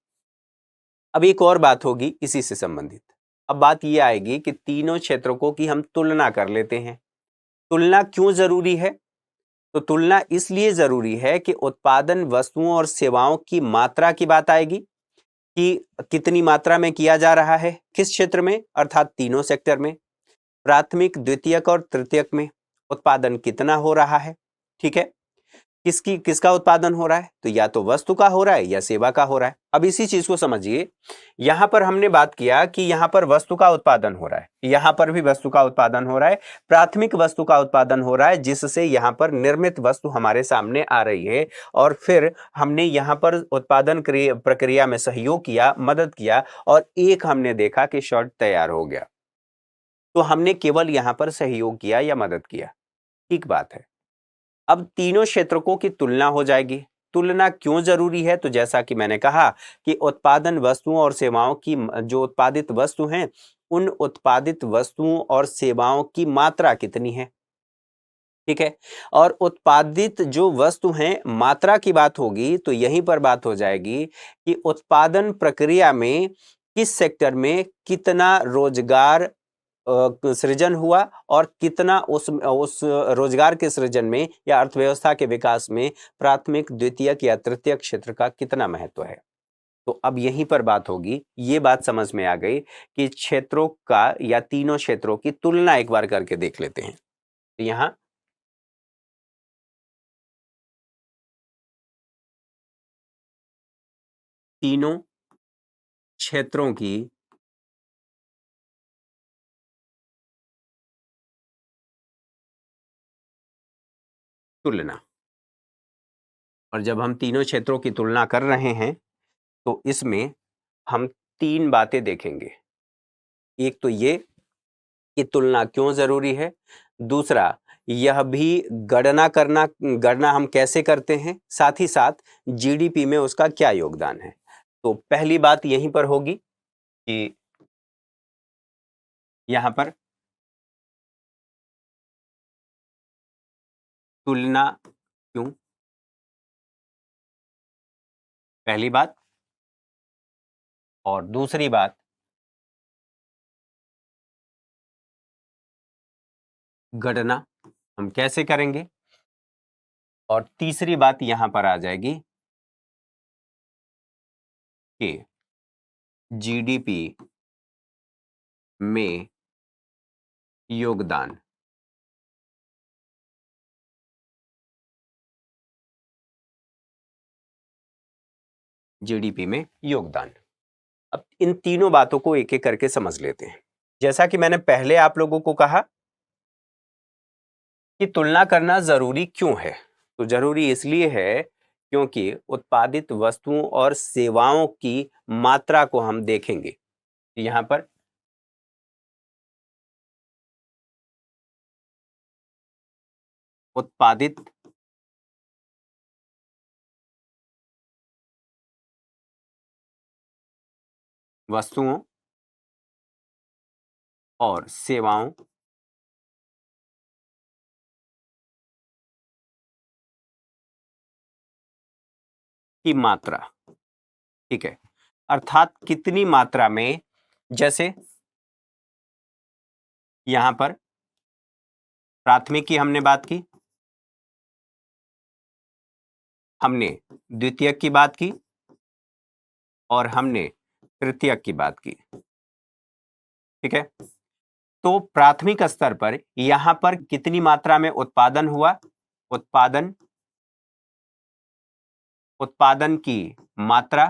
अब एक और बात होगी इसी से संबंधित, अब बात यह आएगी कि तीनों क्षेत्रों की हम तुलना कर लेते हैं। तुलना क्यों जरूरी है, तो तुलना इसलिए जरूरी है कि उत्पादन वस्तुओं और सेवाओं की मात्रा की बात आएगी कि कितनी मात्रा में किया जा रहा है, किस क्षेत्र में, अर्थात तीनों सेक्टर में, प्राथमिक, द्वितीयक और तृतीयक में उत्पादन कितना हो रहा है, ठीक है। किसका उत्पादन हो रहा है, तो या तो वस्तु का हो रहा है या सेवा का हो रहा है। अब इसी चीज को समझिए, यहां पर हमने बात किया कि यहां पर वस्तु का उत्पादन हो रहा है, यहां पर भी वस्तु का उत्पादन हो रहा है, प्राथमिक वस्तु का उत्पादन हो रहा है जिससे यहां पर निर्मित वस्तु हमारे सामने आ रही है, और फिर हमने यहां पर उत्पादन प्रक्रिया में सहयोग किया, मदद किया, और एक हमने देखा कि शर्ट तैयार हो गया। तो हमने केवल यहां पर सहयोग किया या मदद किया, ठीक बात है। अब तीनों क्षेत्रकों की तुलना हो जाएगी। तुलना क्यों जरूरी है, तो जैसा कि मैंने कहा कि उत्पादन वस्तुओं और सेवाओं की जो उत्पादित वस्तु हैं, उन उत्पादित वस्तुओं और सेवाओं की मात्रा कितनी है, ठीक है। और उत्पादित जो वस्तु हैं, मात्रा की बात होगी तो यहीं पर बात हो जाएगी कि उत्पादन प्रक्रिया में किस सेक्टर में कितना रोजगार सृजन हुआ, और कितना उस रोजगार के सृजन में या अर्थव्यवस्था के विकास में प्राथमिक, द्वितीयक या तृतीयक क्षेत्र का कितना महत्व है। तो अब यहीं पर बात होगी, ये बात समझ में आ गई कि क्षेत्रों का या तीनों क्षेत्रों की तुलना एक बार करके देख लेते हैं। तो यहां तीनों क्षेत्रों की तुलना, और जब हम तीनों क्षेत्रों की तुलना कर रहे हैं तो इसमें हम तीन बातें देखेंगे। एक तो ये कि तुलना क्यों जरूरी है, दूसरा यह भी गणना हम कैसे करते हैं, साथ ही साथ जीडीपी में उसका क्या योगदान है। तो पहली बात यहीं पर होगी कि यहां पर तुलना क्यों, पहली बात, और दूसरी बात गणना हम कैसे करेंगे, और तीसरी बात यहां पर आ जाएगी कि जीडीपी में योगदान। जीडीपी में योगदान। अब इन तीनों बातों को एक एक करके समझ लेते हैं। जैसा कि मैंने पहले आप लोगों को कहा कि तुलना करना जरूरी क्यों है, तो जरूरी इसलिए है क्योंकि उत्पादित वस्तुओं और सेवाओं की मात्रा को हम देखेंगे। यहां पर उत्पादित वस्तुओं और सेवाओं की मात्रा, ठीक है, अर्थात कितनी मात्रा में, जैसे यहां पर प्राथमिक की हमने बात की, हमने द्वितीयक की बात की और हमने तृतीयक की बात की, ठीक है। तो प्राथमिक स्तर पर यहां पर कितनी मात्रा में उत्पादन हुआ, उत्पादन की मात्रा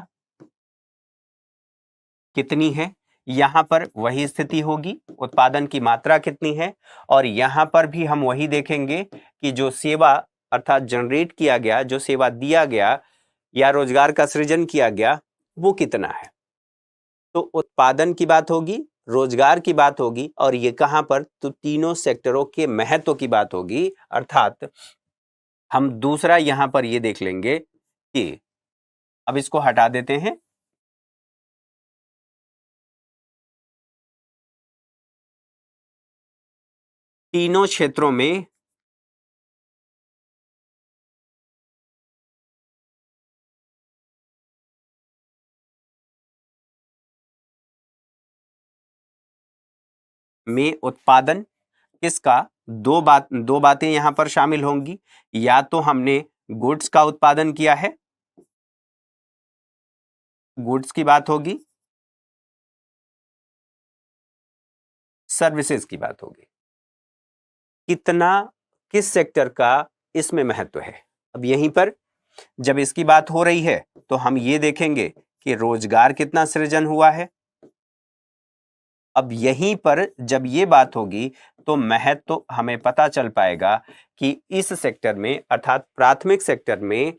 कितनी है, यहां पर वही स्थिति होगी, उत्पादन की मात्रा कितनी है। और यहां पर भी हम वही देखेंगे कि जो सेवा अर्थात जनरेट किया गया, जो सेवा दिया गया या रोजगार का सृजन किया गया, वो कितना है। तो उत्पादन की बात होगी, रोजगार की बात होगी, और ये कहां पर, तो तीनों सेक्टरों के महत्व की बात होगी। अर्थात हम दूसरा यहां पर ये देख लेंगे कि अब इसको हटा देते हैं, तीनों क्षेत्रों में उत्पादन किसका, दो बातें यहां पर शामिल होंगी। या तो हमने गुड्स का उत्पादन किया है, गुड्स की बात होगी, सर्विसेज की बात होगी। कितना, किस सेक्टर का इसमें महत्व है। अब यहीं पर जब इसकी बात हो रही है तो हम ये देखेंगे कि रोजगार कितना सृजन हुआ है। अब यहीं पर जब ये बात होगी तो महत्व तो हमें पता चल पाएगा कि इस सेक्टर में अर्थात प्राथमिक सेक्टर में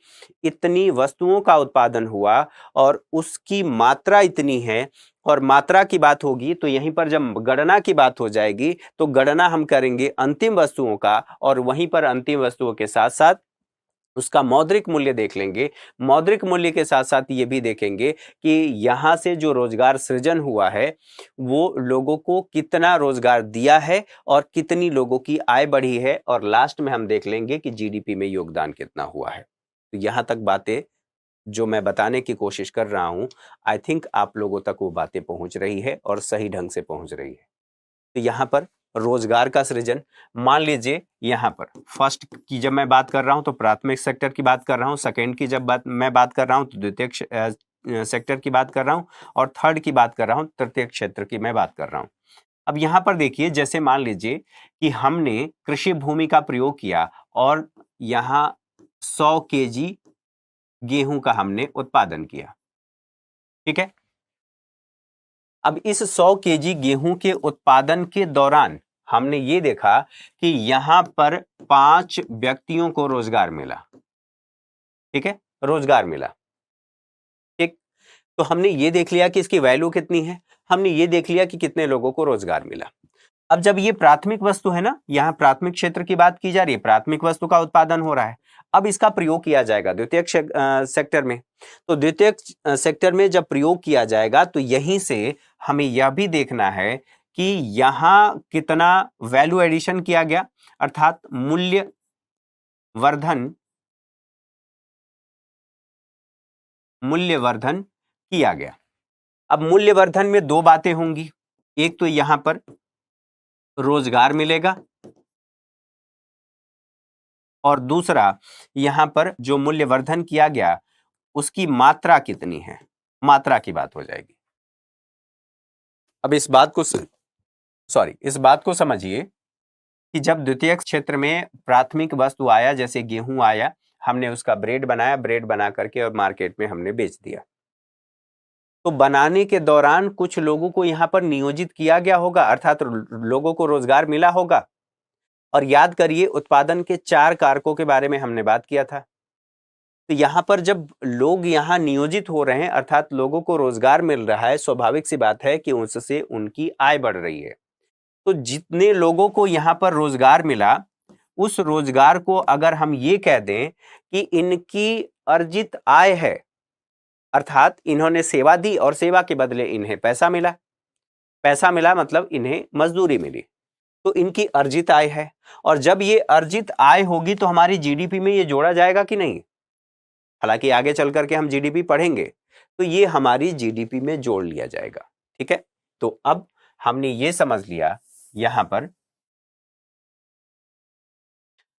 इतनी वस्तुओं का उत्पादन हुआ और उसकी मात्रा इतनी है। और मात्रा की बात होगी तो यहीं पर जब गणना की बात हो जाएगी तो गणना हम करेंगे अंतिम वस्तुओं का, और वहीं पर अंतिम वस्तुओं के साथ साथ उसका मौद्रिक मूल्य देख लेंगे। मौद्रिक मूल्य के साथ साथ ये भी देखेंगे कि यहां से जो रोजगार सृजन हुआ है वो लोगों को कितना रोजगार दिया है और कितनी लोगों की आय बढ़ी है, और लास्ट में हम देख लेंगे कि जीडीपी में योगदान कितना हुआ है। तो यहां तक बातें जो मैं बताने की कोशिश कर रहा हूं, आई थिंक आप लोगों तक वो बातें पहुंच रही है और सही ढंग से पहुंच रही है। तो यहां पर रोजगार का सृजन, मान लीजिए यहां पर फर्स्ट की जब मैं बात कर रहा हूं तो प्राथमिक सेक्टर की बात कर रहा हूं, सेकंड की जब मैं बात कर रहा हूं तो द्वितीय सेक्टर की बात कर रहा हूं, और थर्ड की बात कर रहा हूं, तृतीय क्षेत्र की मैं बात कर रहा हूं। अब यहां पर देखिए, जैसे मान लीजिए कि हमने कृषि भूमि का प्रयोग किया और यहां 100 केजी गेहूं का हमने उत्पादन किया, ठीक है। अब इस 100 केजी गेहूं के उत्पादन के दौरान हमने ये देखा कि यहां पर 5 व्यक्तियों को रोजगार मिला, ठीक है, रोजगार मिला, ठीक। तो हमने ये देख लिया कि इसकी वैल्यू कितनी है, हमने ये देख लिया कि कितने लोगों को रोजगार मिला। अब जब ये प्राथमिक वस्तु है ना, यहां प्राथमिक क्षेत्र की बात की जा रही है, प्राथमिक वस्तु का उत्पादन हो रहा है। अब इसका प्रयोग किया जाएगा द्वितीयक सेक्टर में। तो द्वितीयक सेक्टर में जब प्रयोग किया जाएगा तो यहीं से हमें यह भी देखना है कि यहां कितना वैल्यू एडिशन किया गया, अर्थात मूल्य वर्धन किया गया। अब मूल्य वर्धन में दो बातें होंगी, एक तो यहां पर रोजगार मिलेगा और दूसरा यहां पर जो मूल्य वर्धन किया गया उसकी मात्रा कितनी है, मात्रा की बात हो जाएगी। अब इस बात को समझिए कि जब द्वितीयक क्षेत्र में प्राथमिक वस्तु आया, जैसे गेहूं आया, हमने उसका ब्रेड बनाया, ब्रेड बना करके और मार्केट में हमने बेच दिया। तो बनाने के दौरान कुछ लोगों को यहां पर नियोजित किया गया होगा, अर्थात लोगों को रोजगार मिला होगा। और याद करिए, उत्पादन के 4 कारकों के बारे में हमने बात किया था। तो यहां पर जब लोग यहां नियोजित हो रहे हैं, अर्थात लोगों को रोजगार मिल रहा है, स्वाभाविक सी बात है कि उससे उनकी आय बढ़ रही है। तो जितने लोगों को यहां पर रोजगार मिला, उस रोजगार को अगर हम ये कह दें कि इनकी अर्जित आय है, अर्थात इन्होंने सेवा दी और सेवा के बदले इन्हें पैसा मिला, पैसा मिला मतलब इन्हें मजदूरी मिली, तो इनकी अर्जित आय है। और जब ये अर्जित आय होगी तो हमारी जीडीपी में ये जोड़ा जाएगा कि नहीं? हालांकि आगे चल करके हम जीडीपी पढ़ेंगे, तो ये हमारी जीडीपी में जोड़ लिया जाएगा। ठीक है, तो अब हमने ये समझ लिया यहां पर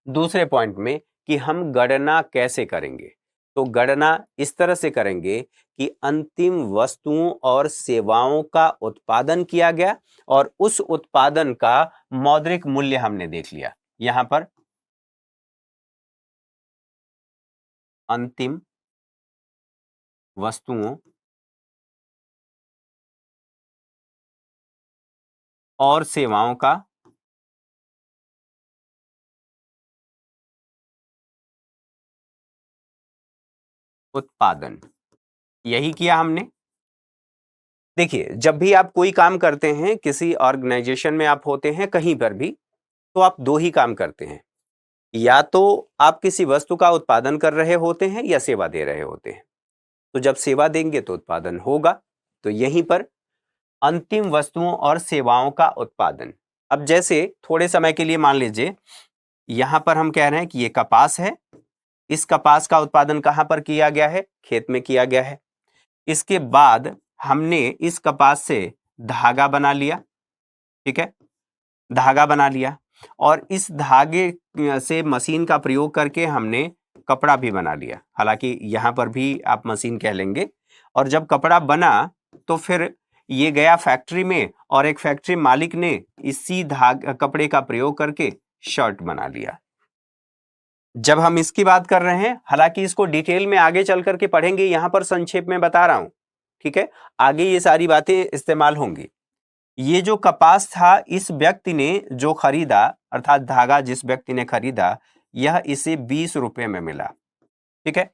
दूसरे पॉइंट में कि हम गणना कैसे करेंगे। तो गणना इस तरह से करेंगे कि अंतिम वस्तुओं और सेवाओं का उत्पादन किया गया और उस उत्पादन का मौद्रिक मूल्य हमने देख लिया। यहां पर अंतिम वस्तुओं और सेवाओं का उत्पादन, यही किया हमने। देखिए, जब भी आप कोई काम करते हैं, किसी ऑर्गेनाइजेशन में आप होते हैं, कहीं पर भी, तो आप 2 ही काम करते हैं। या तो आप किसी वस्तु का उत्पादन कर रहे होते हैं या सेवा दे रहे होते हैं। तो जब सेवा देंगे तो उत्पादन होगा। तो यहीं पर अंतिम वस्तुओं और सेवाओं का उत्पादन। अब जैसे थोड़े समय के लिए मान लीजिए, यहां पर हम कह रहे हैं कि ये कपास है। इस कपास का उत्पादन कहां पर किया गया है? खेत में किया गया है। इसके बाद हमने इस कपास से धागा बना लिया। ठीक है, धागा बना लिया और इस धागे से मशीन का प्रयोग करके हमने कपड़ा भी बना लिया। हालांकि यहां पर भी आप मशीन कह लेंगे। और जब कपड़ा बना तो फिर ये गया फैक्ट्री में और एक फैक्ट्री मालिक ने इसी कपड़े का प्रयोग करके शर्ट बना लिया। जब हम इसकी बात कर रहे हैं, हालांकि इसको डिटेल में आगे चल करके पढ़ेंगे, यहां पर संक्षेप में बता रहा हूं। ठीक है, आगे ये सारी बातें इस्तेमाल होंगी। ये जो कपास था, इस व्यक्ति ने जो खरीदा, अर्थात धागा जिस व्यक्ति ने खरीदा, यह इसे 20 रुपए में मिला। ठीक है,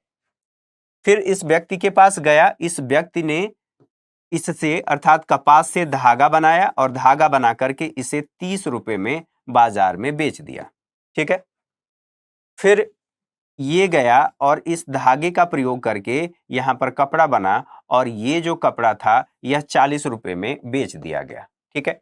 फिर इस व्यक्ति के पास गया, इस व्यक्ति ने इससे अर्थात कपास से धागा बनाया और धागा बना करके इसे 30 रुपए में बाजार में बेच दिया। ठीक है, फिर ये गया और इस धागे का प्रयोग करके यहां पर कपड़ा बना और ये जो कपड़ा था यह 40 रुपए में बेच दिया गया। ठीक है,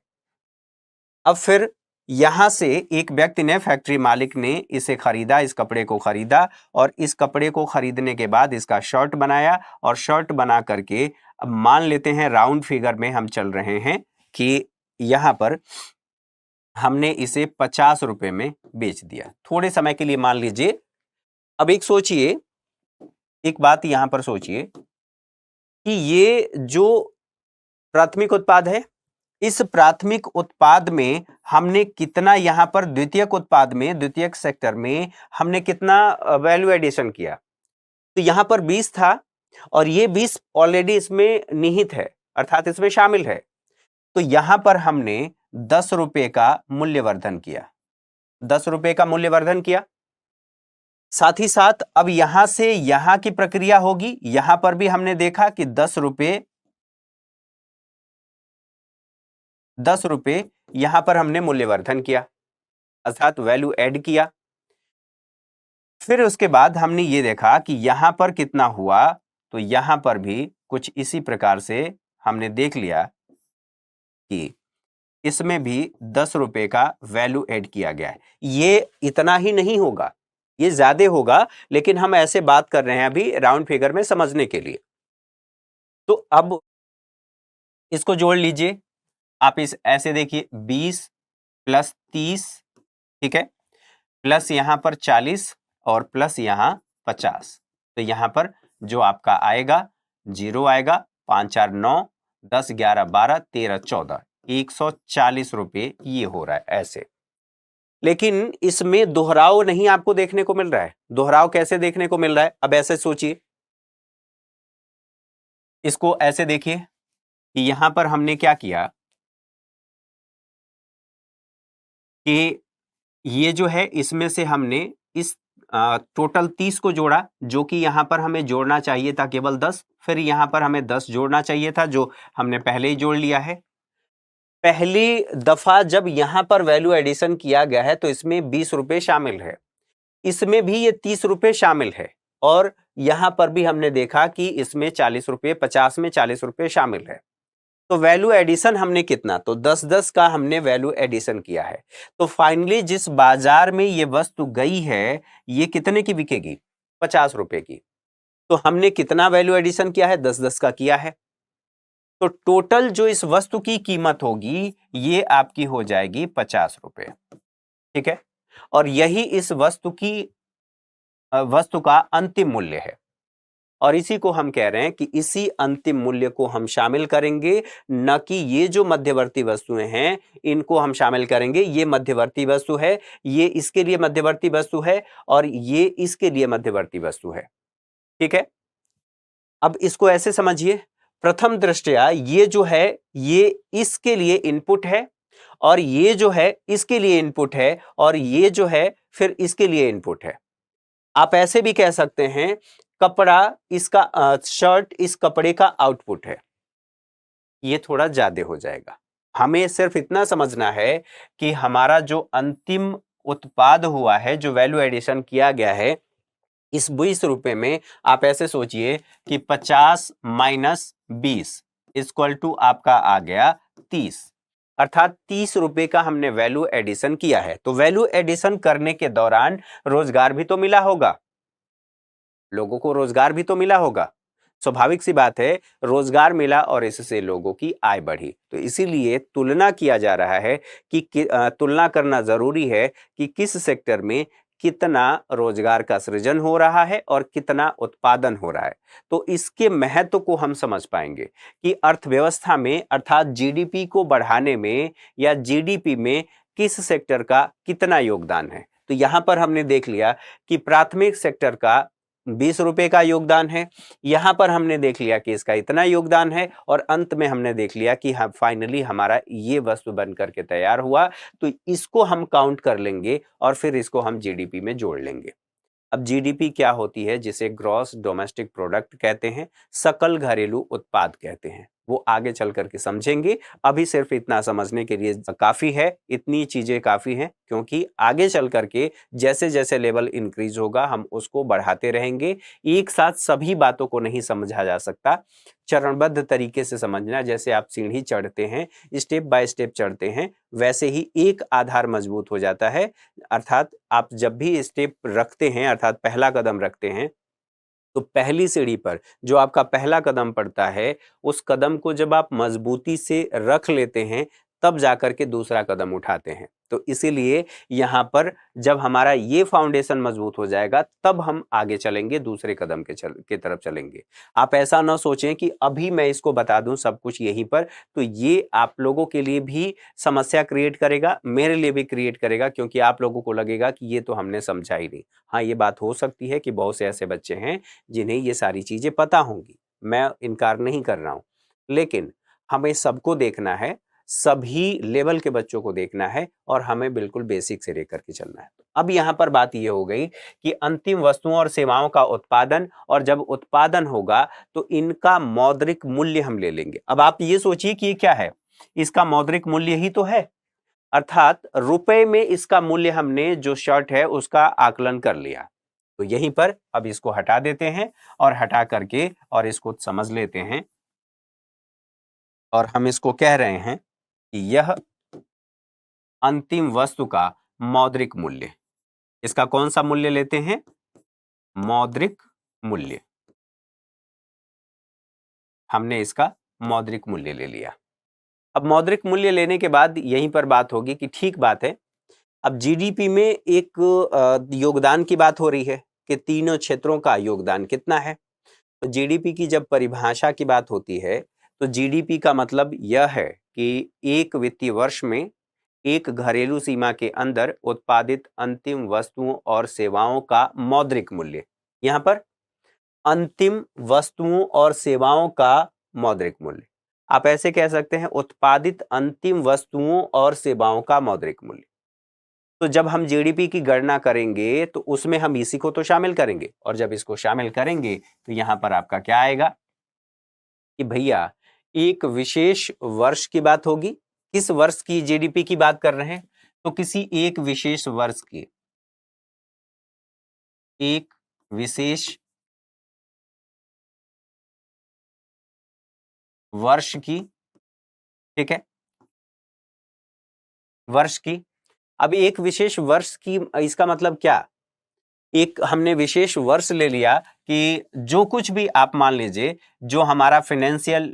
अब फिर यहां से एक व्यक्ति ने, फैक्ट्री मालिक ने इसे खरीदा, इस कपड़े को खरीदा और इस कपड़े को खरीदने के बाद इसका शर्ट बनाया और शर्ट बना करके, अब मान लेते हैं राउंड फिगर में हम चल रहे हैं कि यहां पर हमने इसे 50 रुपए में बेच दिया। थोड़े समय के लिए मान लीजिए। अब एक सोचिए, एक बात यहां पर सोचिए कि ये जो प्राथमिक उत्पाद है, इस प्राथमिक उत्पाद में हमने कितना, यहां पर द्वितीयक उत्पाद में, द्वितीयक सेक्टर में हमने कितना वैल्यू एडिशन किया? तो यहां पर 20 था और ये 20 ऑलरेडी इसमें निहित है, अर्थात इसमें शामिल है। तो यहां पर हमने 10 रुपए का मूल्यवर्धन किया, 10 रुपए का मूल्यवर्धन किया। साथ ही साथ अब यहां से यहां की प्रक्रिया होगी। यहां पर भी हमने देखा कि 10 रुपए यहां पर हमने मूल्यवर्धन किया, अर्थात वैल्यू ऐड किया। फिर उसके बाद हमने ये देखा कि यहां पर कितना हुआ, तो यहां पर भी कुछ इसी प्रकार से हमने देख लिया कि इसमें भी 10 रुपए का वैल्यू ऐड किया गया है। ये इतना ही नहीं होगा, ये ज्यादा होगा, लेकिन हम ऐसे बात कर रहे हैं अभी राउंड फिगर में समझने के लिए। तो अब इसको जोड़ लीजिए। आप इस ऐसे देखिए, 20 प्लस 30, ठीक है, प्लस यहां पर 40 और प्लस यहां 50। तो यहां पर जो आपका आएगा 0 आएगा, 5 4 9, 10 11 12 13 14, 140 रुपए ये हो रहा है ऐसे। लेकिन इसमें दोहराव नहीं आपको देखने को मिल रहा है। दोहराव कैसे देखने को मिल रहा है? अब ऐसे सोचिए, इसको ऐसे देखिए कि यहां पर हमने क्या किया कि ये जो है इसमें से हमने इस टोटल 30 को जोड़ा, जो कि यहां पर हमें जोड़ना चाहिए था केवल 10, फिर यहां पर हमें 10 जोड़ना चाहिए था जो हमने पहले ही जोड़ लिया है। पहली दफा जब यहां पर वैल्यू एडिशन किया गया है तो इसमें 20 रुपए शामिल है, इसमें भी ये 30 रुपए शामिल है, और यहां पर भी हमने देखा कि इसमें 40 रुपए, 50 में 40 रुपए शामिल है। तो वैल्यू एडिशन हमने कितना, तो 10-10 का हमने वैल्यू एडिशन किया है। तो फाइनली जिस बाजार में ये वस्तु गई है ये कितने की बिकेगी? 50 रुपए की। तो हमने कितना वैल्यू एडिशन किया है? 10-10 का किया है। तो टोटल जो इस वस्तु की कीमत होगी ये आपकी हो जाएगी 50 रुपए। ठीक है, और यही इस वस्तु का अंतिम मूल्य है, और इसी को हम कह रहे हैं कि इसी अंतिम मूल्य को हम शामिल करेंगे, न कि ये जो मध्यवर्ती वस्तुएं हैं इनको हम शामिल करेंगे। ये मध्यवर्ती वस्तु है, ये इसके लिए मध्यवर्ती वस्तु है, और ये इसके लिए मध्यवर्ती वस्तु है। ठीक है, अब इसको ऐसे समझिए, प्रथम दृष्टया ये जो है ये इसके लिए इनपुट है, और ये जो है इसके लिए इनपुट है, और ये जो है फिर इसके लिए इनपुट है। आप ऐसे भी कह सकते हैं कपड़ा इसका शर्ट इस कपड़े का आउटपुट है। ये थोड़ा ज्यादा हो जाएगा। हमें सिर्फ इतना समझना है कि हमारा जो अंतिम उत्पाद हुआ है, जो वैल्यू एडिशन किया गया है, इस 20 रुपए में आप ऐसे सोचिए कि 50 माइनस 20 इक्वल टू आपका आ गया 30, अर्थात 30 रुपए का हमने वैल्यू एडिशन किया है। तो वैल्यू एडिशन करने के दौरान रोजगार भी तो मिला होगा, लोगों को रोजगार भी तो मिला होगा। स्वाभाविक सी बात है, रोजगार मिला और इससे लोगों की आय बढ़ी। तो इसीलिए तुलना किया जा रहा है कि तुलना करना जरूरी है कि किस सेक्टर में कितना रोजगार का सृजन हो रहा है और कितना उत्पादन हो रहा है। तो इसके महत्व को हम समझ पाएंगे कि अर्थव्यवस्था में, अर्थात जीडीपी को बढ़ाने में या जीडीपी में किस सेक्टर का कितना योगदान है। तो यहां पर हमने देख लिया कि प्राथमिक सेक्टर का 20 रुपए का योगदान है, यहां पर हमने देख लिया कि इसका इतना योगदान है, और अंत में हमने देख लिया कि हम फाइनली हमारा ये वस्तु बन करके तैयार हुआ। तो इसको हम काउंट कर लेंगे और फिर इसको हम जीडीपी में जोड़ लेंगे। अब जीडीपी क्या होती है, जिसे ग्रॉस डोमेस्टिक प्रोडक्ट कहते हैं, सकल घरेलू उत्पाद कहते हैं, वो आगे चल करके समझेंगे। अभी सिर्फ इतना समझने के लिए काफी है, इतनी चीजें काफी हैं, क्योंकि आगे चल करके जैसे जैसे लेवल इंक्रीज होगा हम उसको बढ़ाते रहेंगे। एक साथ सभी बातों को नहीं समझा जा सकता, चरणबद्ध तरीके से समझना। जैसे आप सीढ़ी चढ़ते हैं, स्टेप बाय स्टेप चढ़ते हैं, वैसे ही एक आधार मजबूत हो जाता है। अर्थात आप जब भी स्टेप रखते हैं, अर्थात पहला कदम रखते हैं, तो पहली सीढ़ी पर जो आपका पहला कदम पड़ता है, उस कदम को जब आप मजबूती से रख लेते हैं तब जाकर के दूसरा कदम उठाते हैं। तो इसीलिए यहां पर जब हमारा ये फाउंडेशन मजबूत हो जाएगा तब हम आगे चलेंगे, दूसरे कदम के तरफ चलेंगे। आप ऐसा ना सोचें कि अभी मैं इसको बता दूं सब कुछ यहीं पर, तो ये आप लोगों के लिए भी समस्या क्रिएट करेगा, मेरे लिए भी क्रिएट करेगा, क्योंकि आप लोगों को लगेगा कि ये तो हमने समझा ही नहीं। हाँ, ये बात हो सकती है कि बहुत से ऐसे बच्चे हैं जिन्हें ये सारी चीजें पता होंगी, मैं इनकार नहीं कर रहा हूं, लेकिन हमें सबको देखना है, सभी लेवल के बच्चों को देखना है, और हमें बिल्कुल बेसिक से लेकर के चलना है। अब यहां पर बात यह हो गई कि अंतिम वस्तुओं और सेवाओं का उत्पादन, और जब उत्पादन होगा तो इनका मौद्रिक मूल्य हम ले लेंगे। अब आप ये सोचिए कि ये क्या है, इसका मौद्रिक मूल्य ही तो है, अर्थात रुपए में इसका मूल्य हमने जो शर्ट है उसका आकलन कर लिया। तो यहीं पर अब इसको हटा देते हैं, और हटा करके और इसको समझ लेते हैं, और हम इसको कह रहे हैं कि यह अंतिम वस्तु का मौद्रिक मूल्य। इसका कौन सा मूल्य लेते हैं? मौद्रिक मूल्य। हमने इसका मौद्रिक मूल्य ले लिया। अब मौद्रिक मूल्य लेने के बाद यहीं पर बात होगी कि ठीक बात है, अब जीडीपी में एक योगदान की बात हो रही है कि तीनों क्षेत्रों का योगदान कितना है। तो जीडीपी की जब परिभाषा की बात होती है तो जीडीपी का मतलब यह है कि एक वित्तीय वर्ष में एक घरेलू सीमा के अंदर उत्पादित अंतिम वस्तुओं और सेवाओं का मौद्रिक मूल्य। यहां पर अंतिम वस्तुओं और सेवाओं का मौद्रिक मूल्य, आप ऐसे कह सकते हैं उत्पादित अंतिम वस्तुओं और सेवाओं का मौद्रिक मूल्य। तो जब हम जीडीपी की गणना करेंगे तो उसमें हम इसी को तो शामिल करेंगे, और जब इसको शामिल करेंगे तो यहां पर आपका क्या आएगा कि भैया एक विशेष वर्ष की बात होगी। किस वर्ष की जीडीपी की बात कर रहे हैं? तो किसी एक विशेष वर्ष की, एक विशेष वर्ष की, ठीक है, वर्ष की। अब एक विशेष वर्ष की, इसका मतलब क्या, एक हमने विशेष वर्ष ले लिया कि जो कुछ भी आप मान लीजिए जो हमारा फाइनेंशियल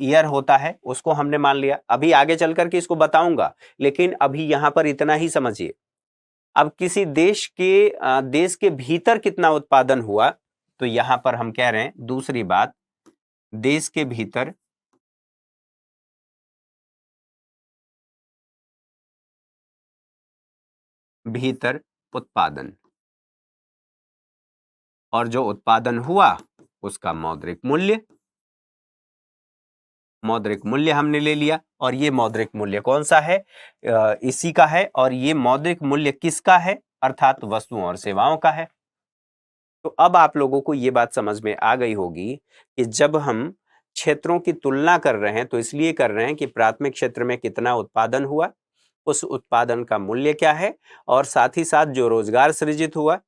ईयर होता है उसको हमने मान लिया। अभी आगे चल करके इसको बताऊंगा, लेकिन अभी यहां पर इतना ही समझिए। अब किसी देश के भीतर कितना उत्पादन हुआ, तो यहां पर हम कह रहे हैं दूसरी बात, देश के भीतर उत्पादन, और जो उत्पादन हुआ उसका मौद्रिक मूल्य हमने ले लिया। और ये मौद्रिक मूल्य कौन सा है? इसी का है। और ये मौद्रिक मूल्य किसका है? अर्थात वस्तुओं और सेवाओं का है। तो अब आप लोगों को ये बात समझ में आ गई होगी कि जब हम क्षेत्रों की तुलना कर रहे हैं तो इसलिए कर रहे हैं कि प्राथमिक क्षेत्र में कितना उत्पादन हुआ, उस उत्पादन का मूल्य क्या है, और साथ ही साथ जो रोजगार सृजित हुआ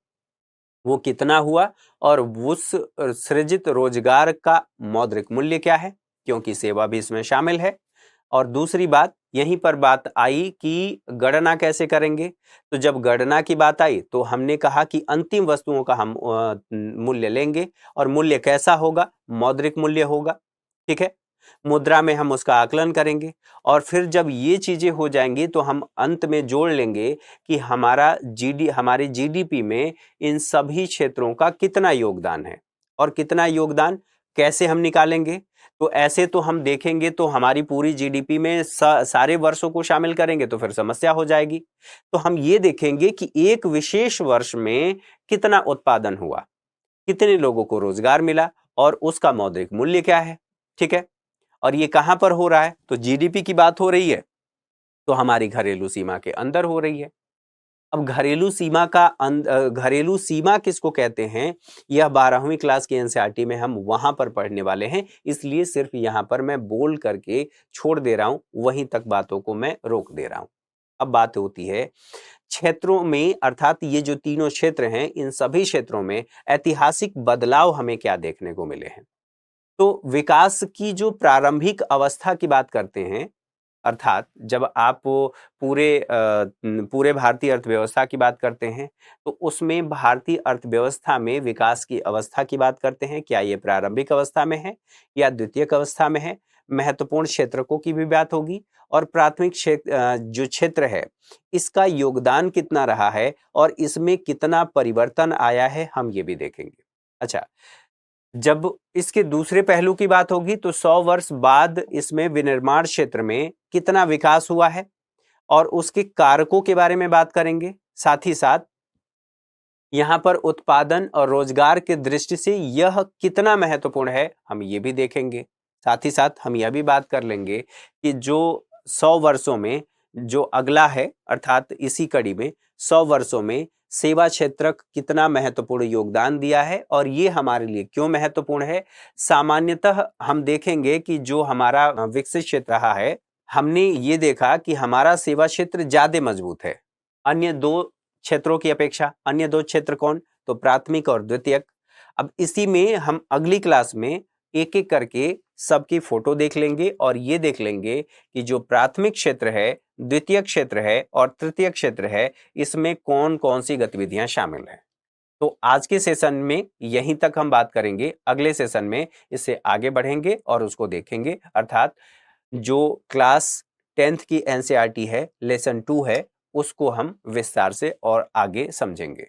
वो कितना हुआ, और उस सृजित रोजगार का मौद्रिक मूल्य क्या है, क्योंकि सेवा भी इसमें शामिल है। और दूसरी बात, यहीं पर बात आई कि गणना कैसे करेंगे। तो जब गणना की बात आई तो हमने कहा कि अंतिम वस्तुओं का हम मूल्य लेंगे, और मूल्य कैसा होगा? मौद्रिक मूल्य होगा, ठीक है। मुद्रा में हम उसका आकलन करेंगे, और फिर जब ये चीजें हो जाएंगी तो हम अंत में जोड़ लेंगे कि हमारे जीडीपी में इन सभी क्षेत्रों का कितना योगदान है। और कितना योगदान कैसे हम निकालेंगे? तो ऐसे तो हम देखेंगे तो हमारी पूरी जीडीपी में सारे वर्षों को शामिल करेंगे तो फिर समस्या हो जाएगी। तो हम ये देखेंगे कि एक विशेष वर्ष में कितना उत्पादन हुआ, कितने लोगों को रोजगार मिला, और उसका मौद्रिक मूल्य क्या है, ठीक है। और ये कहां पर हो रहा है? तो जीडीपी की बात हो रही है, तो हमारी घरेलू सीमा के अंदर हो रही है। अब घरेलू सीमा किसको कहते हैं, यह 12वीं क्लास की एनसीईआरटी में हम वहां पर पढ़ने वाले हैं, इसलिए सिर्फ यहां पर मैं बोल करके छोड़ दे रहा हूं, वहीं तक बातों को मैं रोक दे रहा हूं। अब बात होती है क्षेत्रों में, अर्थात ये जो तीनों क्षेत्र हैं इन सभी क्षेत्रों में ऐतिहासिक बदलाव हमें क्या देखने को मिले हैं। तो विकास की जो प्रारंभिक अवस्था की बात करते हैं, अर्थात जब आप पूरे भारतीय अर्थव्यवस्था की बात करते हैं तो उसमें भारतीय अर्थव्यवस्था में विकास की अवस्था की बात करते हैं, क्या ये प्रारंभिक अवस्था में है या द्वितीयक अवस्था में है। महत्वपूर्ण क्षेत्रकों की भी बात होगी, और प्राथमिक जो क्षेत्र है इसका योगदान कितना रहा है और इसमें कितना परिवर्तन आया है, हम ये भी देखेंगे। अच्छा, जब इसके दूसरे पहलू की बात होगी तो 100 वर्ष बाद इसमें विनिर्माण क्षेत्र में कितना विकास हुआ है और उसके कारकों के बारे में बात करेंगे। साथ ही साथ यहां पर उत्पादन और रोजगार के दृष्टि से यह कितना महत्वपूर्ण है, हम ये भी देखेंगे। साथ ही साथ हम यह भी बात कर लेंगे कि जो 100 वर्षों में जो अगला है, अर्थात इसी कड़ी में 100 वर्षों में सेवा क्षेत्र कितना महत्वपूर्ण योगदान दिया है और ये हमारे लिए क्यों महत्वपूर्ण है। सामान्यतः हम देखेंगे कि जो हमारा विकसित क्षेत्र रहा है, हमने ये देखा कि हमारा सेवा क्षेत्र ज्यादा मजबूत है अन्य दो क्षेत्रों की अपेक्षा। अन्य दो क्षेत्र कौन? तो प्राथमिक और द्वितीयक। अब इसी में हम अगली क्लास में एक एक करके सबकी फोटो देख लेंगे और ये देख लेंगे कि जो प्राथमिक क्षेत्र है, द्वितीयक क्षेत्र है और तृतीयक क्षेत्र है, इसमें कौन कौन सी गतिविधियां शामिल हैं। तो आज के सेशन में यहीं तक हम बात करेंगे। अगले सेशन में इससे आगे बढ़ेंगे और उसको देखेंगे, अर्थात जो क्लास 10th की एनसीईआरटी है, लेसन 2 है, उसको हम विस्तार से और आगे समझेंगे।